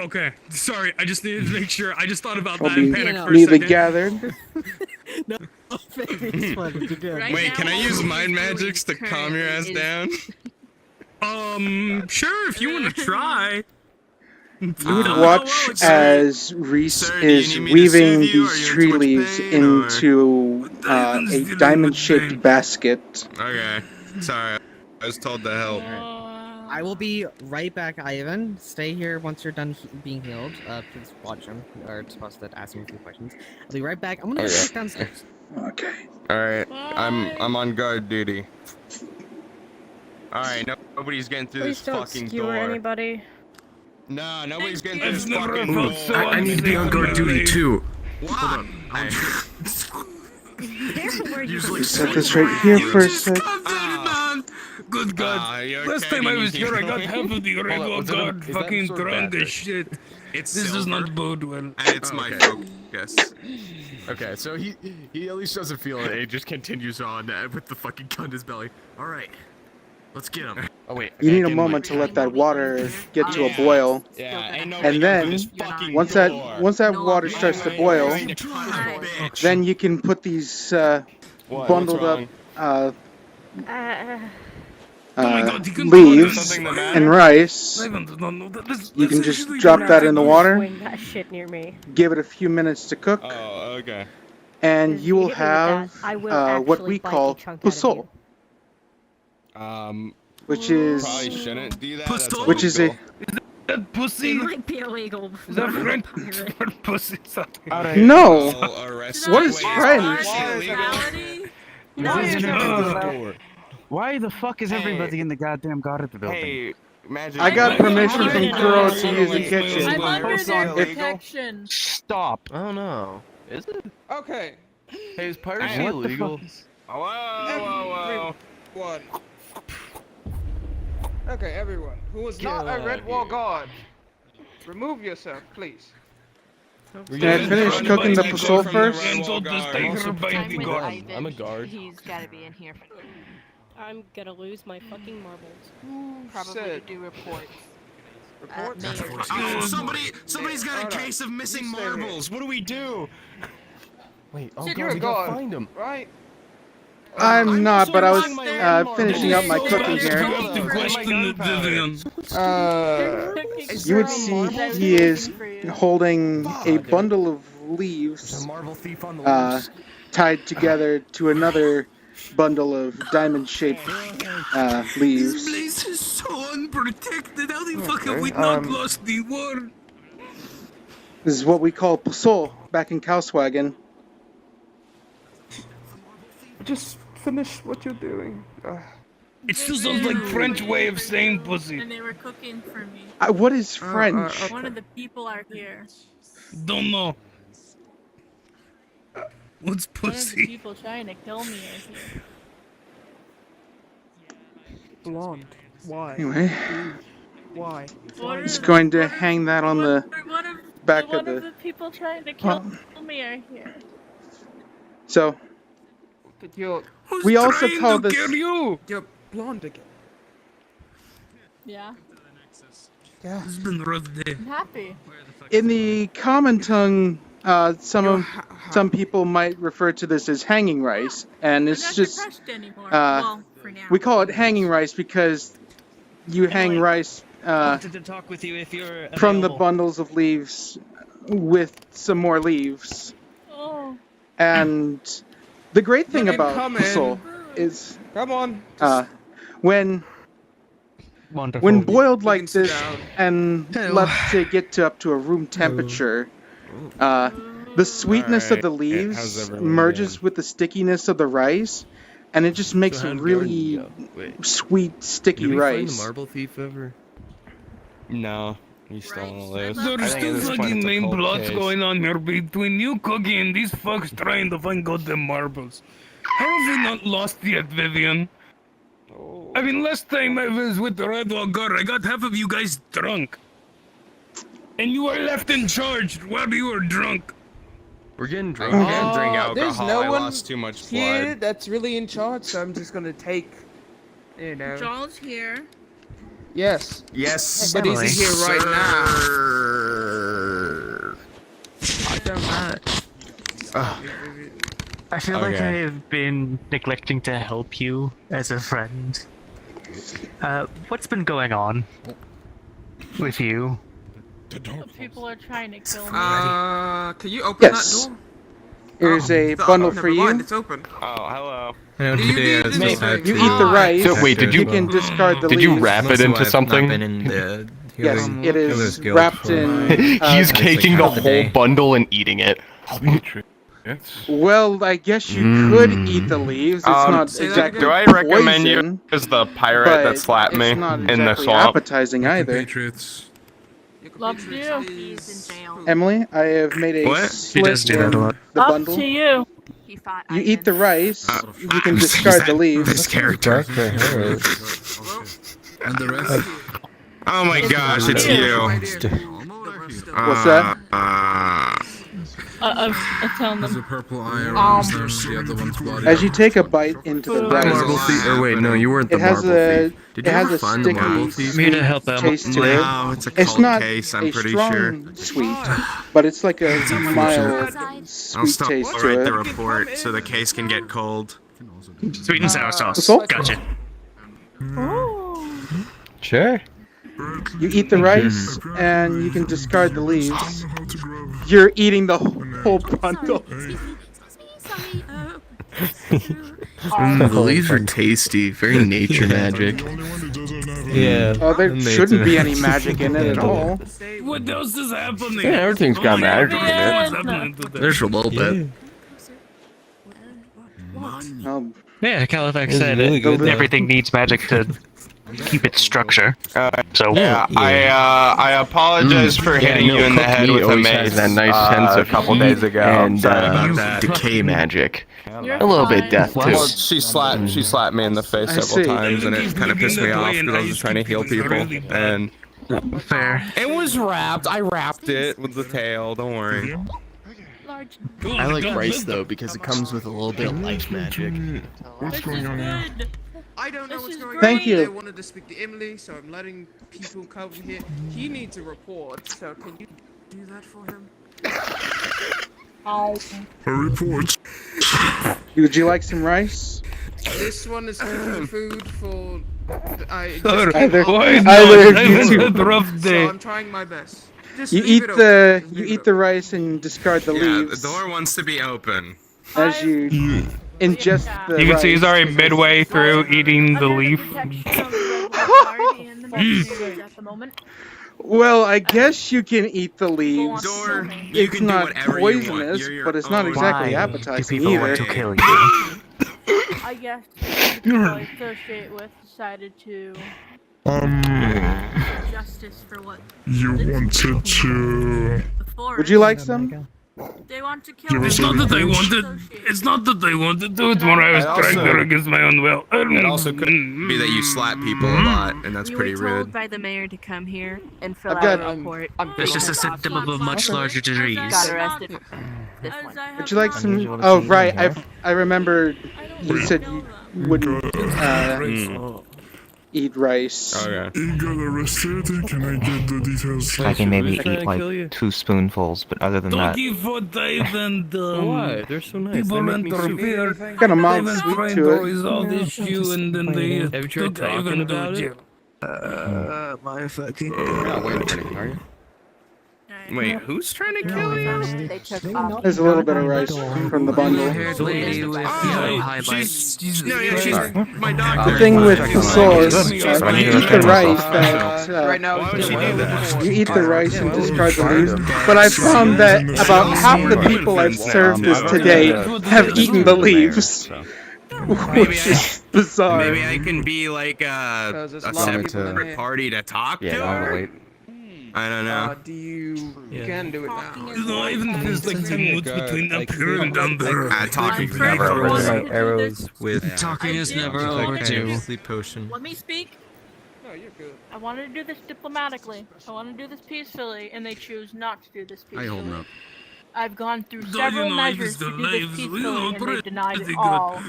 U: Okay, sorry. I just needed to make sure. I just thought about
H: Will
U: that
H: be
U: and panicked for a
H: neither
U: second.
H: gathered.
I: No, it's fun. You're good.
R: Wait, can I use mind magics to calm your ass down?
U: Sure, if you want to try.
H: You would watch as Rhys is weaving these tree leaves into a diamond-shaped basket.
R: Okay, sorry. I was told to help.
I: I will be right back, Ivan. Stay here once you're done being healed. Please watch him. Or supposed to ask him a few questions. I'll be right back. I'm gonna go back downstairs.
H: Okay.
R: All right, I'm on guard duty. All right, nobody's getting through
S: Please
R: this
S: don't
R: fucking
S: skewer
R: door.
S: anybody.
R: No, nobody's getting through this fucking door.
C: I need to be on guard duty too.
N: Hold on.
W: Careful where you
H: Set this right here for a sec.
U: Good God. Last time I was here, I got half of the regular guard fucking drunk as shit. This does not bode well.
R: And it's my focus.
C: Okay, so he at least doesn't feel it. He just continues on with the fucking gun in his belly.
R: All right, let's get him.
C: Oh wait.
H: You need a moment to let that water get to a boil. And then once that water starts to boil, then you can put these bundled up leaves and rice. You can just drop that in the water.
W: That shit near me.
H: Give it a few minutes to cook.
R: Oh, okay.
H: And you will have what we call pusol. Which is
R: Probably shouldn't do that.
H: which is a
U: Pussy?
W: It might be illegal.
U: Is that French for pussy?
H: no. What is French?
F: Why the fuck is everybody in the goddamn guard at the building?
C: Hey, imagine.
H: I got permission from Kuro to use the kitchen.
B: I'm under their protection.
F: Stop.
Q: Oh no. Is it?
K: Okay.
Q: Hey, is piracy illegal?
C: Whoa.
K: Everyone. Okay, everyone. Who is not a Red Wall guard, remove yourself, please.
H: Can I finish cooking the pusol first?
Q: I'm a guard.
S: He's gotta be in here.
W: I'm gonna lose my fucking marbles.
S: Probably do reports.
R: Somebody's got a case of missing marbles. What do we do?
Q: Wait,
K: You're a guard, find him, right?
H: I'm not, but I was finishing up my cooking here. You would see he is holding a bundle of leaves tied together to another bundle of diamond-shaped leaves.
U: This place is so unprotected. How the fuck have we not lost the war?
H: This is what we call pusol back in Kauswagen.
Q: Just finish what you're doing.
U: It still sounds like French way of saying pussy.
B: And they were cooking for me.
H: What is French?
B: One of the people are here.
U: Don't know. What's
B: One of the
U: pussy?
B: people trying to kill me are here.
Q: Blonde. Why?
H: Anyway,
Q: Why?
H: just going to hang that on the back
B: One
H: of
B: of
H: the...
B: the people trying to kill me are here.
H: So,
U: Who's
H: we also
U: trying
H: call
U: to
H: this...
U: kill you?
Q: You're blonde again.
B: Yeah.
U: It's been a rough day.
B: I'm happy.
H: In the common tongue, some people might refer to this as hanging rice, and it's just we call it hanging rice because you hang rice from the bundles of leaves with some more leaves.
B: Oh.
H: And the great thing about pusol is when boiled like this and left to get to up to a room temperature, the sweetness of the leaves merges with the stickiness of the rice, and it just makes a really sweet, sticky rice.
R: Marble thief ever? No, he's still on the list.
U: There's still fucking main plots going on here between you cooking and these fucks trying to find goddamn marbles. How have we not lost yet, Vivian? I mean, last time I was with the Red Wall Guard, I got half of you guys drunk. And you were left in charge while you were drunk.
R: We're getting drunk. I can't drink alcohol.
A: There's no
R: I
A: one
R: lost too much
A: here
R: blood.
A: that's really in charge, so I'm just gonna take, you know.
B: Joel's here.
A: Yes.
R: Yes.
A: But he's here right now.
F: I don't know. I feel like I have been neglecting to help you as a friend. What's been going on with you?
B: People are trying to kill me.
A: Can you open that door?
H: Here's a bundle for you.
A: It's open.
R: Oh, hello.
H: You eat the rice.
C: So wait, did you
H: discard the
C: did you
H: leaves.
C: wrap it into something?
H: Yes, it is wrapped in.
C: He's caking the whole bundle and eating it.
H: Well, I guess you could eat the leaves. It's not exactly
C: Do I recommend
H: poison,
C: you as the pirate that slapped me
H: it's not
C: in the
H: exactly
C: swamp?
H: appetizing either.
B: Love to you.
T: He's in jail.
H: Emily, I have made a
C: What?
F: She does
H: slit
F: do that a
H: in
F: lot.
H: the
B: Up
H: bundle.
B: to you.
T: He fought
H: You eat the rice. You can
C: Is
H: discard
C: that
H: the leaves.
C: This character.
X: And the rest?
R: Oh my gosh, it's you.
H: What's that?
B: I'm telling
X: There's a
B: them.
X: purple iron, the other one's bloody.
H: As you take a bite into the
R: Marble
H: rice,
R: thief. Or wait, no, you weren't the
H: it has
R: marble
H: a
R: thief. Did
H: it
R: you
H: has
R: ever
H: a
R: find the marble
H: sticky
R: thief?
F: Me to help out.
H: taste to it.
R: No, it's a
H: It's
R: cult
H: not
R: case, I'm
H: a
R: pretty
H: strong
R: sure.
H: sweet, but it's like a mild
R: I'll
H: sweet
R: stop.
H: taste
R: I'll
H: to
R: write the
H: it.
R: report so the case can get cold.
F: Sweet and sour sauce.
H: Assault?
F: Gotcha.
C: Sure.
H: You eat the rice, and you can discard the leaves. You're eating the whole bundle.
C: The leaves are tasty. Very nature magic.
X: Yeah.
H: Oh, there shouldn't be any magic in it at all.
U: What else is happening?
C: Yeah, everything's got magic in
U: What's
C: it.
U: happening to
C: There's a little bit.
F: Yeah, Califax
C: It's
F: said
C: really good, though.
F: everything needs magic to keep its structure. So
R: Yeah, I apologize for hitting you in the head with a mace
C: that nice sense
R: a
C: of
R: couple
C: heat
R: days ago.
C: and
R: Sorry about that.
C: decay magic.
B: You're
C: A little bit
B: fine.
C: death too.
R: Well, she slapped me in the face
H: I
R: several
H: see.
R: times, and it kind of pissed me off because I was just trying to heal people. And
F: fair.
R: it was wrapped. I wrapped it with the tail. Don't worry.
C: I like rice though because it comes with a little bit of life magic.
A: What's going on here?
T: I don't know what's going on.
H: Thank you.
A: They wanted to speak to Emily, so I'm letting people come here. He needs a report, so can you do that for him?
X: A report.
H: Would you like some rice?
A: This one is cooking food for.
H: Either
A: Either
H: of you two.
U: rough
A: So I'm trying my best. Just
H: You
A: leave
H: eat
A: it
H: the
A: open.
H: you eat the rice and discard the
R: Yeah, the
H: leaves
R: door wants to be open.
H: as you ingest the
U: You can see
H: rice.
U: he's already midway through eating the leaf.
B: At the moment.
H: Well, I guess you can eat the leaves.
R: Door, you
H: It's
R: can do
H: not
R: whatever you want.
H: poisonous,
R: You're your
H: but it's not
R: own-
H: exactly
F: Why
H: appetizing
F: do people
H: either.
F: want to kill you?
B: I guess the people I associate with decided to justice for what
X: You wanted to.
H: Would you like some?
B: they want to kill.
U: It's not that I wanted. It's not that I wanted to. It's more I was
R: It
U: trying
R: also-
U: to against my own will.
R: It also could be that you slap people a lot, and that's
T: You
R: pretty
T: were told
R: rude.
T: by the mayor to come here and fill
H: I've
T: out
H: got-
T: a report.
F: It's just a symptom of a much larger disease.
T: Got arrested for this one.
H: Would you like some? Oh, right. I remember you said you wouldn't eat rice.
R: Okay.
X: You got arrested. Can I get the details?
D: I can maybe
X: Can I
D: eat like
X: kill you?
D: 2 spoonfuls, but other than that,
U: Doggy for Dave and
C: Why? They're so nice.
U: people
C: They make me
U: interfered.
C: soup.
H: Got a mild
U: They were
H: sweet
U: trying
H: to
U: to
H: it.
U: resolve the issue, and then they
C: Have you tried
U: took
C: talking
U: Ivan
C: about
U: to
C: it?
U: jail.
C: My fucking.
R: Not winning, are you? Wait, who's trying to kill you?
T: They took off.
H: There's a little bit of rice from the bundle.
F: Haired lady with
R: Oh,
F: highlights.
R: she's my doctor.
H: The thing with the sauce, you eat the rice that
A: Right now,
R: Why would she do that?
H: you eat the rice and discard the leaves. But I found that about half the people I've served this today have eaten the leaves, which is bizarre.
R: Maybe I can be like a
A: there's a lot of people in
R: separate
A: here.
R: party to talk to
C: Yeah, I'm gonna
R: her.
C: wait.
R: I don't know.
A: Do you can do it now?
U: No, even there's like 10 moods between up here and down there.
R: Talking's never over.
D: arrows
R: With
F: Talking is never
B: I
F: over
B: did.
F: too.
R: sleep potion.
B: Let me speak.
A: No, you're good.
B: I wanted to do this diplomatically. I want to do this peacefully, and they choose not to do this peacefully.
X: I hold up.
B: I've gone through
U: Though,
B: several
U: you know,
B: measures
U: it's
B: to
U: the
B: do this
U: lives,
B: peacefully,
U: you know,
B: and they
U: pretty
B: denied it
U: good.
B: all.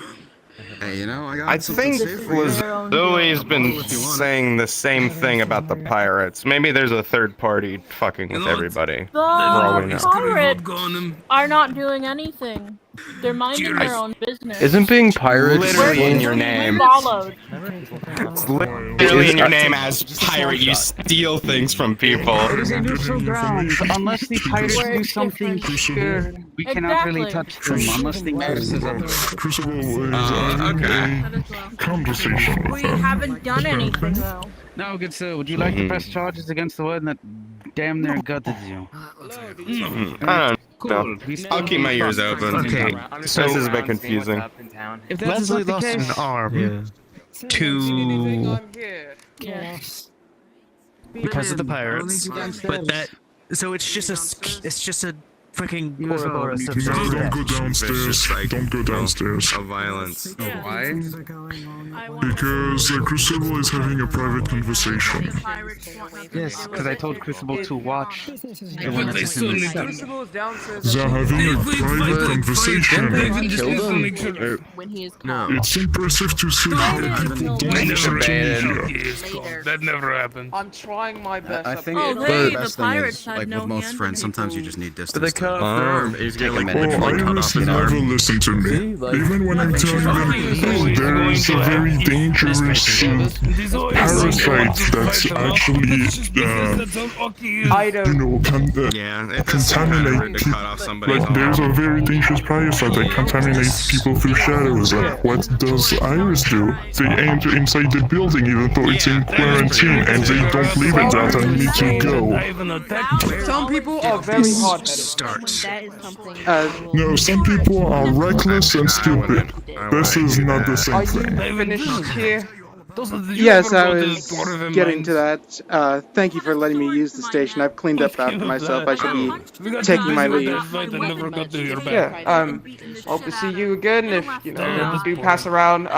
X: Hey, you know, I got
R: I
X: something
R: think
X: to say for you.
R: Louie's been saying the same thing about the pirates. Maybe there's a third party fucking with everybody. For all we
B: The
R: know.
B: pirates are not doing anything. They're minding their own business.
C: Isn't being pirates
R: Literally in your name.
B: Followed.
R: It's literally in your name as pirate. You steal things from people.
G: It is a neutral ground. Unless the pirates do something here, we cannot really touch them. Unless the
R: Okay.
X: Conversation.
B: We haven't done anything though.
G: No, good sir. Would you like to press charges against the one that damn near gutted you?
R: I don't know. I'll keep my ears open.
F: Okay,
R: This is a bit confusing.
G: If that's
F: Leslie
G: not the
F: lost
G: case,
F: an arm
A: Anything,
F: to
A: I'm here.
B: Yes.
F: because of the pirates. But that, so it's just a freaking Ouroboros of
J: Don't go downstairs. Don't go downstairs.
R: Of violence.
J: Why? Because Crucible is having a private conversation.
G: Yes, because I told Crucible to watch the one
U: But they
G: that's
U: still
G: in the
U: need
G: set.
A: Crucible's downstairs.
J: They're having a private conversation.
R: No.
J: It's impressive to see how people don't listen to me here.
U: That never happened.
A: I'm trying my best.
L: I think
A: up
L: the
A: here.
L: best thing is, like with most friends, sometimes you just need distance.
R: But they cut off their arm. He's getting like
J: Iris never listen to me. Even when I'm telling them, oh, there is a very dangerous parasite that's actually, contaminate people. Like, there's a very dangerous parasite that contaminates people through shadows. What does Iris do? They enter inside the building even though it's in quarantine, and they don't leave it that I need to go.
A: Some people are very hard-headed.
J: No, some people are reckless and stupid. This is not the same thing.
A: Finished here.
H: Yes, I was getting to that. Thank you for letting me use the station. I've cleaned up after myself. I should be taking my leave.
A: Yeah, hope to see you again if, you know, do pass around,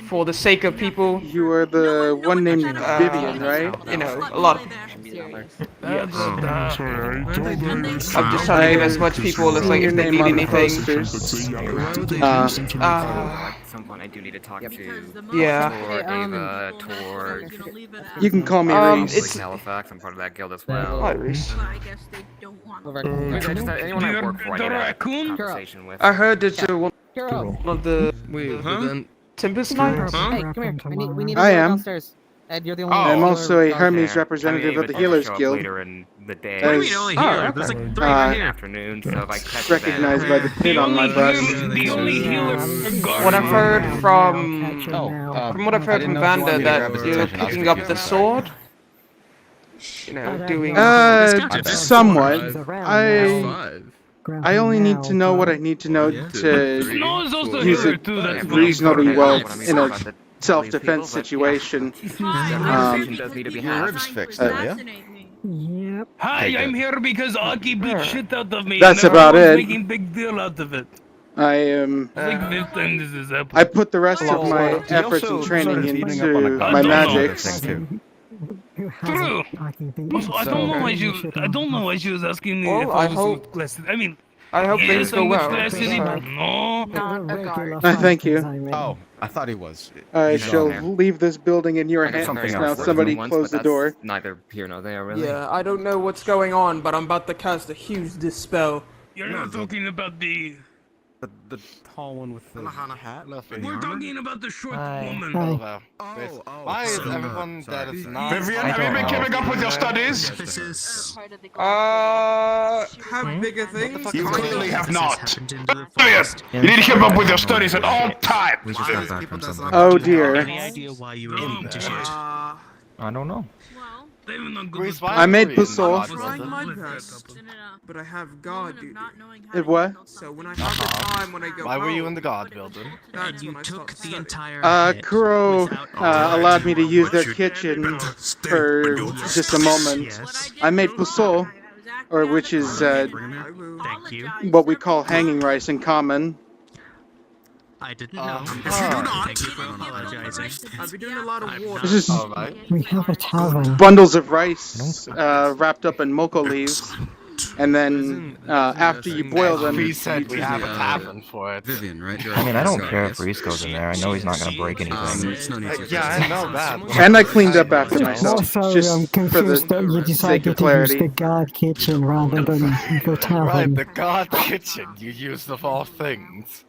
A: for the sake of people.
H: You are the one named Vivian, right?
A: You know, a lot of...
J: Sorry, I told Iris.
A: I'm just trying to give as much people as, like, if they need anything.
O: At some point, I do need to talk to
A: Yeah.
O: Ava, Tor.
H: You can call me Rhys.
O: It's Halifax. I'm part of that guild as well.
A: Hi, Rhys.
O: Anyone I work for, I need to have a conversation with.
A: I heard that you're one of the...
R: Wait,
A: Tempest Knights?
I: Hey, come here. We need
H: I
I: to go
H: am.
I: downstairs. Ed, you're the only
H: I'm
I: healer
H: also a Hermes
I: downstairs.
H: representative of the Healers Guild.
O: Later in the day.
H: What do you mean only healer?
O: There's like 3
H: Uh,
O: afternoon, so if I catch
H: recognized by the pin on my bust.
A: What I've heard from what I've heard from Vanda, that you're picking up the sword. You know, doing...
H: somewhat. I only need to know what I need to know to use it reasonably well in a self-defense situation.
O: Your
L: ribs fixed, yeah?
S: Yep.
U: Hi, I'm here because Aki beat shit out of me.
H: That's
U: and
H: about
U: everyone's
H: it.
U: Making big deal out of it.
H: I am.
U: Like this time this is happening.
H: I put the rest of my efforts and training into my magics.
U: True. Also, I don't know why she was asking me if I was with Glass City. I mean,
A: I hope things go well.
U: No.
H: Thank you.
L: Oh, I thought he was.
H: I shall leave this building in your hands now. Somebody close the door.
O: Neither here nor there, really.
A: Yeah, I don't know what's going on, but I'm about to cast a huge dispel.
U: You're not talking about the
L: tall one with the hat?
U: We're talking about the short woman.
L: Why is everyone that is not...
R: Vivian, have you been keeping up with your studies?
A: Have bigger things?
R: You clearly have not. Vivian, you need to keep up with your studies at all times.
H: Oh dear.
F: Any idea why you were looking to shoot?
D: I don't know.
H: I made Pusol.
A: Trying my best, but I have guard duty.
H: It what?
A: So when I have the time, when I go
L: Why were you
A: home,
L: in the guard building?
A: that's
F: You
A: when I
F: took
A: start
F: the
A: studying.
F: entire
H: Kuro allowed me to use their kitchen for just a moment. I made Pusol, or which is
F: Thank you.
H: what we call hanging rice in common.
F: I didn't know. Thank you for apologizing.
A: I've been doing a lot of water.
H: This is
S: We have a tavern.
H: bundles of rice wrapped up in moko leaves, and then after you boil them,
L: He said we have a tavern for it. Vivian, right?
D: I mean, I don't care if Rhys goes in there. I know he's not gonna break anything.
L: Yeah, I know that.
H: and I cleaned up after myself,
S: Also,
H: just
S: I'm
H: for the
S: confused that you
H: sake
S: decided
H: of
S: to use the
H: clarity.
S: guard kitchen rather than the
L: Right,
S: tavern.
L: the guard kitchen you used of all things.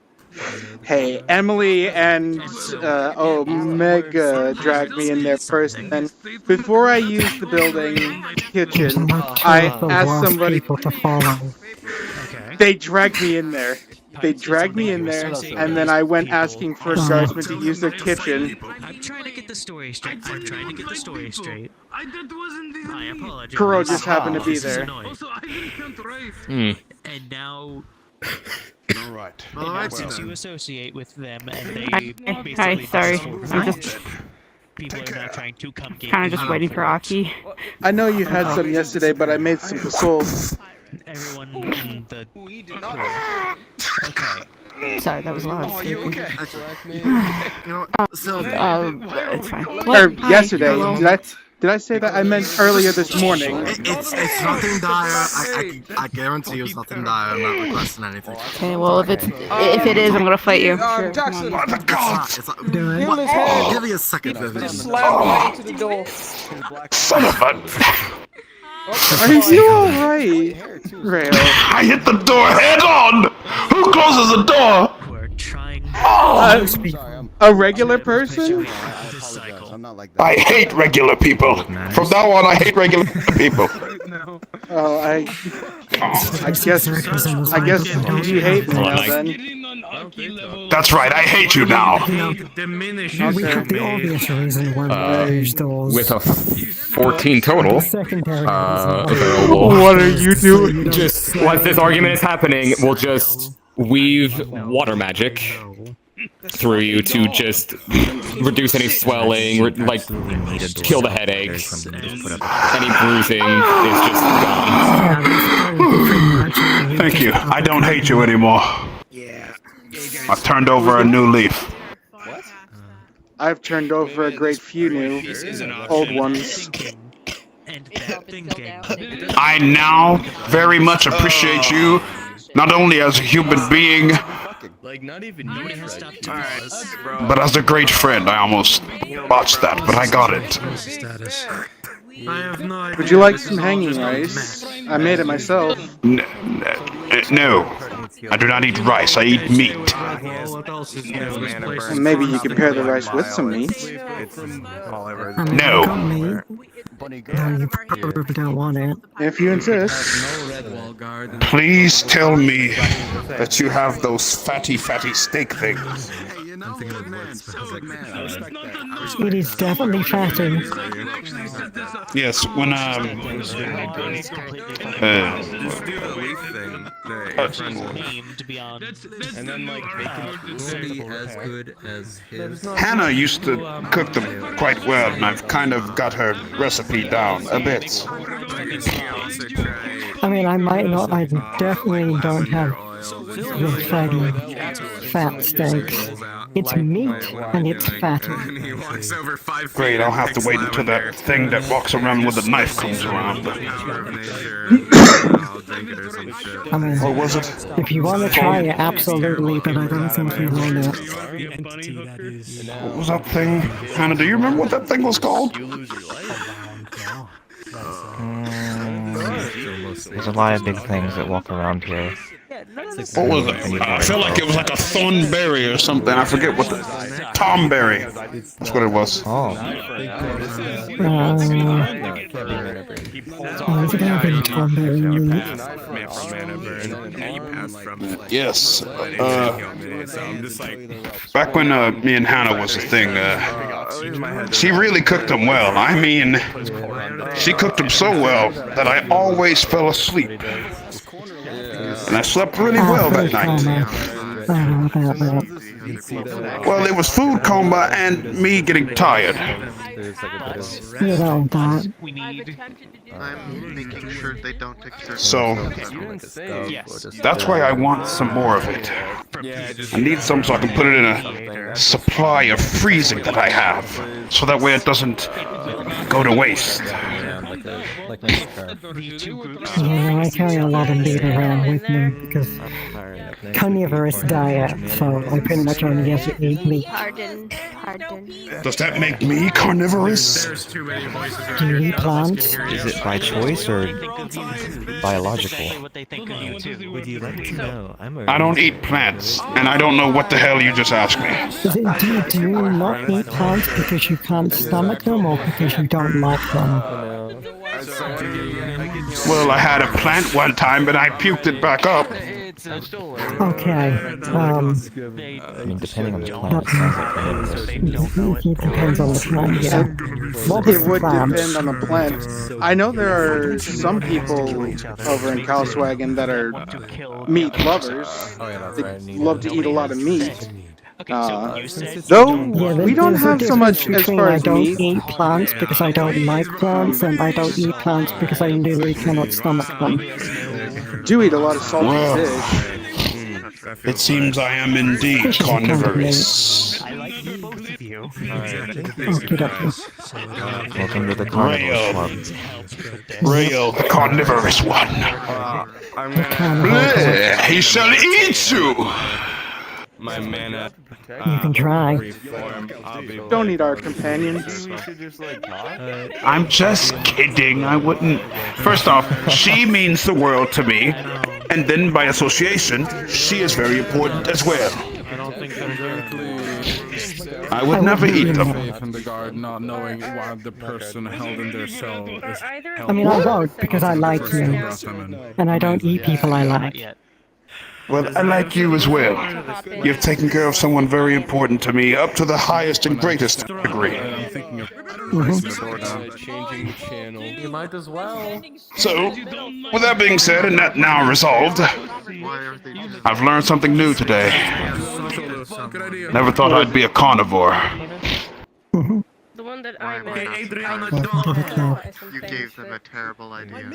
H: Hey, Emily and Omega dragged me in there first, and then before I used the building kitchen, I asked somebody.
S: To follow.
H: They dragged me in there. They dragged me in there, and then I went asking for a guardsman to use their kitchen.
F: I'm trying to get the story straight. I apologize.
H: Kuro just happened to be there.
U: Also, I didn't count Rhys.
F: And now,
L: Alright.
F: since you associate with them and they
B: Hi,
F: basically
B: sorry.
F: just-
B: I'm just
F: People are now trying to come get
G: Kind of just waiting for Aki.
H: I know you had some yesterday, but I made some pozole.
F: Everyone in the Okay.
G: Sorry, that was loud.
L: Are you okay?
G: It's fine.
H: Or yesterday. Did I say that? I meant earlier this morning.
L: It's nothing dire. I guarantee you it's nothing dire. I'm not requesting anything.
G: Okay, well if it is, I'm gonna fight you.
L: Jackson.
G: What the
L: God!
G: Heal his head.
L: Give me a second, Vivian.
K: Just slam him into the door.
R: Son of a...
H: Are you alright, Rail?
R: I hit the door head on! Who closes the door?
H: A regular person?
R: I hate regular people. From now on, I hate regular people.
H: Oh, I guess you hate me now then.
R: That's right, I hate you now.
E: We have the obvious reason why
O: With a 14 total.
H: What are you doing?
O: Just once this argument is happening, we'll just weave water magic through you to just reduce any swelling, kill the headaches. Any bruising is just gone.
R: Thank you. I don't hate you anymore. I've turned over a new leaf.
H: I've turned over a great few new old ones.
R: I now very much appreciate you, not only as a human being, but as a great friend. I almost botched that, but I got it.
H: Would you like some hanging rice? I made it myself.
R: No, I do not eat rice. I eat meat.
H: Maybe you could pair the rice with some meat.
R: No.
E: You probably don't want it.
H: If you insist.
R: Please tell me that you have those fatty steak things.
E: It is definitely fatty.
R: Yes, when Hannah used to cook them quite well, and I've kind of got her recipe down a bit.
E: I mean, I might not. I definitely don't have the fatty fat steaks. It's meat and it's fatty.
R: Great, I'll have to wait until that thing that walks around with a knife comes around.
E: I mean,
R: or was it?
E: If you want to try it, absolutely, but I don't think you want it.
R: What was that thing? Hannah, do you remember what that thing was called?
D: There's a lot of big things that walk around here.
R: What was it? I feel like it was like a thornberry or something. I forget what the... Tomberry. That's what it was.
E: Is it gonna be Tomberry meat?
R: Yes. Back when me and Hannah was a thing, she really cooked them well. I mean, she cooked them so well that I always fell asleep. And I slept really well that night. Well, it was food coma and me getting tired.
E: You know that.
L: I'm making sure they don't exert.
R: So, that's why I want some more of it. I need some so I can put it in a supply of freezing that I have. So that way it doesn't go to waste.
E: Yeah, I carry a lot of meat around with me because carnivorous diet, so I pretty much only have to eat meat.
S: Pardon.
R: Does that make me carnivorous?
E: Do you eat plants?
D: Is it by choice or biological? Would you like to know?
R: I don't eat plants, and I don't know what the hell you just asked me.
E: Do you not eat plants because you can't stomach them or because you don't like them?
R: Well, I had a plant one time, but I puked it back up.
E: Okay,
D: I mean, depending on the plant, it sounds like
E: it depends on the plant, yeah.
H: It would depend on the plant. I know there are some people over in Kalswagen that are meat lovers. They love to eat a lot of meat. Though
E: Yeah,
H: we don't
E: there's a
H: have so much
E: difference
H: as
E: between
H: far
E: I
H: as
E: don't
H: meat.
E: eat plants because I don't like plants, and I don't eat plants because I literally cannot stomach them.
H: Do eat a lot of salty fish.
M: It seems I am indeed carnivorous.
F: I like both of you.
D: Welcome to the carnival club.
M: Rail, the carnivorous one. Bleh, he shall eat you!
R: My mana.
E: You can try.
H: Don't eat our companions.
M: I'm just kidding, I wouldn't. First off, she means the world to me, and then by association, she is very important as well. I would never eat them.
X: From the guard, not knowing why the person held in their cell is.
E: I mean, I won't because I like you, and I don't eat people I like.
M: Well, I like you as well. You've taken care of someone very important to me, up to the highest and greatest degree.
Q: Changing the channel. You might as well.
M: So, with that being said, and that now resolved, I've learned something new today. Never thought I'd be a carnivore.
W: The one that I met.
L: Okay, Adriana, you gave them a terrible idea.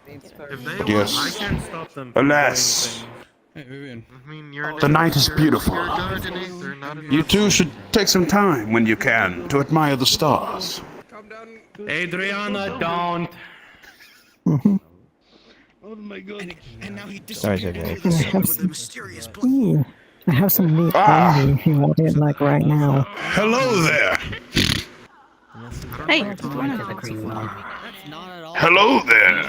L: If they
M: Yes.
L: want, I can't stop them.
M: Alas,
L: I mean, you're
M: the night is beautiful.
L: You're good in Aether, not in
M: You two should take some time when you can to admire the stars.
U: Adriana, don't.
E: Oh
U: my god.
L: And now he
D: Sorry, JJ.
E: I have some meat handy if you want it, like right now.
M: Hello there.
B: Hey.
M: Hello there.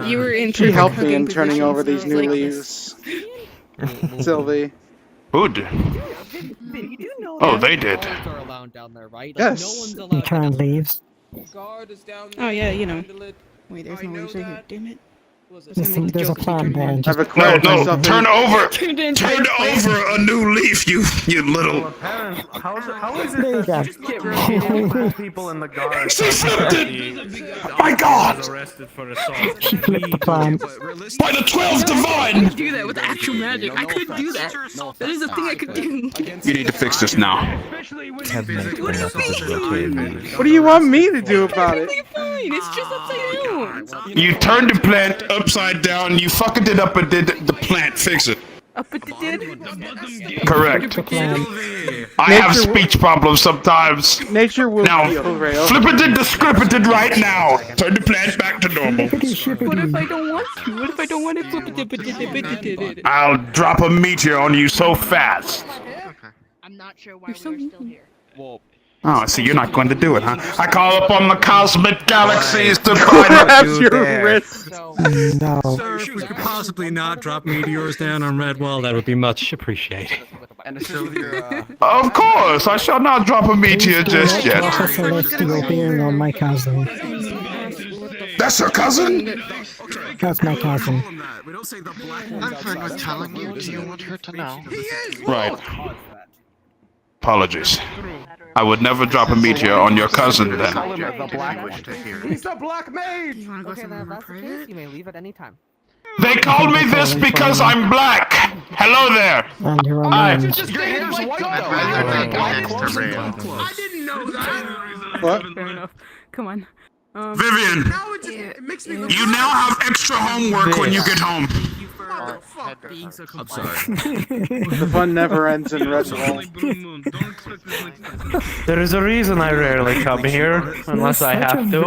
B: You were in.
H: She helped me in turning over these new leaves. Sylvie.
M: Who did? Oh, they did.
H: Yes.
E: You turn leaves.
B: Oh yeah, you know. Wait, there's no leaves right here. Damn it.
E: Listen, there's a plant there. And just
M: No, turn over a new leaf, you little.
Q: How is
E: There you
Q: it
E: go.
Q: that people in the guard?
M: She flipped it! My God!
Q: Arrested for assault.
E: She flipped the plant.
M: By the 12
B: I
M: divine!
B: could do that with actual magic. I could do that. That is a thing I could do.
M: You need to fix this now.
H: What do you want me to do about it?
B: Fine. It's just upside down.
M: You turned the plant upside down, you fucking it up and did the plant fix it.
B: Up it did.
M: Correct. I have speech problems sometimes.
H: Nature will
M: now,
H: heal, Rail.
M: flip it and descript it right now. Turn the plant back to normal.
B: What if I don't want to? What if I don't want to?
M: I'll drop a meteor on you so fast.
T: I'm not sure why we're still here.
M: Oh, see, you're not going to do it, huh? I call upon the cosmic galaxies to
H: grab your wrist.
E: No.
I: Sir, if we could possibly not drop meteors down on Redwall, that would be much appreciated.
M: Of course, I shall not drop a meteor just yet.
E: Drop a celestial being on my cousin.
M: That's her cousin?
E: That's my cousin.
L: I'm fine with telling you. Do you want her to know?
M: Right. Apologies. I would never drop a meteor on your cousin then.
Q: He's the black mage!
I: You wanna go somewhere more private? You may leave at any time.
M: They called me this because I'm black! Hello there!
E: And you're on
M: Hi.
E: the
Q: Your hair's white though.
L: I didn't know that.
H: What?
W: Fair enough. Come on.
M: Vivian! You now have extra homework when you get home.
I: Being so
X: I'm sorry.
H: The fun never ends in Redwall.
C: There is a reason I rarely come here, unless I have to.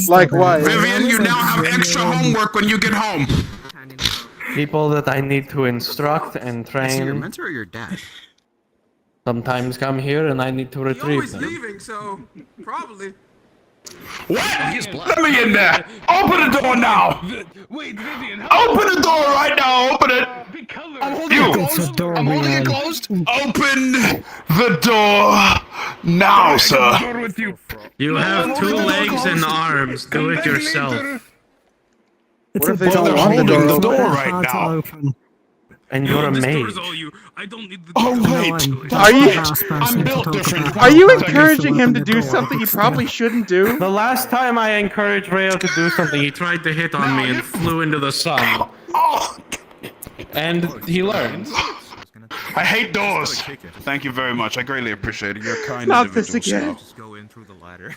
H: Likewise.
M: Vivian, you now have extra homework when you get home.
C: People that I need to instruct and
L: Is he your
C: train
L: mentor or your dad?
C: sometimes come here and I need to retrieve them.
L: leaving, so probably.
M: What? Let me in there! Open the door now!
U: Wait, Vivian,
M: Open the door right now! Open it!
U: I'm
M: holding it closed. Open the door now, sir.
I: You have 2 legs and arms. Do it yourself.
H: What if they don't want the door
M: right now?
J: And you're a mage.
M: Oh wait,
H: Are you?
M: I'm built different.
H: Are you encouraging him to do something he probably shouldn't do?
J: The last time I encouraged Rayo to do something, he tried to hit on me and flew into the sun. And he learned.
M: I hate doors. Thank you very much. I greatly appreciate it. You're a kind
H: Not this
M: individual.
H: again.
X: Just go in through the ladder.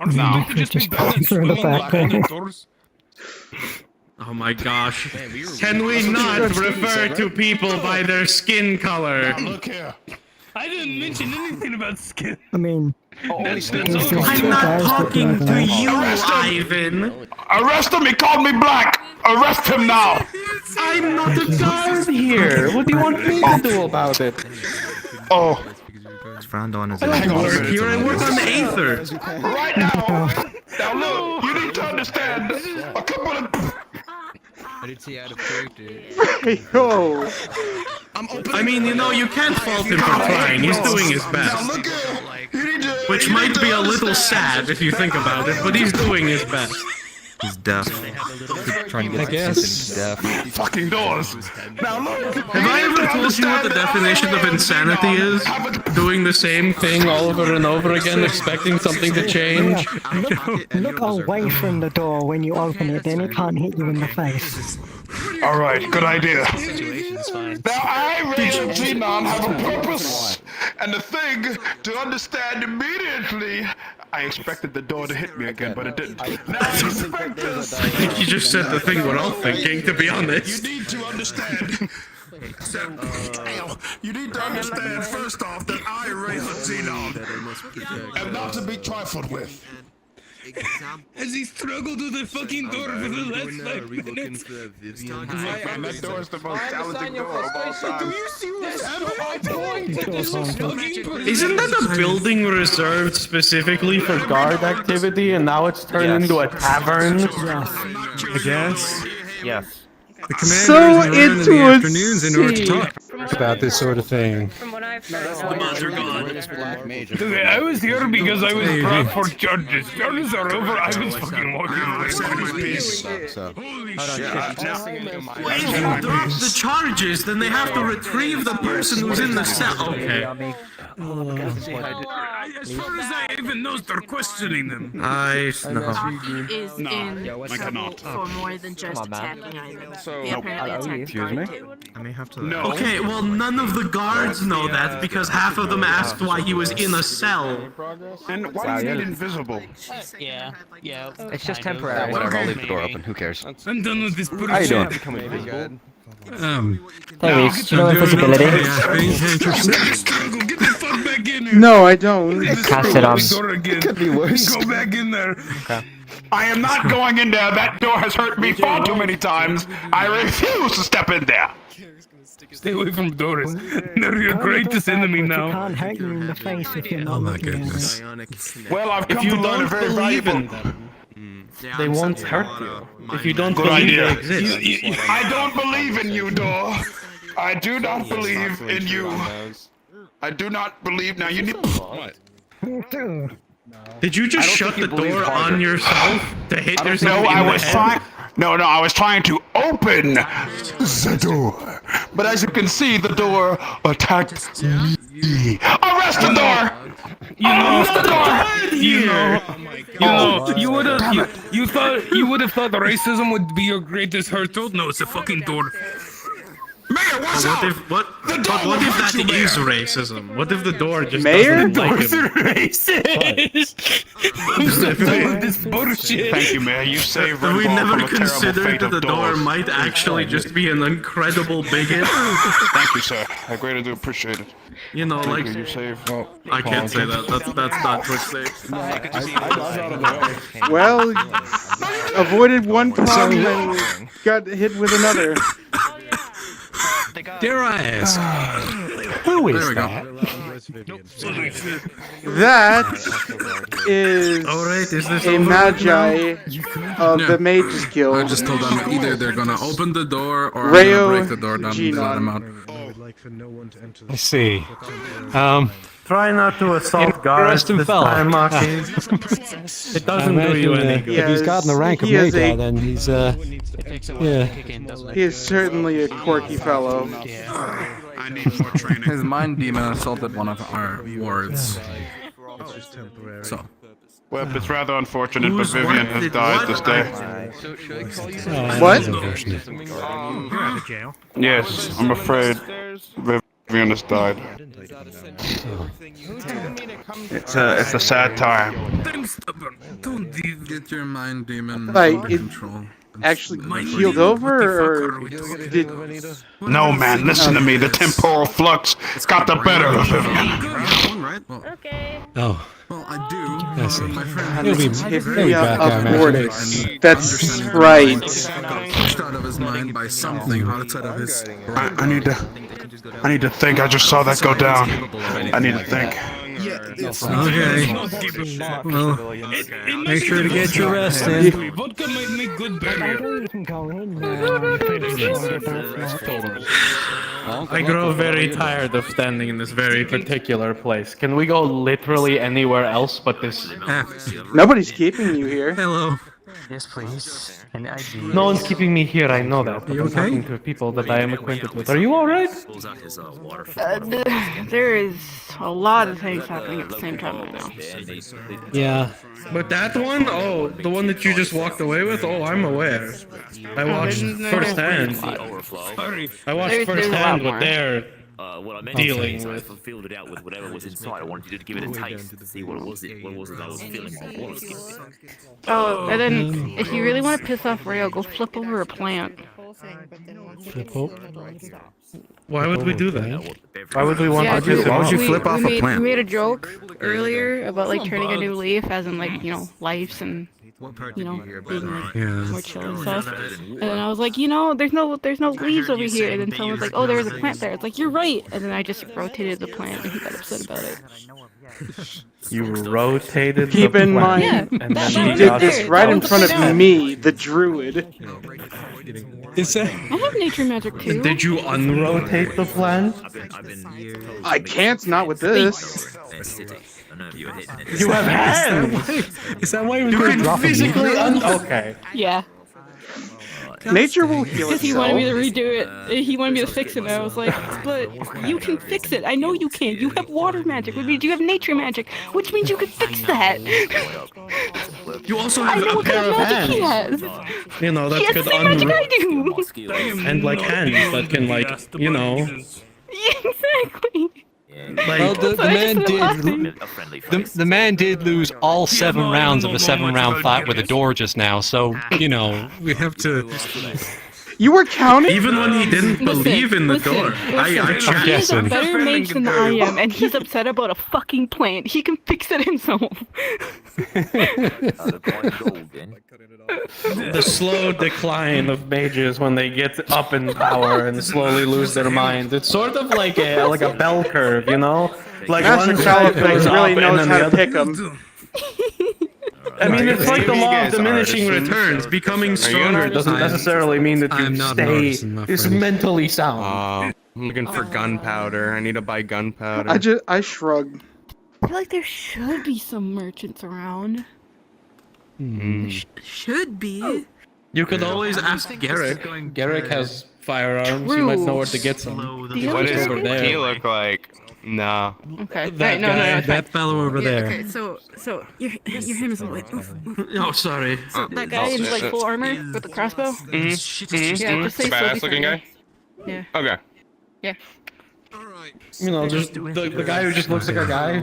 M: No.
E: Just go through the back door.
J: Oh my gosh. Can we not refer to people by their skin color?
M: Look here.
U: I didn't mention anything about skin.
E: I mean,
J: I'm not talking to you, Ivan.
M: Arrest him! He called me black! Arrest him now!
J: I'm not a guard here. What do you want me to do about it?
M: Oh.
X: It's frowned on as
J: I don't work here. I work on the Aether.
M: Right now! Now look, you need to understand. A couple of...
X: I did see out of character.
H: Yo.
J: I mean, you know, you can't fault him for trying. He's doing his best. Which might be a little sad if you think about it, but he's doing his best.
X: He's deaf. Trying to get his deaf.
M: Fucking doors. Now look.
J: Have I ever told you what the definition of insanity is? Doing the same thing over and over again, expecting something to change?
E: look away from the door when you open it, then it can't hit you in the face.
M: Alright, good idea. Now I, Rhys and Xenon, have a purpose and a thing to understand immediately. I expected the door to hit me again, but it didn't. Now I expect this.
J: I think you just said the thing we're all thinking, to be honest.
M: You need to understand. You need to understand first off that I, Rhys and Xenon, am not to be trifled with.
U: Has he struggled with the fucking door for the last 5 minutes?
M: And that door is the most challenging door of all time.
U: Do you see what's happening?
J: Isn't that a building reserved specifically for guard activity, and now it's turned into a tavern?
D: I guess.
J: Yes.
D: The commander is around in the afternoons in order to talk about this sort of thing.
W: From what I've heard,
U: Okay, I was here because I was brought for charges. Charges are over. I was fucking walking away.
J: Wait, if you drop the charges, then they have to retrieve the person who's in the cell. Okay.
U: As far as I even know, they're questioning them.
J: I know.
N: He is in trouble for more than just attacking Ivan. He apparently attacked guard too.
X: I may have to.
M: No.
J: Okay, well, none of the guards know that because half of them asked why he was in a cell.
M: And why do you need invisible?
N: Yeah.
O: It's just temporary. Whatever, I'll leave the door open. Who cares?
U: I'm done with this bullshit.
O: How you doing?
E: Hey, Rhys, do you know invisibility?
U: Get the fuck back in here.
H: No, I don't.
E: Cast it on.
U: Could be worse. Go back in there.
E: Okay.
M: I am not going in there. That door has hurt me far too many times. I refuse to step in there.
U: Stay away from doors. They're your greatest enemy
E: It
U: now.
E: can't hurt you in the face if you're not looking at it.
M: Well, I've
J: If
M: come
J: you
M: to learn a
J: don't
M: very
J: believe
M: valuable...
J: in them, they won't hurt you. If you don't
M: Good
J: believe
M: idea.
J: they exist.
M: I don't believe in you, door. I do not believe in you. I do not believe. Now you need. What?
J: Did you just shut the door on yourself to hit yourself
M: No,
J: in
M: I
J: the
M: was
J: head?
M: trying. No, I was trying to open the door. But as you can see, the door attacked me. Arrest the door!
U: You would have thought racism would be your greatest hurdle. No, it's a fucking door.
M: Mayor, what's
J: What
M: up?
J: if what if that is racism? What if the door just
H: Mayor?
J: doesn't like him?
U: Racist. I'm so done with this bullshit.
M: Thank you, Mayor. You saved Red
J: We
M: Ball
J: never
M: from a terrible
J: considered
M: fate
J: that
M: of
J: the door
M: doors.
J: might actually just be an incredible bigot.
M: Thank you, sir. I greatly do appreciate it.
J: You know, like
M: You saved.
J: I can't say that. That's not Twitch safe.
H: Well, avoided one problem and got hit with another.
D: Dare I ask?
E: Who is
D: There we go.
H: That is
J: Alright, is this
H: a
J: over?
H: magi of the Mages Guild.
D: I just told them either they're gonna open the door or I'm
H: Rayo
D: gonna break the door down and let them out.
X: I would like for no one to enter
D: I see.
Q: Try not to assault guards this time, Maki. It doesn't do you any good.
A: If he's gotten the rank of Major, then he's yeah.
H: He is certainly a quirky fellow.
X: I need more training. His mind demon assaulted one of our wards. So.
M: Well, it's rather unfortunate, but Vivian has died this day.
H: What?
X: You're out of jail.
M: Yes, I'm afraid Vivian has died. It's a sad time.
X: Don't get your mind demon
H: Like,
X: under
H: it
X: control.
H: actually healed over, or did...
M: No, man, listen to me. The temporal flux got the better of Vivian.
X: Okay.
A: Oh.
X: Well, I do.
A: I see.
X: My friend
A: He'll be back there, man.
H: That's right.
X: Pushed out of his mind by something outside of his.
M: I need to think. I just saw that go down. I need to think.
X: Okay. Well, make sure to get your rest in.
U: Vodka might make good beer. I grow very tired of standing in this very particular place. Can we go literally anywhere else but this?
H: Nobody's keeping you here.
X: Hello.
F: Yes, please.
U: No one's keeping me here, I know that. But I'm talking to people that I am acquainted with. Are you alright?
B: There is a lot of things happening at the same time right now.
U: Yeah. But that one? Oh, the one that you just walked away with? Oh, I'm aware. I watched firsthand. I watched firsthand what they're dealing with.
G: I filled it out with whatever was inside. I wanted you to give it a taste to see what was it I was feeling.
B: Oh, and then if you really want to piss off Rayo, go flip over a plant.
U: Why would we do that? Why would we want to do that?
X: Why would you flip off a plant?
B: We made a joke earlier about like turning a new leaf, as in like, you know, lives and, you know, being like more chill and stuff. And then I was like, you know, there's no leaves over here. And then someone's like, oh, there's a plant there. It's like, you're right. And then I just rotated the plant, and he got upset about it.
U: You rotated
H: Keep
U: the
H: in
U: plant,
H: mind,
U: and then
H: she
U: he
H: did
U: got
H: this right in front of me, the druid.
A: Is that?
B: I have nature magic too.
U: Did you unrotate the plant?
H: I can't, not with this.
U: You have hands!
A: Is that why
U: You can physically okay.
B: Yeah.
H: Nature will heal
B: Because
H: itself.
B: he wanted me to redo it. He wanted me to fix it, and I was like, but you can fix it. I know you can. You have water magic, which means you have nature magic, which means you can fix that.
U: You also have a pair of hands.
B: He has.
U: You know, that's
B: He has
U: good
B: the same magic I do.
U: And like hands that can like, you know.
B: Yeah, exactly.
U: Like,
A: Well, the man did lose all 7 rounds of a 7-round fight with a door just now, so, you know,
X: we have to...
H: You were counting?
U: Even when he didn't believe in the door. I
B: He is a better mage than I am, and he's upset about a fucking plant. He can fix it himself.
U: The slow decline of mages when they get up in power and slowly lose their mind. It's sort of like a bell curve, you know? Like
H: Master
U: one side
H: Caliphate
U: goes
H: really
U: up and
H: knows
U: then
H: how
U: the
H: to
U: other.
H: pick them.
U: I mean, it's like the law of
M: guys
U: diminishing
M: artisans?
U: returns. Becoming stronger doesn't necessarily mean that you stay is mentally sound.
C: I'm looking for gunpowder. I need to buy gunpowder.
H: I shrugged.
B: I feel like there should be some merchants around.
S: Should be.
U: You could always ask Garrick. Garrick has firearms. You might know where to get some.
C: What does he look like? No.
B: Okay.
U: That
B: no,
U: guy,
B: it's fine.
X: That fellow over there.
S: Okay, so your him is like.
U: Oh, sorry.
B: So that guy in like full armor with the crossbow.
C: Mm-hmm.
B: Yeah, just say
C: Badass looking guy?
B: Yeah.
C: Okay.
B: Yeah.
U: You know, just the guy who just looks like a guy.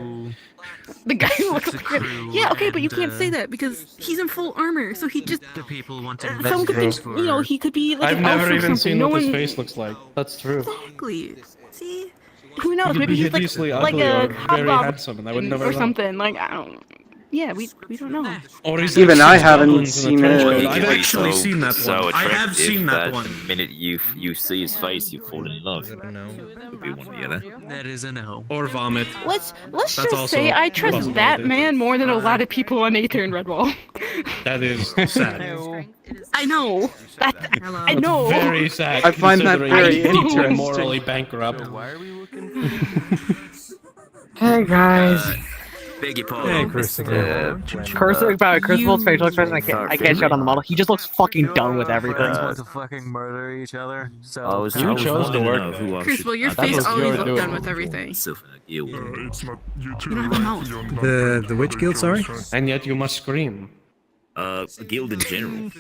B: The guy who looks like yeah, okay, but you can't say that because he's in full armor, so he just.
F: The people want to.
B: Someone could think, you know, he could be like
U: I've
B: an elf
U: never
B: or
U: even
B: something.
U: seen
B: No
U: what his
B: one.
U: face looks like. That's true.
S: Exactly. See.
B: Who knows?
U: He could
B: Maybe
U: be
B: he's
U: hideously
B: like
U: ugly
B: a
U: or very
B: hobgoblin
U: handsome, and I would never
B: or
U: know.
B: something. Like I don't. Yeah, we don't know.
U: Or he's
H: Even
U: like
H: I
U: six
H: haven't
U: goblins in a
H: seen
U: trench
H: it.
U: coat.
G: He
U: I've
G: can be
U: actually
G: so-
U: seen that
G: so
U: one. I have
G: attractive
U: seen that
G: that
U: one.
G: The minute you see his face, you fall in love. Could be one or the other.
F: That is a no.
U: Or vomit.
B: Let's
U: That's
B: just
U: also
B: say I trust
U: possible.
B: that man more than a lot of people on Aether and Redwall.
U: That is sad.
B: I know. I know.
U: Very sad.
H: I find that
U: considering
H: very
U: he's deeply
H: interesting.
U: morally bankrupt.
I: Hey guys.
G: Beg your pardon.
I: Cursing about Crucible's facial expression, I can't shout on the model. He just looks fucking done with everything.
K: to fucking murder each other. So
G: You chose to work.
B: Crucible, your face always looked done with everything. You don't have a mouth.
P: The Witch Guild, sorry?
Q: And yet you must scream.
G: Guild in general.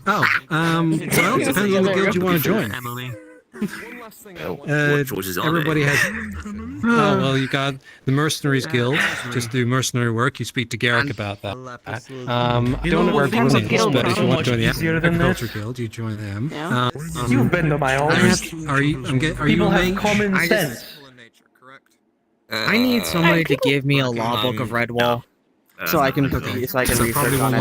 P: Oh, well, it depends on the guild you want to join.
K: Emily.
P: Everybody has. Oh, well, you got the Mercenaries Guild. Just do mercenary work. You speak to Garrick about that. I don't know where everyone is, but if you want to join the Agriculture Guild, you join them.
Q: You've been to my own.
P: Are you
Q: People have
P: main?
Q: common sense.
I: I need somebody to give me a law book of Redwall. So I can research on it.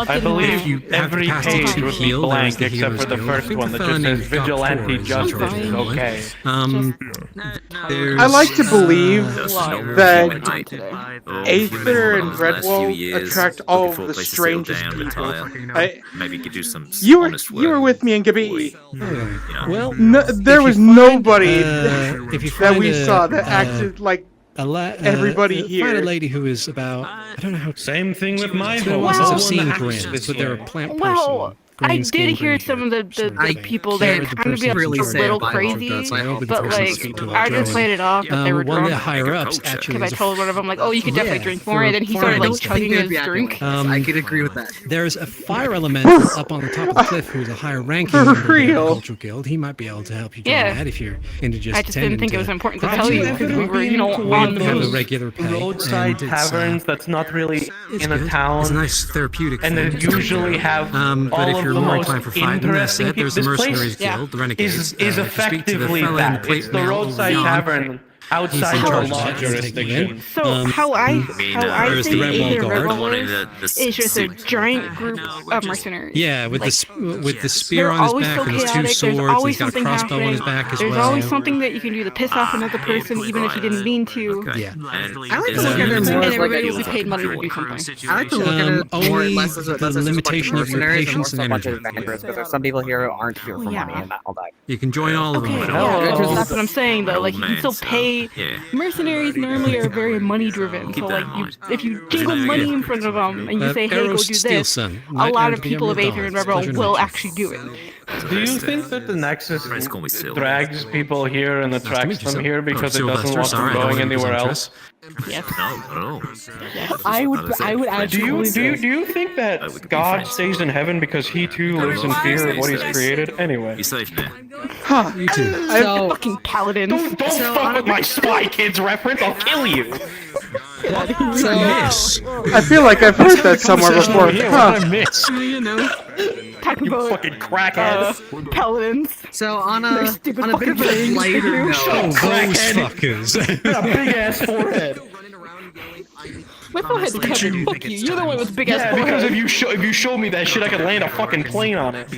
Q: I believe every page would be blank except for the first one that just says Vigilante Justice is okay.
H: I like to believe that Aether and Redwall attract all of the strangest people.
G: Maybe could do some.
H: You were with me in Gabi.
P: Well,
H: there was nobody that we saw that acted like everybody here.
P: Find a lady who is about. I don't know how.
Q: Same thing with my
P: home. I've seen Grins, but they're a plant person.
B: I did hear some of the people there kind of be a little crazy, but like I just played it off that they were
P: one of
B: drunk.
P: the higher ups actually.
B: Because I told one of them like, "Oh, you could definitely drink more," and then he started like chugging his drink.
I: I could agree with that.
P: There's a fire elemental up on the top of the cliff who's a higher ranking member of the Agricultural Guild. He might be able to help you join that if you're into just.
B: I just didn't think it was important to tell you because we were, on the
P: have a
B: move.
P: regular pay.
Q: Roadside taverns that's not really in a town.
P: It's a nice therapeutic.
Q: And they usually have
P: but if
Q: all
P: you're
Q: of the
P: more
Q: most
P: inclined for fighting, that's it. There's the Mercenaries Guild, the Renegades.
Q: is effectively that. It's the roadside tavern outside your law jurisdiction.
B: So how I
P: there's
B: think
P: the Red Wall
B: Aether
P: Guard.
B: is just a giant group of mercenaries.
P: Yeah, with the spear
B: They're
P: on his
B: always
P: back
B: so
P: and his two
B: chaotic, there's
P: swords.
B: always
P: He's got a
B: something
P: crossbow on his
B: happening.
P: back as
B: There's
P: well.
B: always something that you can do to piss off another person, even if you didn't mean to.
P: Yeah.
I: I like to look at it
B: And
I: more as
B: everybody
I: like
B: will be paid money to do something.
I: I like to look at it more
P: only
I: less as a
P: the limitation of your patience and
I: bunch of
P: energy.
I: adventurers, because there's some people here who aren't here for money and all that.
P: You can join all of them.
B: That's what I'm saying though. Like you can still pay. Mercenaries normally are very money driven. So like if you jingle money in front of them and you say, "Hey, go do this," a lot of people of Aether and Rebel will actually do it.
Q: Do you think that the Nexus drags people here and attracts them here because it doesn't want them going anywhere else?
B: Yes.
G: No.
I: I would actually.
Q: Do you think that God stays in heaven because he too lives in fear of what he's created? Anyway.
G: Be safe, man.
H: Huh.
P: You too.
B: So, fucking paladins.
Q: Don't fuck with my Spy Kids reference. I'll kill you.
H: I feel like I've heard that somewhere before. Huh.
P: You know.
B: Talking about
Q: fucking crackheads.
B: Paladins.
I: So on a bit of a lighter note,
P: Those fuckers.
Q: Got a big ass forehead.
B: My forehead's covered. Fuck you. You're the one with big ass
Q: Yeah,
B: forehead.
Q: because if you show me that shit, I could land a fucking plane on it.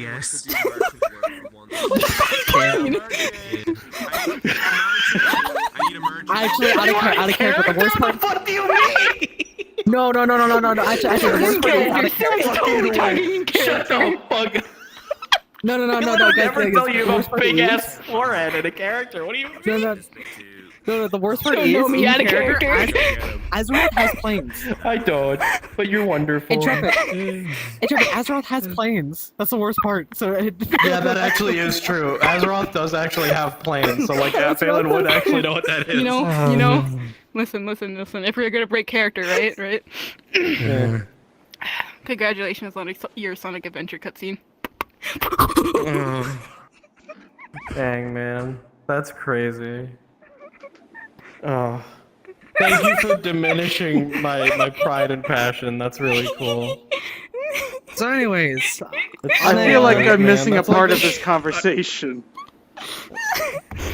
B: What the fucking plane?
I: actually, out of character, but the worst part.
Q: What do you mean?
I: No. Actually, the worst part is out of character.
Q: Shut the fuck up.
I: No,
Q: I
I: guys.
Q: never tell you about big ass forehead in a character. What do you mean?
I: No, the worst part
B: Don't
I: is
B: know me out of character.
I: Azeroth has planes.
Q: I don't, but you're wonderful.
I: Intrepid, Azeroth has planes. That's the worst part. So
Q: yeah, that actually is true. Azeroth does actually have planes, so like Phelan would actually know what that is.
B: You know. Listen. If you're gonna break character, right?
Q: Yeah.
B: Congratulations on your Sonic Adventure cutscene.
Q: Dang, man, that's crazy. Oh, thank you for diminishing my pride and passion. That's really cool.
I: So, anyways,
H: I feel like I'm missing a part of this conversation.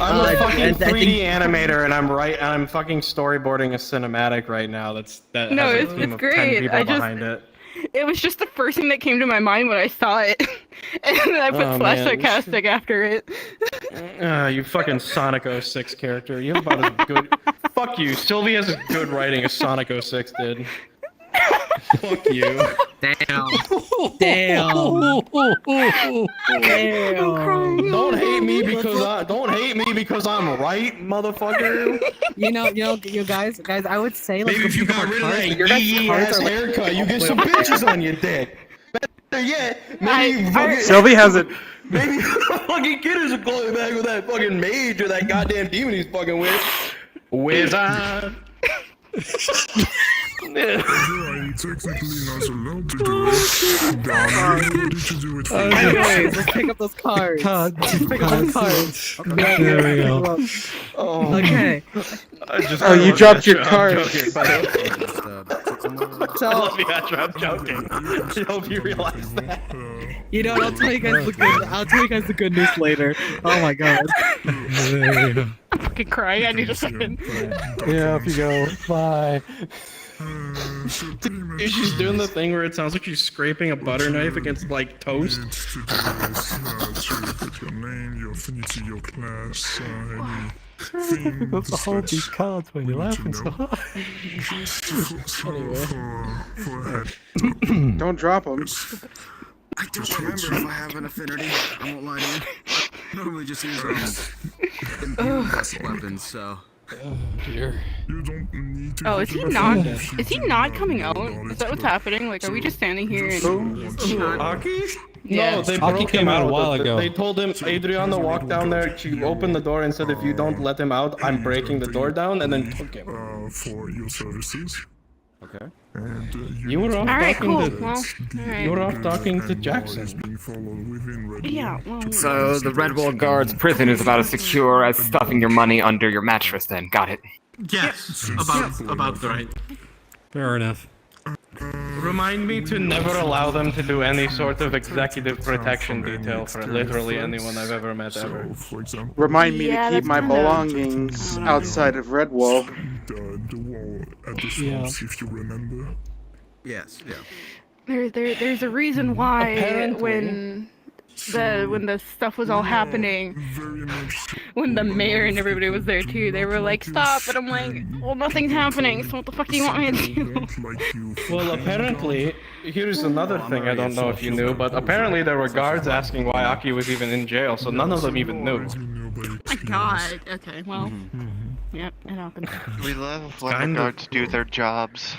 Q: I'm a fucking 3D animator, and I'm fucking storyboarding a cinematic right now. That
B: No,
Q: has a team
B: it's
Q: of
B: great.
Q: 10 people behind it.
B: It was just the first thing that came to my mind when I saw it, and then I put slash sarcastic after it.
Q: You fucking Sonic 06 character. You have about as good. Fuck you. Sylvie has as good writing as Sonic 06 did. Fuck you.
I: Damn.
Q: Don't hate me at me because I'm right, motherfucker.
I: you guys, I would say like
Q: Maybe if you
I: pick up
Q: got
I: our
Q: rid of
I: cars,
Q: that
I: but your guys'
Q: yee
I: cars
Q: ass
I: are, like,
Q: haircut, you
I: all
Q: get
I: the
Q: some
I: way up
Q: bitches
I: there.
Q: on your dick. Better yet, maybe you fucking
H: Sylvie has it.
Q: Maybe the fucking kid is going back with that fucking mage or that goddamn demon he's fucking with. Wizard.
M: Technically not allowed to do it. Darn, what did you do it for?
I: Anyways, let's pick up those cards. Let's pick up those cards.
P: There we go.
Q: Oh.
I: Okay.
H: Oh, you dropped your card.
I: So,
Q: I love you after I'm joking. I hope you realize that.
I: you know what? I'll tell you guys the good. I'll tell you guys the good news later. Oh my god.
P: There we go.
B: I'm fucking crying. I need a second.
Q: Yeah, off you go. Bye. She's doing the thing where it sounds like she's scraping a butter knife against like toast.
M: To put your name, your affinity, your class, anything.
P: Let's hold these cards when you're laughing so hard.
H: Don't drop them.
L: I don't remember if I have an affinity. I won't lie to you. I normally just use imperial weapons, so.
P: Oh dear.
M: You don't need to.
B: Oh, is he not? Is he not coming out? Is that what's happening? Like, are we just standing here and?
Q: Aki?
B: Yeah.
Q: No, they
P: Aki
Q: broke
P: came
Q: him
P: out a
Q: out
P: while ago.
Q: They told him, Adriana walked down there, she opened the door and said, if you don't let him out, I'm breaking the door down, and then took him.
M: For your services.
L: Okay.
M: And
Q: You were off
B: Alright,
Q: talking
B: cool.
Q: to
B: Well,
Q: You were
B: alright.
Q: off talking to Jackson.
B: Yeah, well.
O: So the Redwall Guard's prison is about as secure as stuffing your money under your mattress. Then got it.
J: Yes, about right.
P: Fair enough.
Q: Remind me to never allow them to do any sort of executive protection detail for literally anyone I've ever met ever.
H: Remind me
B: Yeah,
H: to keep
B: that's
H: my
B: kinda-
H: belongings outside of Redwall.
M: The wall at the
P: Yeah.
M: swamps, if you remember.
L: Yes, yeah.
B: There's a reason why
Q: Apparently.
B: when the stuff was all happening, when the mayor and everybody was there too, they were like, stop, and I'm like, well, nothing's happening, so what the fuck do you want me to do?
Q: Well, apparently, here's another thing I don't know if you knew, but apparently there were guards asking why Aki was even in jail, so none of them even knew.
B: My god, okay, well, yep, it happened.
R: We let the guards do their jobs.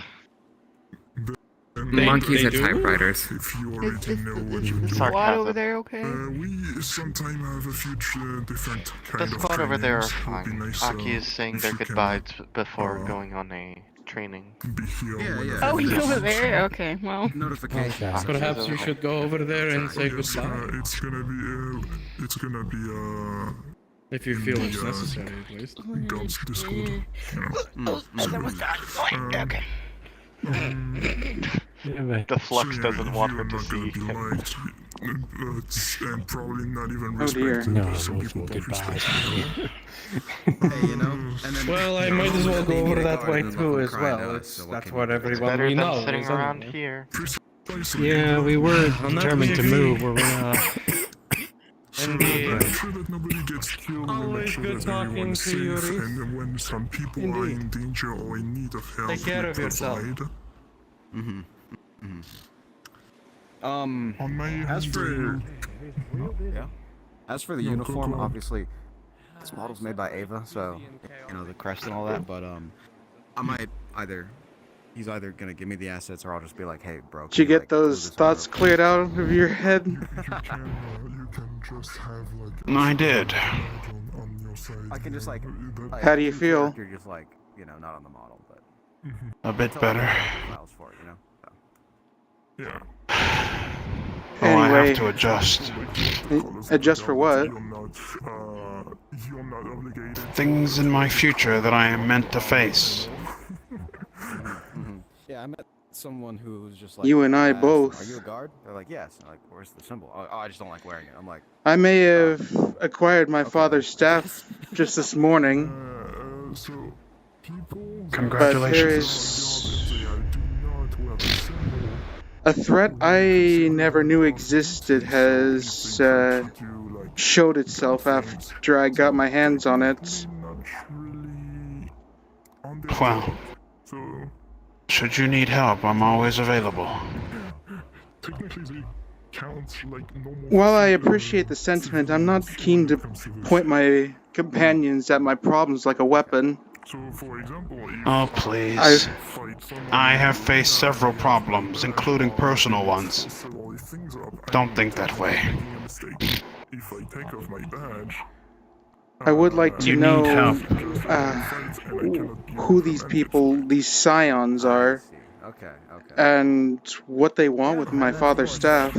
O: Monkeys
Q: they
O: at
Q: do?
O: typewriters.
M: If you already know what
B: Is
M: you
B: the squad over there okay?
M: we sometimes have a few different kind
R: The
M: of
R: squad over there are
M: trainings. It would be
R: fine.
M: nice,
R: Aki is saying
M: if
R: their
M: you can
R: goodbyes before going on a training.
M: be here whenever
B: Oh, he's
M: you
B: over
M: want.
B: there? Okay, well.
L: Notification.
Q: Perhaps you should go over there and say goodbye.
M: It's gonna be
Q: If you feel it's necessary, at least.
M: God's Discord.
B: Okay.
R: The Flux doesn't want her to see him.
M: And probably not even
H: Oh dear.
M: respected.
P: No,
M: Some people don't respect you.
L: Hey, you know, and then
Q: Well, I might as well go over that way
L: Garden
Q: too
L: will
Q: as
L: come crying
Q: well.
L: to us, so what
Q: That's
L: can
Q: what
L: we do?
Q: everyone
R: Better
Q: we
R: than
Q: know.
R: sitting
Q: is
R: around
Q: anyway.
R: here.
P: Yeah, we were
Q: I'm not
P: determined to
Q: leaving.
P: move, were we not?
Q: Indeed.
M: Make sure that nobody gets killed. and make
Q: Always
M: sure
Q: good
M: that
Q: talking
M: everyone's
Q: to you,
M: safe.
Q: Rhys.
M: And when some people are in danger or in need of help,
Q: Take care
M: we
Q: of yourself.
M: provide.
L: Um,
M: On my
L: as
M: end,
L: for as for the
M: No, go,
L: uniform,
M: go.
L: obviously, this model's made by Ava, so you know the crest and all that. But I might he's either gonna give me the assets, or I'll just be like, hey, bro.
H: Did you
L: can
H: get
L: like, glue
H: those
L: this
H: thoughts
L: over?"
H: cleared out of your head?
M: you can just have like
X: I did.
M: on your side.
L: I can just like.
H: How do you feel?
L: You're just like, you know, not on the model, but.
X: A bit
L: until I
X: better.
L: get the files for it, you know. So.
M: Yeah.
X: Oh, I
H: Anyway.
X: have to adjust.
H: Adjust for what?
M: You're not obligated.
X: Things in my future that I am meant to face.
L: Yeah, I met someone who was just like.
H: You and I
L: asked,
H: both.
L: Are you a guard? They're like, yes. I'm like, where's the symbol? Oh, I just don't like wearing it. I'm like.
H: I may have acquired my father's staff just this morning,
M: So people.
H: but there is a threat I never knew existed has showed itself after I got my hands on it.
X: Well, should you need help, I'm always available.
M: Technically, they count like normal.
H: While I appreciate the sentiment, I'm not keen to point my companions at my problems like a weapon.
J: Oh, please. I have faced several problems, including personal ones. Don't think that way.
H: I would like to
J: You
H: know
J: need help.
H: who these people, these scions are, and what they want with my father's staff.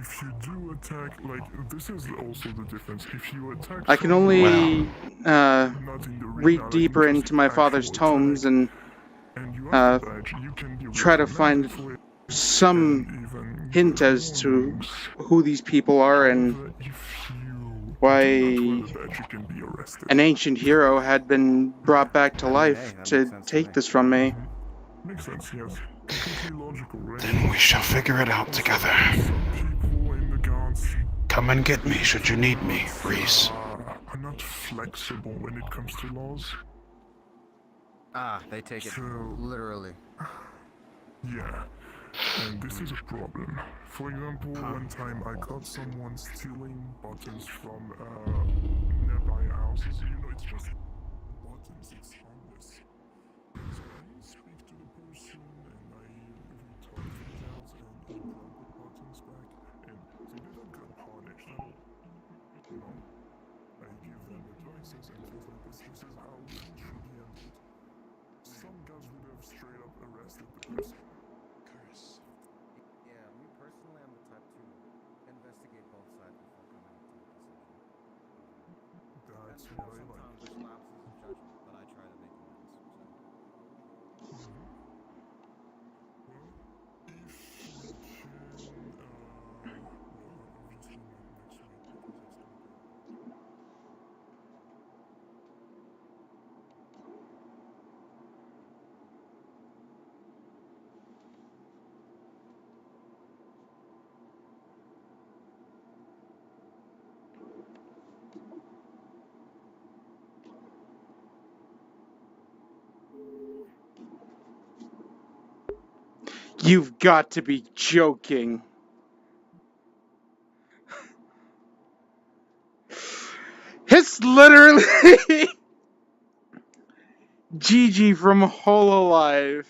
M: If you do attack, like, this is also the difference. If you attack
H: I can only read deeper into my father's tomes and try to find some hint as to who these people are and why an ancient hero had been brought back to life to take this from me.
M: Makes sense, yes. Completely logical, right?
J: Then we shall figure it out together. Come and get me should you need me, Rhys.
M: I'm not flexible when it comes to laws.
L: They take it literally.
M: Yeah, and this is a problem. For example, one time I caught someone stealing buttons from nearby houses. You know, it's just buttons, it's harmless. So I speak to the person and I talk things out and I brought the buttons back and they didn't get punished at all. You know? I give them advices and things like this. This is how it should be handled. Some guys would have straight up arrested the person. Curse.
L: Yeah, me personally, I'm the type to investigate both sides before coming to a decision.
M: That's
L: And
M: why, like,
L: sometimes there's lapses in judgment, but I try to make amends.
M: well, if we can, well, obviously not next week because it's gonna be a lot.
H: You've got to be joking. It's literally Gigi from Hololive.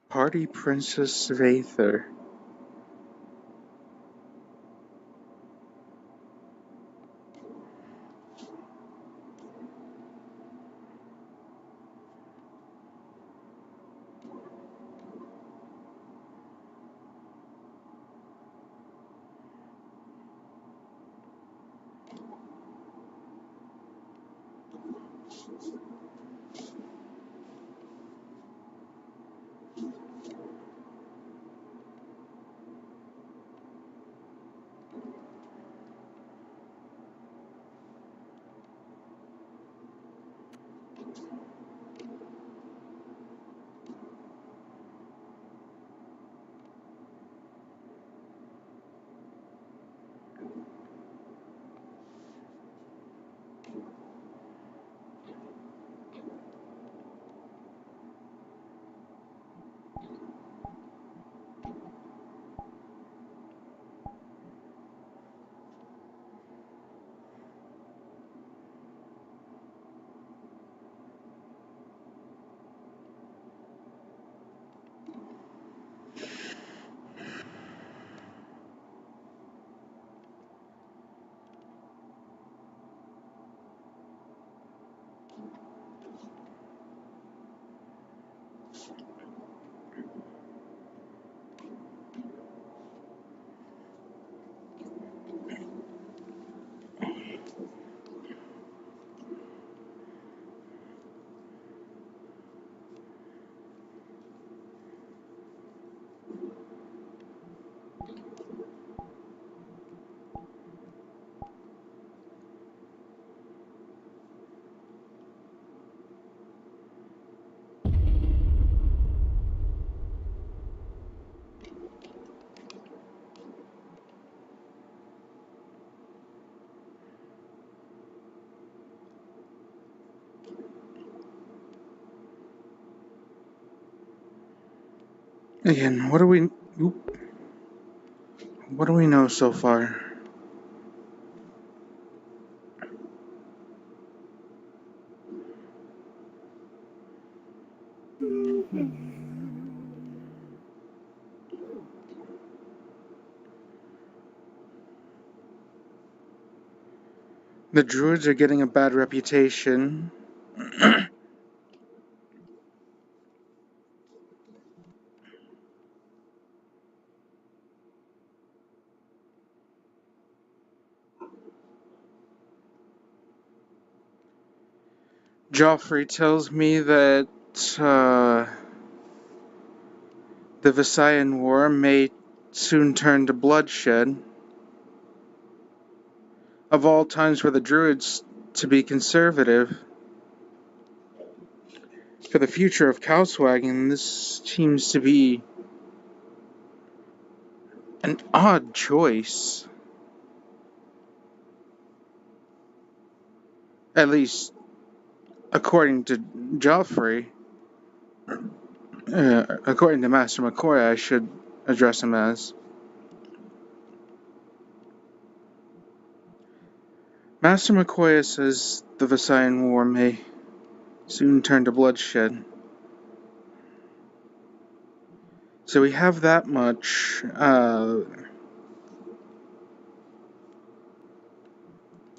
H: Party Princess of Aether. Again, what do we know so far? The druids are getting a bad reputation. Joffrey tells me that the Visayan War may soon turn to bloodshed. Of all times for the druids to be conservative. For the future of Cowswagon, this seems to be an odd choice. At least, according to Joffrey. According to Master McCoy, I should address him as. Master McCoy says the Visayan War may soon turn to bloodshed. So we have that much.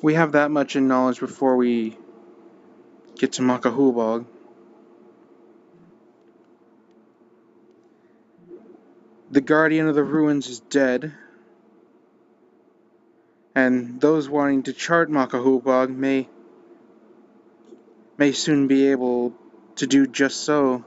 H: We have that much in knowledge before we get to Makahubog. The Guardian of the Ruins is dead, and those wanting to chart Makahubog may soon be able to do just so.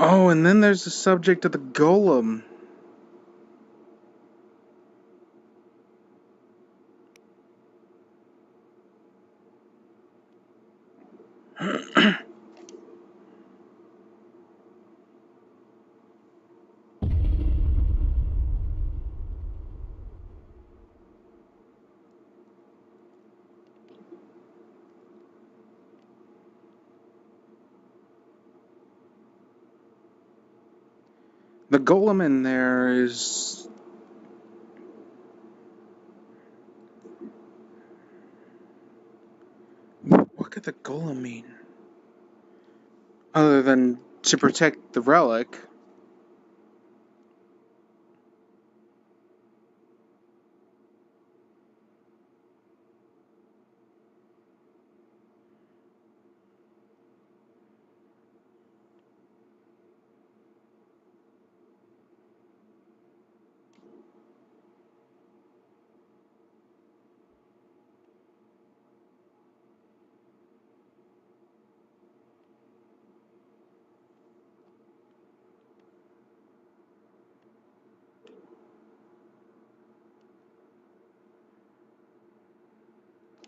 H: Oh, and then there's the subject of the golem. The golem in there is... What could the golem mean? Other than to protect the relic.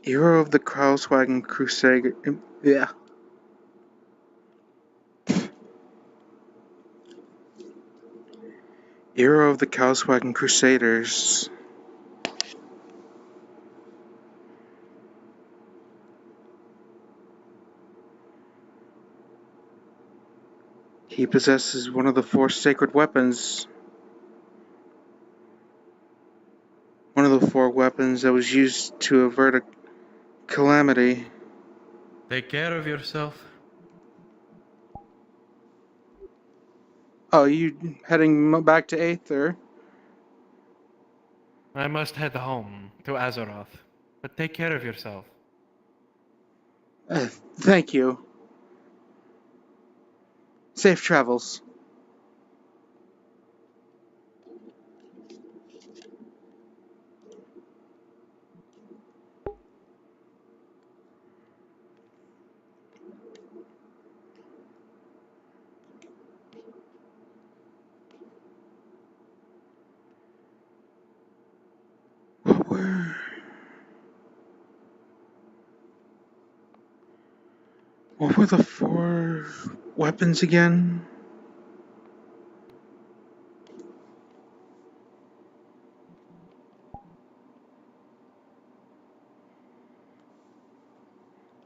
H: Hero of the Krauswagen Crusader... Yeah. Hero of the Krauswagen Crusaders. He possesses one of the four sacred weapons. One of the four weapons that was used to avert a calamity.
P: Take care of yourself.
H: Oh, you heading back to Aether?
P: I must head home to Azeroth, but take care of yourself.
H: Thank you. Safe travels. What were the 4 weapons again?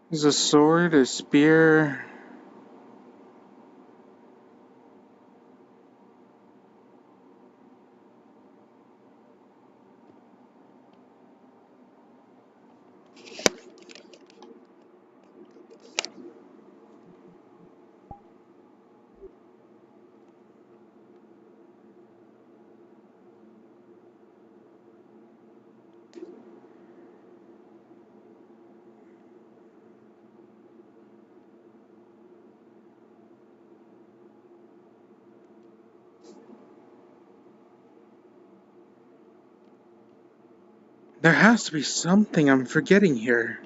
H: There's a sword, a spear. There has to be something I'm forgetting here.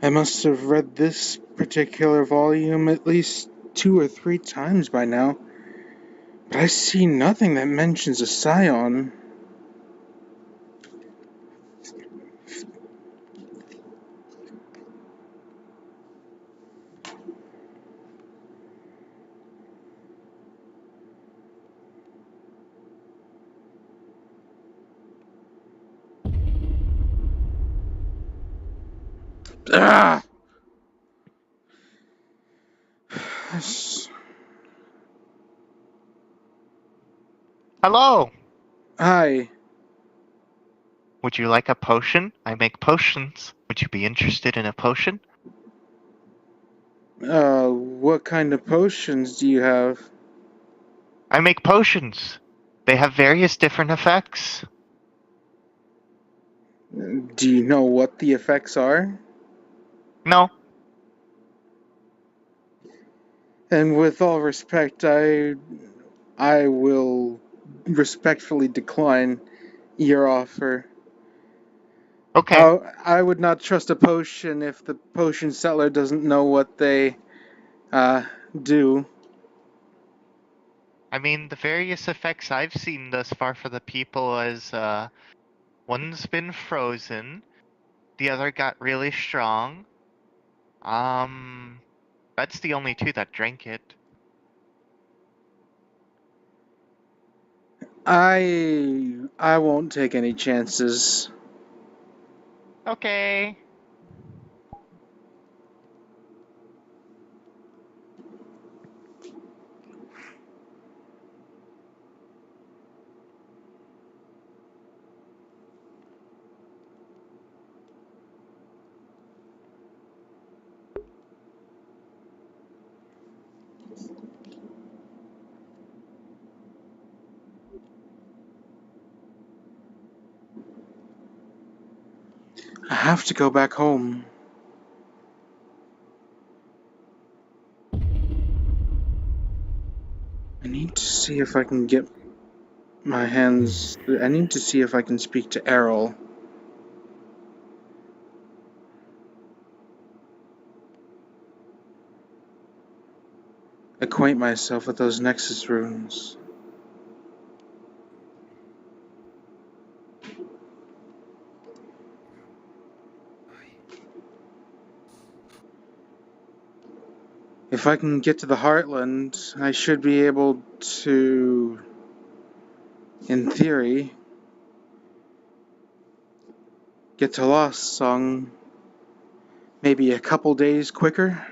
H: I must have read this particular volume at least 2 or 3 times by now, but I see nothing that mentions a scion. Ah!
R: Hello!
H: Hi.
R: Would you like a potion? I make potions. Would you be interested in a potion?
H: What kind of potions do you have?
R: I make potions. They have various different effects.
H: Do you know what the effects are?
R: No.
H: And with all respect, I will respectfully decline your offer.
R: Okay.
H: I would not trust a potion if the potion seller doesn't know what they do.
R: I mean, the various effects I've seen thus far for the people is, one's been frozen, the other got really strong. That's the only 2 that drank it.
H: I won't take any chances.
R: Okay.
H: I have to go back home. I need to see if I can get my hands... I need to see if I can speak to Errol. Acquaint myself with those Nexus runes. If I can get to the Heartland, I should be able to, in theory, get to Lost Song maybe a couple days quicker.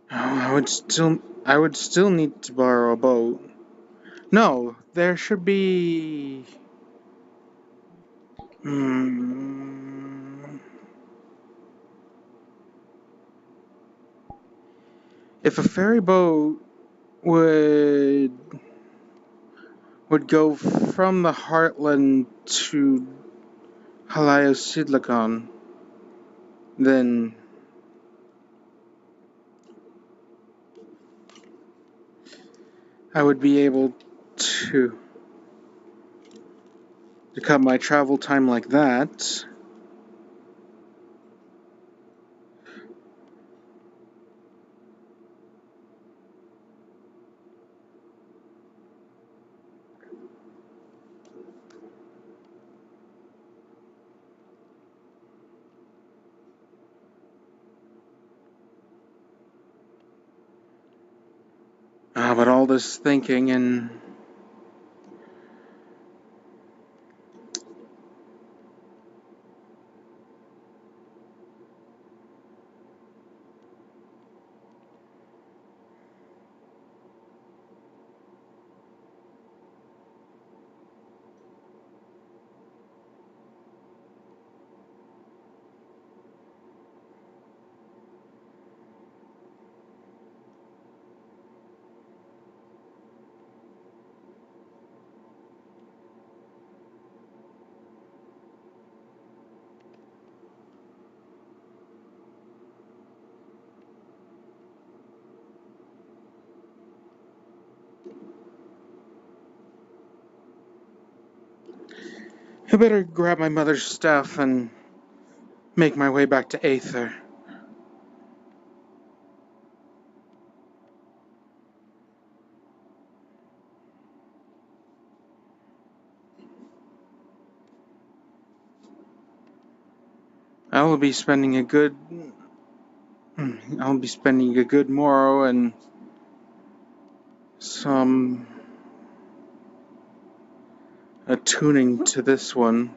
H: Oh, I would still need to borrow a boat. No, there should be... if a ferry boat would go from the Heartland to Sidlacon, then I would be able to cut my travel time like that. But all this thinking and I better grab my mother's stuff and make my way back to Aether. I'll be spending a good morrow and some attuning to this one.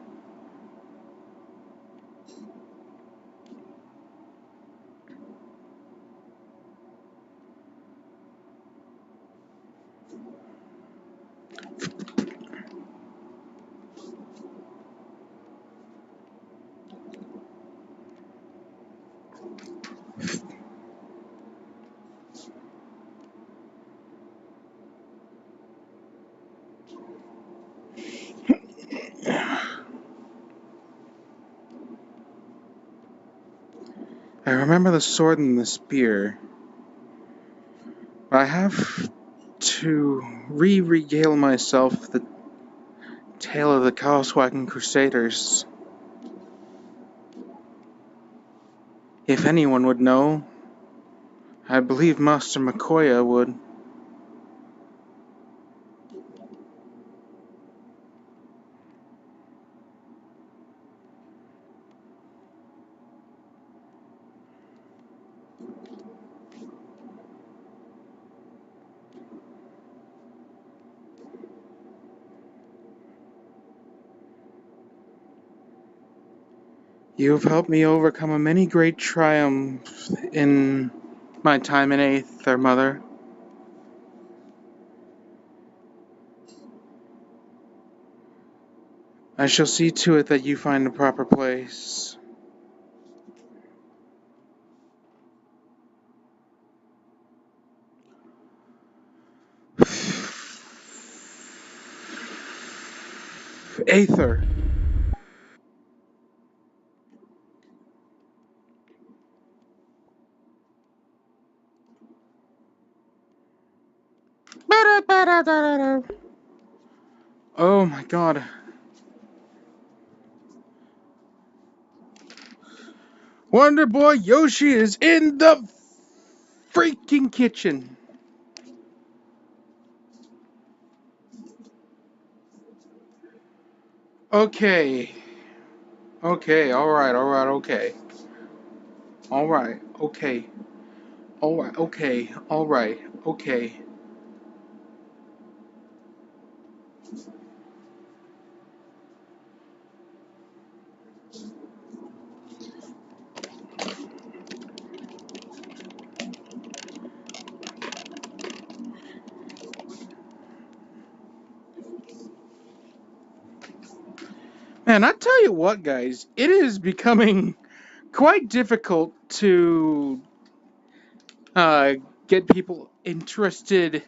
H: I remember the sword and the spear. I have to regale myself the tale of the Chaoswagon Crusaders. If anyone would know, I believe Master McCoya would. You have helped me overcome a many great triumphs in my time in Aether, Mother. I shall see to it that you find a proper place. Aether. Oh my god. Wonder Boy Yoshi is in the freaking kitchen. Okay. Okay, alright, okay. Alright, okay. Alright, okay, alright, okay. Man, I tell you what, guys, it is becoming quite difficult to get people interested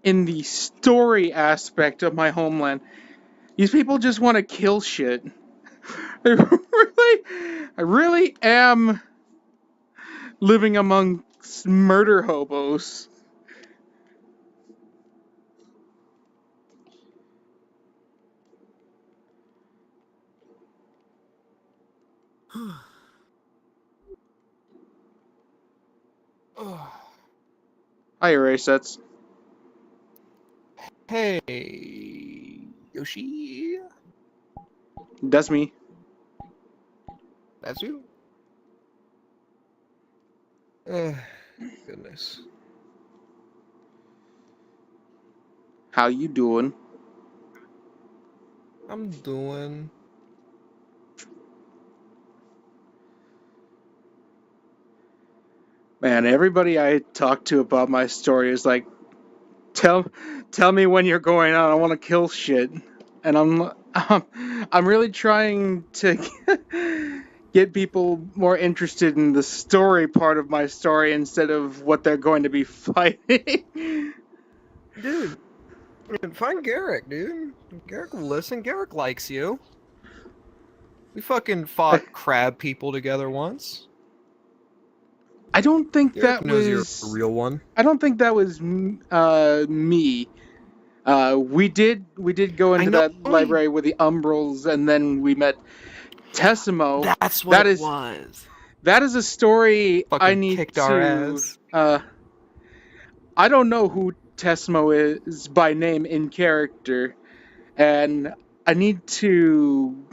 H: in the story aspect of my homeland. These people just want to kill shit. I really am living among murder hobos. Hi, Rhys.
C: Hey, Yoshi.
H: That's me.
C: That's you? Goodness.
H: How you doing?
C: I'm doing.
H: Man, everybody I talk to about my story is like, tell me when you're going out. I want to kill shit, and I'm really trying to get people more interested in the story part of my story instead of what they're going to be fighting.
N: Dude, find Garrick, dude. Garrick will listen. Garrick likes you. We fucking fought crab people together once.
H: I don't think
N: Garrick
H: that
N: knows
H: was
N: you're a real one.
H: I don't think that was me. We did go into that library with the Umbrals, and then we met Tessimo.
C: That's what it was.
H: That is a story I
N: Fucking
H: need
N: kicked
H: to.
N: our ass.
H: I don't know who Tessimo is by name in character, and I need to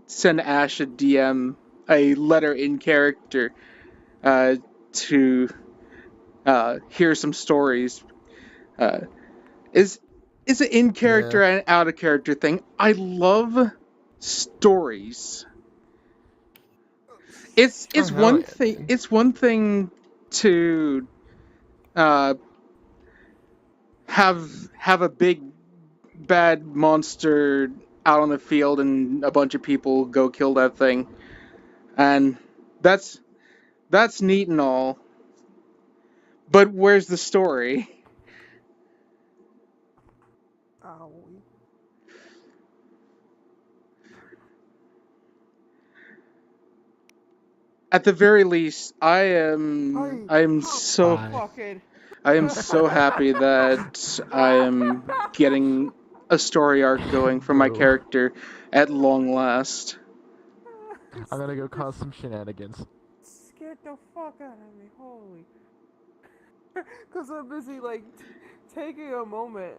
H: send Ash a DM, a letter in character, to hear some stories. Is it in character and out of character thing? I love stories. It's one thing. It's one thing to have a big bad monster out on the field and a bunch of people go kill that thing, and that's neat and all. But where's the story? At the very least, I am so happy that I am getting a story arc going for my character at long last.
D: I'm gonna go cause some shenanigans.
T: Scared the fuck out of me, holy. Cause I'm busy like taking a moment.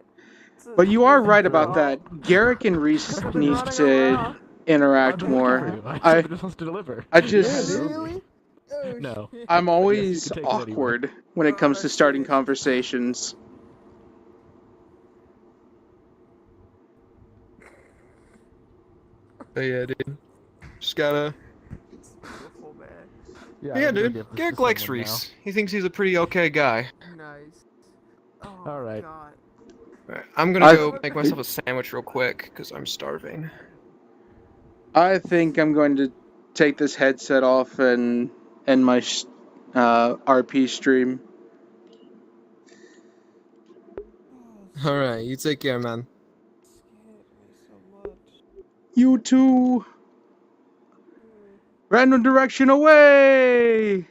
H: But you are right about that. Garrick and Rhys need to interact more. I
D: just wants to deliver.
H: I just
D: No.
H: I'm always
D: take it anyway.
H: awkward when it comes to starting conversations.
N: But yeah, dude. Just gotta.
D: Yeah,
N: Yeah,
D: I'm gonna
N: dude.
D: give this
N: Garrick
D: to
N: likes
D: someone
N: Rhys. He thinks he's a pretty okay guy.
T: Nice.
D: All right.
N: Alright, I'm gonna go make myself a sandwich real quick because I'm starving.
H: I think I'm going to take this headset off and end my RP stream.
N: Alright, you take care, man.
H: You too. Random direction away.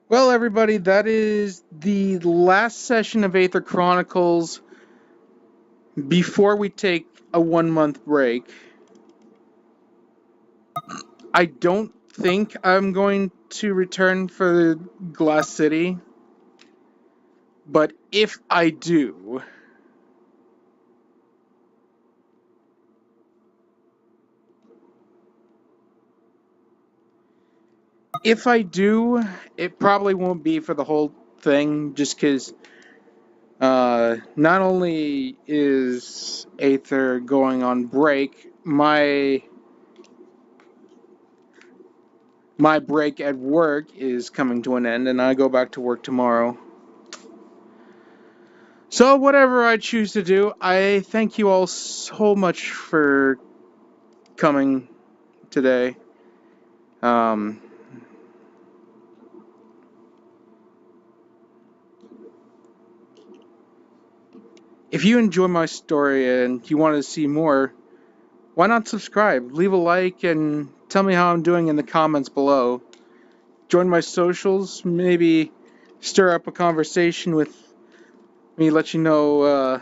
H: Well, everybody, that is the last session of Aether Chronicles before we take a 1-month break. I don't think I'm going to return for Glass City, but if I do, it probably won't be for the whole thing, just because not only is Aether going on break, my break at work is coming to an end, and I go back to work tomorrow. So whatever I choose to do, I thank you all so much for coming today. If you enjoy my story and you want to see more, why not subscribe? Leave a like and tell me how I'm doing in the comments below. Join my socials, maybe stir up a conversation with me, let you know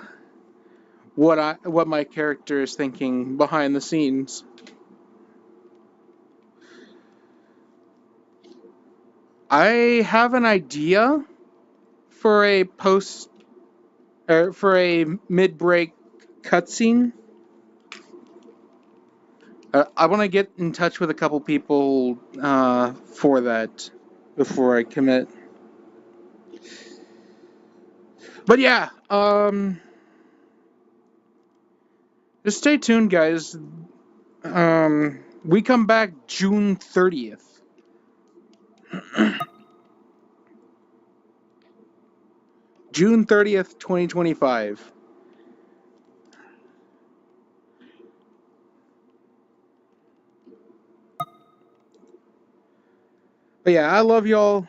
H: what my character is thinking behind the scenes. I have an idea for a mid-break cutscene. I want to get in touch with a couple people for that before I commit. But yeah, just stay tuned, guys. We come back June 30th. June 30th, 2025. But yeah, I love y'all.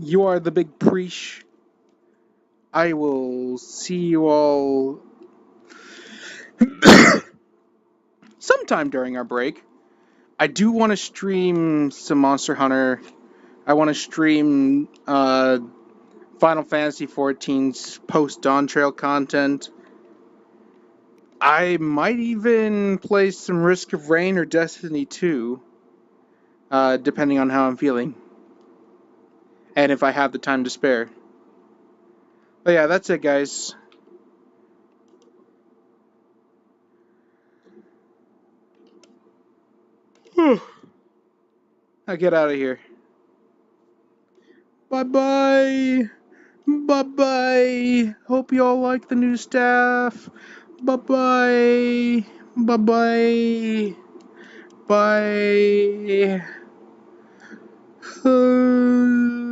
H: You are the big preach. I will see you all sometime during our break. I do want to stream some Monster Hunter. I want to stream Final Fantasy XIV's post-Dawn Trail content. I might even play some Risk of Rain or Destiny 2, depending on how I'm feeling. And if I have the time to spare. But yeah, that's it, guys. I get out of here. Bye-bye. Bye-bye. Hope you all like the new staff. Bye-bye. Bye-bye. Bye.